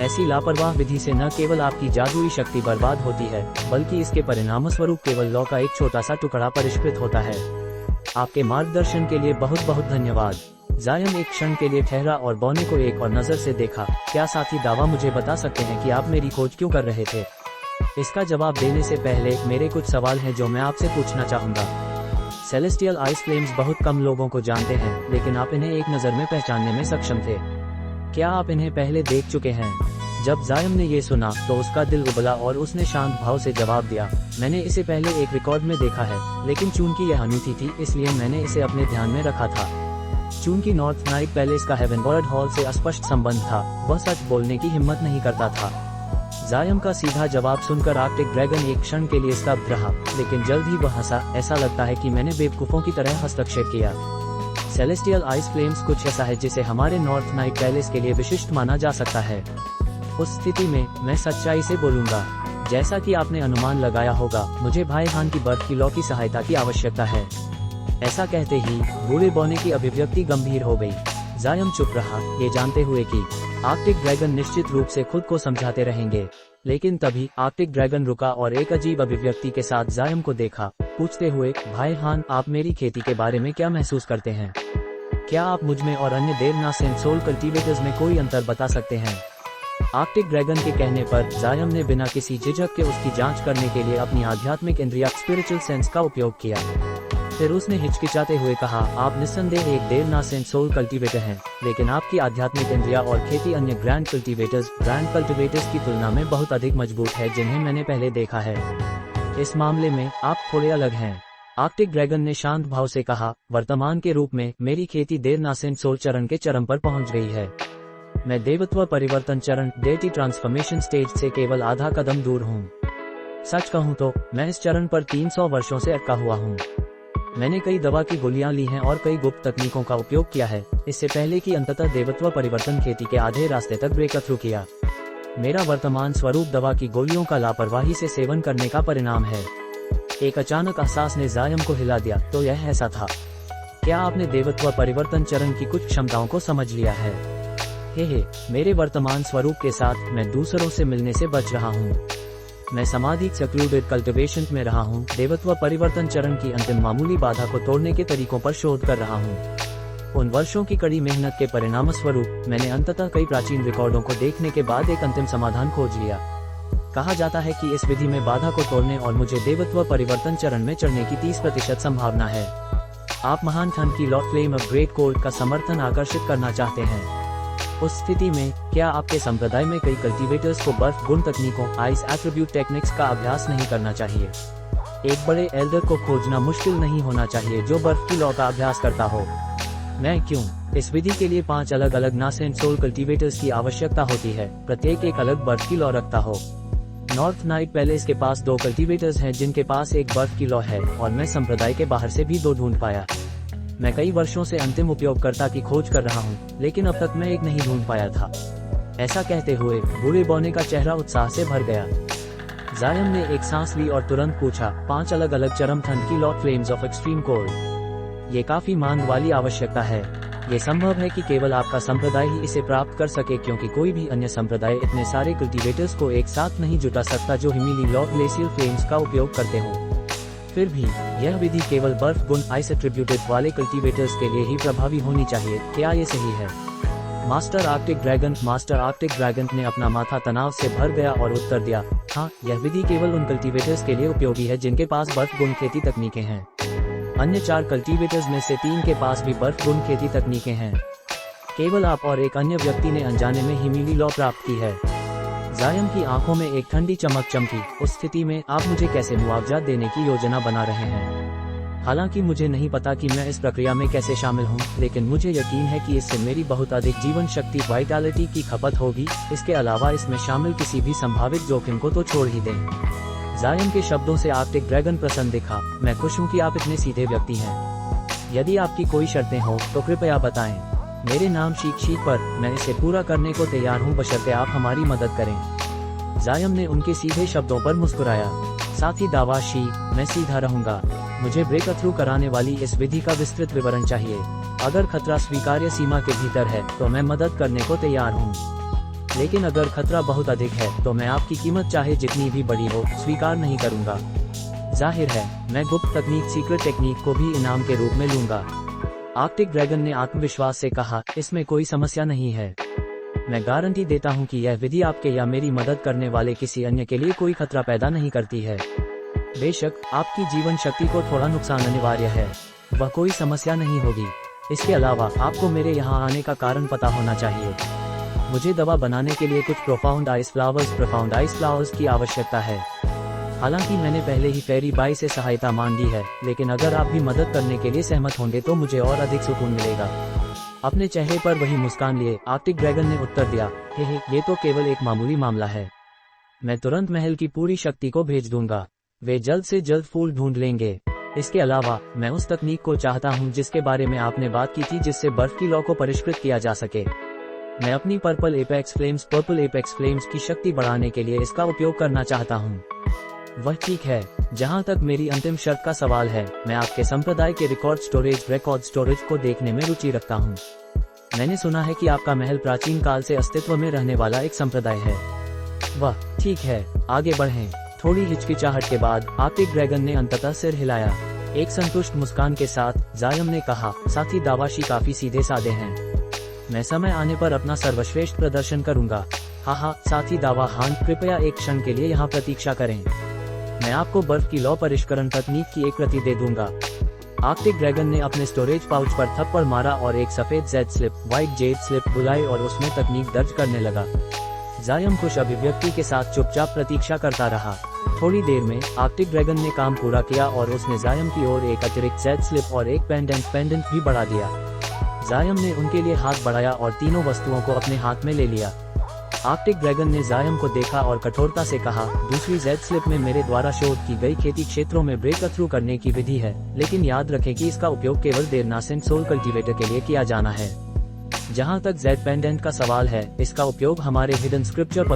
Speaker 1: ऐसी लापरवाह विधि से न केवल आपकी जादुई शक्ति बर्बाद होती है, बल्कि इसके परिणामस्वरूप केवल लौ का एक छोटा सा टुकड़ा परिष्कृत होता है। आपके मार्गदर्शन के लिए बहुत बहुत धन्यवाद। जायम एक क्षण के लिए ठहरा और बौने को एक और नजर से देखा। क्या साथी दावा मुझे बता सकते हैं कि आप मेरी खोज क्यों कर रहे थे? इसका जवाब देने से पहले मेरे कुछ सवाल हैं जो मैं आपसे पूछना चाहूंगा। सेलेस्टियल आइस फ्लेम्स बहुत कम लोगों को जानते हैं, लेकिन आप इन्हें एक नज़र में पहचानने में सक्षम थे। क्या आप इन्हें पहले देख चुके हैं? जब जायम ने ये सुना तो उसका दिल उबला और उसने शांत भाव से जवाब दिया, मैंने इसे पहले एक रिकॉर्ड में देखा है, लेकिन चूंकि यह अनूठी थी इसलिए मैंने इसे अपने ध्यान में रखा था। चूंकि नॉर्थ नाइट पैलेस का हेवनबर्ड हॉल से स्पष्ट संबंध था, वह सच बोलने की हिम्मत नहीं करता था। जायम का सीधा जवाब सुनकर आर्कटिक ड्रैगन एक क्षण के लिए स्तब्ध रहा, लेकिन जल्द ही वह हंसा। ऐसा लगता है कि मैंने बेवकूफों की तरह हस्तक्षेप किया। सेलेस्टियल आइस फ्लेम्स कुछ ऐसा है जिसे हमारे नॉर्थ नाइट पैलेस के लिए विशिष्ट माना जा सकता है। उस स्थिति में मैं सच्चाई से बोलूंगा। जैसा कि आपने अनुमान लगाया होगा, मुझे भाई हान की बर्फ की लॉ की सहायता की आवश्यकता है। ऐसा कहते ही बूढ़े बौने की अभिव्यक्ति गंभीर हो गई। जायम चुप रहा, ये जानते हुए कि आर्कटिक ड्रैगन निश्चित रूप से खुद को समझाते रहेंगे। लेकिन तभी आर्कटिक ड्रैगन रुका और एक अजीब अभिव्यक्ति के साथ जायम को देखा, पूछते हुए, भाई हान, आप मेरी खेती के बारे में क्या महसूस करते हैं? क्या आप मुझमें और अन्य देवनासेन सोल कल्टीवेटर्स में कोई अंतर बता सकते हैं? आर्कटिक ड्रैगन के कहने पर जायम ने बिना किसी झिझक के उसकी जांच करने के लिए अपनी आध्यात्मिक इंद्रिया स्पिरिचुअल सेंस का उपयोग किया। फिर उसने हिचकिचाते हुए कहा, आप निस्संदेह एक देवनासेन सोल कल्टीवेटर हैं, लेकिन आपकी आध्यात्मिक इंद्रिया और खेती अन्य ग्रैंड कल्टीवेटर्स की तुलना में बहुत अधिक मजबूत है जिन्हें मैंने पहले देखा है। इस मामले में आप थोड़े अलग हैं। आर्कटिक ड्रैगन ने शांत भाव से कहा, वर्तमान के रूप में मेरी खेती देवनासेन सोल चरण के चरम पर पहुंच गई है। मैं देवत्व परिवर्तन चरण डेटी ट्रांसफॉर्मेशन स्टेज से केवल आधा कदम दूर हूँ। सच कहूँ तो मैं इस चरण पर 300 वर्षों से अटका हुआ हूँ। मैंने कई दवा की गोलियां ली हैं और कई गुप्त तकनीकों का उपयोग किया है, इससे पहले कि अंततः देवत्व परिवर्तन खेती के आधे रास्ते तक ब्रेक थ्रू किया। मेरा वर्तमान स्वरूप दवा की गोलियों का लापरवाही से सेवन करने का परिणाम है। एक अचानक एहसास ने जायम को हिला दिया, तो यह ऐसा था। क्या आपने देवत्व परिवर्तन चरण की कुछ क्षमताओं को समझ लिया है? हे, मेरे वर्तमान स्वरूप के साथ मैं दूसरों से मिलने से बच रहा हूँ। मैं समाधि सेक्लूडेड कल्टिवेशन में रहा हूँ। देवत्व परिवर्तन चरण की अंतिम मामूली बाधा को तोड़ने के तरीकों पर शोध कर रहा हूँ। उन वर्षों की कड़ी मेहनत के परिणाम स्वरूप मैंने अंततः कई प्राचीन रिकॉर्डों को देखने के बाद एक अंतिम समाधान खोज लिया। कहा जाता है कि इस विधि में बाधा को तोड़ने और मुझे देवत्व परिवर्तन चरण में चढ़ने की 30% संभावना है। आप महान ठंड की Lord flame of great cold का समर्थन आकर्षित करना चाहते हैं। उस स्थिति में क्या आपके संप्रदाय में कई कल्टीवेटर्स को बर्फ गुण तकनीकों आइस एट्रीब्यूट टेक्निक्स का अभ्यास नहीं करना चाहिए? एक बड़े एल्डर को खोजना मुश्किल नहीं होना चाहिए जो बर्फ की लॉ का अभ्यास करता हो। मैं क्यों? इस विधि के लिए 5 अलग अलग नासेन सोल कल्टीवेटर्स की आवश्यकता होती है, प्रत्येक एक अलग बर्फ की लॉ रखता हो। नॉर्थ नाइट पैलेस के पास 2 कल्टीवेटर्स हैं जिनके पास एक बर्फ की लॉ है, और मैं संप्रदाय के बाहर से भी 2 ढूंढ पाया। मैं कई वर्षों से अंतिम उपयोगकर्ता की खोज कर रहा हूँ, लेकिन अब तक मैं एक नहीं ढूंढ पाया था। ऐसा कहते हुए बूढ़े बौने का चेहरा उत्साह से भर गया। जायम ने एक सांस ली और तुरंत पूछा, 5 अलग अलग चरम ठंड की Lord flames of extreme cold. ये काफी मांग वाली आवश्यकता है। ये संभव है कि केवल आपका संप्रदाय ही इसे प्राप्त कर सके, क्योंकि कोई भी अन्य संप्रदाय इतने सारे कल्टीवेटर्स को एक साथ नहीं जुटा सकता जो हिमीली लॉर्ड ग्लेशियल फ्लेम्स का उपयोग करते हो। फिर भी यह विधि केवल बर्फ गुण आइस एट्रीब्यूटेड वाले कल्टीवेटर्स के लिए ही प्रभावी होनी चाहिए। क्या ये सही है? मास्टर आर्कटिक ड्रैगन ने अपना माथा तनाव से भर गया और उत्तर दिया, हाँ, यह विधि केवल उन कल्टीवेटर्स के लिए उपयोगी है जिनके पास बर्फ गुण खेती तकनीकें हैं। अन्य 4 कल्टीवेटर्स में से 3 के पास भी बर्फ गुण खेती तकनीकें हैं। केवल आप और एक अन्य व्यक्ति ने अनजाने में हिमीली लॉ प्राप्त की है। जायम की आंखों में एक ठंडी चमक चमकी। उस स्थिति में आप मुझे कैसे मुआवजा देने की योजना बना रहे हैं? हालांकि मुझे नहीं पता कि मैं इस प्रक्रिया में कैसे शामिल हूं, लेकिन मुझे यकीन है कि इससे मेरी बहुत अधिक जीवन शक्ति वाइटैलिटी की खपत होगी। इसके अलावा इसमें शामिल किसी भी संभावित जोखिम को तो छोड़ ही दें। जायम के शब्दों से आर्कटिक ड्रैगन प्रसन्न दिखा। मैं खुश हूँ कि आप इतने सीधे व्यक्ति हैं। यदि आपकी कोई शर्तें हो तो कृपया बताएं। मेरे नाम शीख पर मैं इसे पूरा करने को तैयार हूँ, बशर्ते आप हमारी मदद करें। जायम ने उनके सीधे शब्दों पर मुस्कुराया। साथ ही दावा, मैं सीधा रहूंगा। मुझे ब्रेक थ्रू कराने वाली इस विधि का विस्तृत विवरण चाहिए। अगर खतरा स्वीकार्य सीमा के भीतर है तो मैं मदद करने को तैयार हूँ, लेकिन अगर खतरा बहुत अधिक है तो मैं आपकी कीमत चाहे जितनी भी बड़ी हो स्वीकार नहीं करूँगा। जाहिर है मैं गुप्त तकनीक सीक्रेट टेक्निक को भी इनाम के रूप में लूंगा। आर्कटिक ड्रैगन ने आत्मविश्वास से कहा, इसमें कोई समस्या नहीं है। मैं गारंटी देता हूं कि यह विधि आपके या मेरी मदद करने वाले किसी अन्य के लिए कोई खतरा पैदा नहीं करती है। बेशक आपकी जीवन शक्ति को थोड़ा नुकसान अनिवार्य है, वह कोई समस्या नहीं होगी। इसके अलावा आपको मेरे यहाँ आने का कारण पता होना चाहिए। मुझे दवा बनाने के लिए कुछ प्रोफाउंड आइस फ्लावर्स की आवश्यकता है। हालांकि मैंने पहले ही फेरी बाई से सहायता मांग ली है, लेकिन अगर आप भी मदद करने के लिए सहमत होंगे तो मुझे और अधिक सुकून मिलेगा। अपने चेहरे पर वही मुस्कान लिए आर्कटिक ड्रैगन ने उत्तर दिया, हे ये तो केवल एक मामूली मामला है। मैं तुरंत महल की पूरी शक्ति को भेज दूंगा। वे जल्द से जल्द फूल ढूंढ लेंगे। इसके अलावा मैं उस तकनीक को चाहता हूं जिसके बारे में आपने बात की थी, जिससे बर्फ की लौ को परिष्कृत किया जा सके। मैं अपनी पर्पल एपेक्स फ्लेम्स की शक्ति बढ़ाने के लिए इसका उपयोग करना चाहता हूं। वह ठीक है। जहां तक मेरी अंतिम शर्त का सवाल है, मैं आपके संप्रदाय के रिकॉर्ड स्टोरेज को देखने में रुचि रखता हूं। मैंने सुना है कि आपका महल प्राचीन काल से अस्तित्व में रहने वाला एक संप्रदाय है। वह ठीक है, आगे बढ़ें। थोड़ी हिचकिचाहट के बाद आर्कटिक ड्रैगन ने अंततः सिर हिलाया। एक संतुष्ट मुस्कान के साथ जायम ने कहा, साथी दावाशी काफी सीधे साधे हैं। मैं समय आने पर अपना सर्वश्रेष्ठ प्रदर्शन करूंगा। हाँ, साथी दावा हान, कृपया एक क्षण के लिए यहाँ प्रतीक्षा करें। मैं आपको बर्फ की लौ परिष्करण तकनीक की एक प्रति दे दूंगा। आर्कटिक ड्रैगन ने अपने स्टोरेज पाउच पर थप्पड़ मारा और एक सफेद व्हाइट जेड स्लिप बुलाई और उसमें तकनीक दर्ज करने लगा। जायम खुश अभिव्यक्ति के साथ चुपचाप प्रतीक्षा करता रहा। थोड़ी देर में आर्कटिक ड्रैगन ने काम पूरा किया और उसने जायम की ओर एक अतिरिक्त जेड स्लिप और एक पेंडेंट भी बढ़ा दिया। जायम ने उनके लिए हाथ बढ़ाया और तीनों वस्तुओं को अपने हाथ में ले लिया। आर्कटिक ड्रैगन ने जायम को देखा और कठोरता से कहा, दूसरी जेड स्लिप में मेरे द्वारा शोध की गई खेती क्षेत्रों में ब्रेक थ्रू करने की विधि है, लेकिन याद रखें कि इसका उपयोग केवल देर नासेंट सोल कल्टीवेटर के लिए किया जाना है। जहां तक जेड पेंडेंट का सवाल है, इसका उपयोग हमारे हिडन स्क्रिप्चर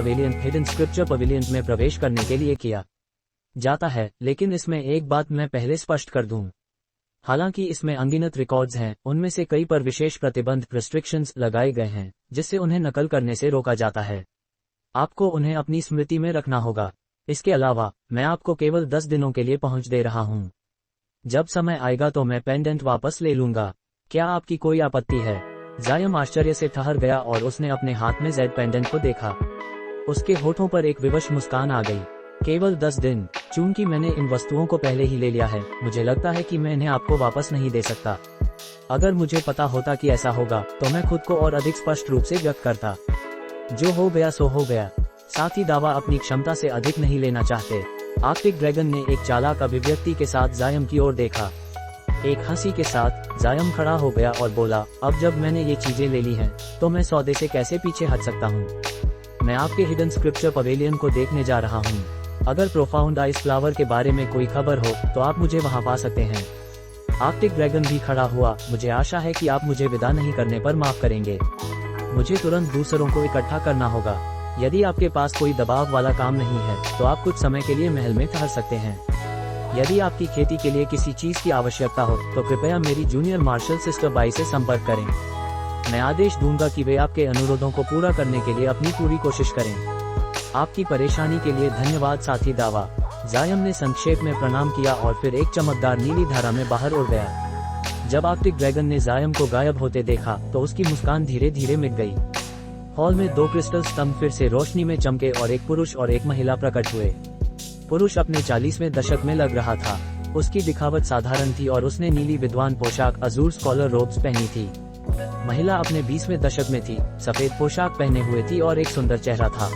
Speaker 1: पवेलियन में प्रवेश करने के लिए किया जाता है, लेकिन इसमें एक बात मैं पहले स्पष्ट कर दूं। हालांकि इसमें अनगिनत रिकॉर्ड्स हैं, उनमें से कई पर विशेष प्रतिबंध रिस्ट्रिक्शंस लगाए गए हैं, जिससे उन्हें नकल करने से रोका जाता है। आपको उन्हें अपनी स्मृति में रखना होगा। इसके अलावा मैं आपको केवल 10 दिनों के लिए पहुंच दे रहा हूं। जब समय आएगा तो मैं पेंडेंट वापस ले लूंगा। क्या आपकी कोई आपत्ति है? जायम आश्चर्य से ठहर गया और उसने अपने हाथ में जेड पेंडेंट को देखा। उसके होठों पर एक विवश मुस्कान आ गई। केवल 10 दिन। चूंकि मैंने इन वस्तुओं को पहले ही ले लिया है, मुझे लगता है कि मैं इन्हें आपको वापस नहीं दे सकता। अगर मुझे पता होता कि ऐसा होगा तो मैं खुद को और अधिक स्पष्ट रूप से व्यक्त करता। जो हो गया सो हो गया। साथी दावा अपनी क्षमता से अधिक नहीं लेना चाहते। आर्कटिक ड्रैगन ने एक चालाक अभिव्यक्ति के साथ जायम की ओर देखा। एक हंसी के साथ जायम खड़ा हो गया और बोला, अब जब मैंने ये चीजें ले ली हैं, तो मैं सौदे से कैसे पीछे हट सकता हूँ। मैं आपके हिडन स्क्रिप्चर पवेलियन को देखने जा रहा हूँ। अगर प्रोफाउंड आइस फ्लावर के बारे में कोई खबर हो तो आप मुझे वहां पा सकते हैं। आर्कटिक ड्रैगन भी खड़ा हुआ। मुझे आशा है कि आप मुझे विदा नहीं करने पर माफ करेंगे। मुझे तुरंत दूसरों को इकट्ठा करना होगा। यदि आपके पास कोई दबाव वाला काम नहीं है तो आप कुछ समय के लिए महल में ठहर सकते हैं। यदि आपकी खेती के लिए किसी चीज की आवश्यकता हो तो कृपया मेरी जूनियर मार्शल सिस्टर बाई से संपर्क करें। मैं आदेश दूंगा कि वे आपके अनुरोधों को पूरा करने के लिए अपनी पूरी कोशिश करें। आपकी परेशानी के लिए धन्यवाद साथी दावा। जायम ने संक्षेप में प्रणाम किया और फिर एक चमकदार नीली धारा में बाहर उड़ गया। जब आर्कटिक ड्रैगन ने जायम को गायब होते देखा तो उसकी मुस्कान धीरे धीरे मिट गई। हॉल में 2 क्रिस्टल स्तंभ फिर से रोशनी में चमके और एक पुरुष और एक महिला प्रकट हुए। पुरुष अपने 40वें दशक में लग रहा था। उसकी दिखावट साधारण थी और उसने नीली विद्वान पोशाक अजूर स्कॉलर रोब्स पहनी थी। महिला अपने 20वें दशक में थी, सफेद पोशाक पहने हुए थी और एक सुंदर चेहरा था।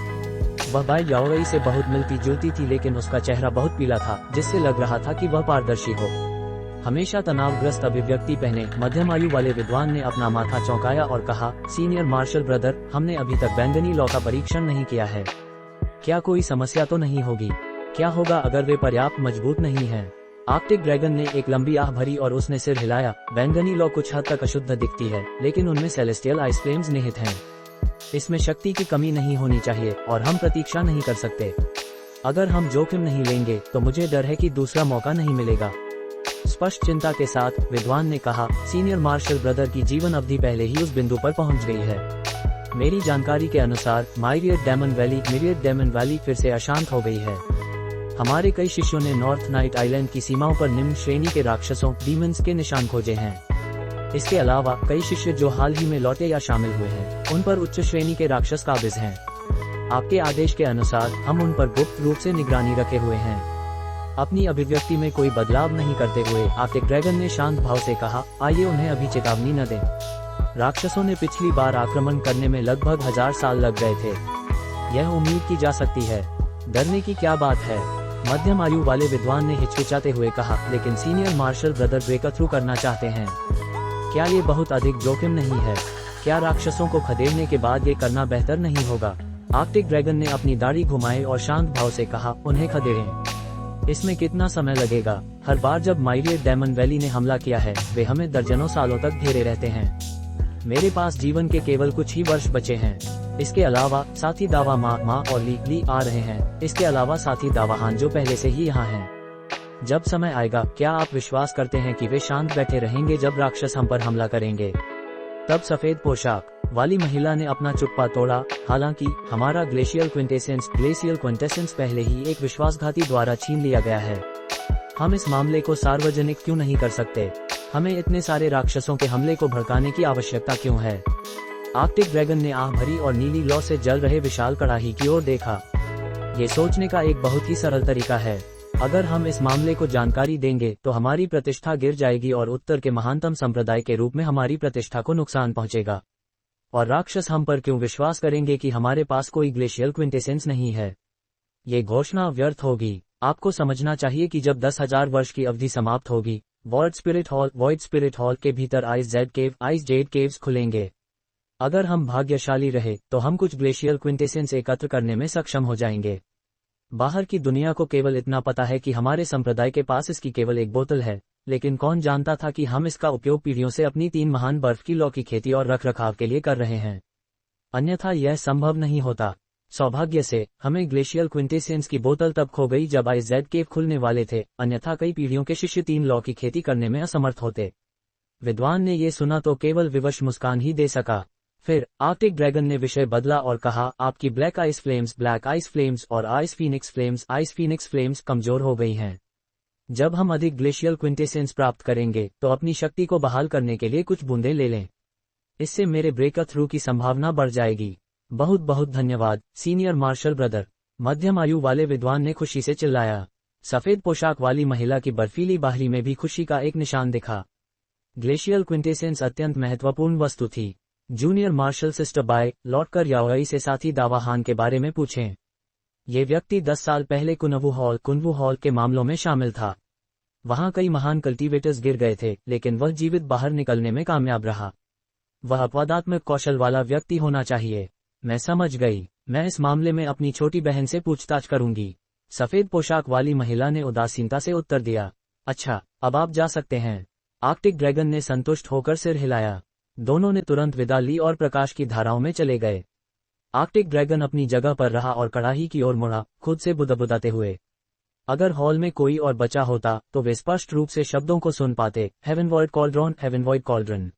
Speaker 1: वह बाई याओवई से बहुत मिलती जुलती थी, लेकिन उसका चेहरा बहुत पीला था, जिससे लग रहा था कि वह पारदर्शी हो। हमेशा तनावग्रस्त अभिव्यक्ति पहने मध्यम आयु वाले विद्वान ने अपना माथा चौंकाया और कहा, सीनियर मार्शल ब्रदर, हमने अभी तक बैंगनी लौ का परीक्षण नहीं किया है। क्या कोई समस्या तो नहीं होगी? क्या होगा अगर वे पर्याप्त मजबूत नहीं हैं? आर्कटिक ड्रैगन ने एक लंबी आह भरी और उसने सिर हिलाया। बैंगनी लौ कुछ हद तक अशुद्ध दिखती है, लेकिन उनमें सेलेस्टियल आइस फ्लेम्स निहित हैं। इसमें शक्ति की कमी नहीं होनी चाहिए और हम प्रतीक्षा नहीं कर सकते। अगर हम जोखिम नहीं लेंगे तो मुझे डर है कि दूसरा मौका नहीं मिलेगा। स्पष्ट चिंता के साथ विद्वान ने कहा, सीनियर मार्शल ब्रदर की जीवन अवधि पहले ही उस बिंदु पर पहुंच गई है। मेरी जानकारी के अनुसार मिरियड डेमन वैली फिर से अशांत हो गई है। हमारे कई शिष्यों ने नॉर्थ नाइट आइलैंड की सीमाओं पर निम्न श्रेणी के राक्षसों डीमंस के निशान खोजे हैं। इसके अलावा कई शिष्य जो हाल ही में लौटे या शामिल हुए हैं, उन पर उच्च श्रेणी के राक्षस काबिज हैं। आपके आदेश के अनुसार हम उन पर गुप्त रूप से निगरानी रखे हुए हैं। अपनी अभिव्यक्ति में कोई बदलाव नहीं करते हुए आर्कटिक ड्रैगन ने शांत भाव से कहा, आइए उन्हें अभी चेतावनी न दें। राक्षसों ने पिछली बार आक्रमण करने में लगभग 1000 साल लग गए थे। यह उम्मीद की जा सकती है। डरने की क्या बात है, मध्यम आयु वाले विद्वान ने हिचकिचाते हुए कहा, लेकिन senior marshal brother break through करना चाहते हैं। क्या ये बहुत अधिक जोखिम नहीं है? क्या राक्षसों को खदेड़ने के बाद ये करना बेहतर नहीं होगा? आर्कटिक ड्रैगन ने अपनी दाढ़ी घुमाई और शांत भाव से कहा, उन्हें खदेड़ें। इसमें कितना समय लगेगा? हर बार जब माइरिएट डेमन वैली ने हमला किया है, वे हमें दर्जनों सालों तक घेरे रहते हैं। मेरे पास जीवन के केवल कुछ ही वर्ष बचे हैं। इसके अलावा साथी दावा माँ और ली आ रहे हैं। इसके अलावा साथी दावाहान जो पहले से ही यहाँ हैं। जब समय आएगा, क्या आप विश्वास करते हैं कि वे शांत बैठे रहेंगे जब राक्षस हम पर हमला करेंगे? तब सफेद पोशाक वाली महिला ने अपना चुप्पा तोड़ा। हालांकि हमारा ग्लेशियल क्विंटेसेंस पहले ही एक विश्वासघाती द्वारा छीन लिया गया है। हम इस मामले को सार्वजनिक क्यों नहीं कर सकते? हमें इतने सारे राक्षसों के हमले को भड़काने की आवश्यकता क्यों है? आर्कटिक ड्रैगन ने आह भरी और नीली लौ से जल रहे विशाल कड़ाही की ओर देखा। ये सोचने का एक बहुत ही सरल तरीका है। अगर हम इस मामले को जानकारी देंगे तो हमारी प्रतिष्ठा गिर जाएगी और उत्तर के महानतम संप्रदाय के रूप में हमारी प्रतिष्ठा को नुकसान पहुंचेगा। और राक्षस हम पर क्यों विश्वास करेंगे कि हमारे पास कोई ग्लेशियल क्विंटेसेंस नहीं है? ये घोषणा व्यर्थ होगी। आपको समझना चाहिए कि जब 10,000 वर्ष की अवधि समाप्त होगी, वॉइड स्पिरिट हॉल के भीतर आइस जेड केव्स खुलेंगे। अगर हम भाग्यशाली रहे तो हम कुछ ग्लेशियल क्विंटेसेंस एकत्र करने में सक्षम हो जाएंगे। बाहर की दुनिया को केवल इतना पता है कि हमारे संप्रदाय के पास इसकी केवल एक बोतल है, लेकिन कौन जानता था कि हम इसका उपयोग पीढ़ियों से अपनी 3 महान बर्फ की लौ की खेती और रखरखाव के लिए कर रहे हैं। अन्यथा यह संभव नहीं होता। सौभाग्य से हमें ग्लेशियल क्विंटेसेंस की बोतल तब खो गई जब आइस जेड केव खुलने वाले थे, अन्यथा कई पीढ़ियों के शिष्य 3 लौ की खेती करने में असमर्थ होते। विद्वान ने ये सुना तो केवल विवश मुस्कान ही दे सका। फिर आर्कटिक ड्रैगन ने विषय बदला और कहा, आपकी ब्लैक आइस फ्लेम्स और आइस फीनिक्स फ्लेम्स कमजोर हो गई हैं। जब हम अधिक ग्लेशियल क्विंटेसेंस प्राप्त करेंगे तो अपनी शक्ति को बहाल करने के लिए कुछ बूंदें ले लें। इससे मेरे ब्रेक थ्रू की संभावना बढ़ जाएगी। बहुत बहुत धन्यवाद सीनियर मार्शल ब्रदर, मध्यम आयु वाले विद्वान ने खुशी से चिल्लाया। सफेद पोशाक वाली महिला की बर्फीली बाहरी में भी खुशी का एक निशान दिखा। ग्लेशियल क्विंटेसेंस अत्यंत महत्वपूर्ण वस्तु थी। जूनियर मार्शल सिस्टर बाय लौटकर याओई से साथी दावाहान के बारे में पूछें। ये व्यक्ति 10 साल पहले कुनवू हॉल के मामलों में शामिल था। वहां कई महान कल्टीवेटर्स गिर गए थे, लेकिन वह जीवित बाहर निकलने में कामयाब रहा। वह अपवादात्मक कौशल वाला व्यक्ति होना चाहिए। मैं समझ गई। मैं इस मामले में अपनी छोटी बहन से पूछताछ करूंगी। सफेद पोशाक वाली महिला ने उदासीनता से उत्तर दिया। अच्छा, अब आप जा सकते हैं। आर्कटिक ड्रैगन ने संतुष्ट होकर सिर हिलाया। दोनों ने तुरंत विदा ली और प्रकाश की धाराओं में चले गए। आर्कटिक ड्रैगन अपनी जगह पर रहा और कड़ाही की ओर मुड़ा, खुद से बुदबुदाते हुए। अगर हॉल में कोई और बचा होता तो वे स्पष्ट रूप से शब्दों को सुन पाते, हेवन वॉइड कॉल्ड्रॉन।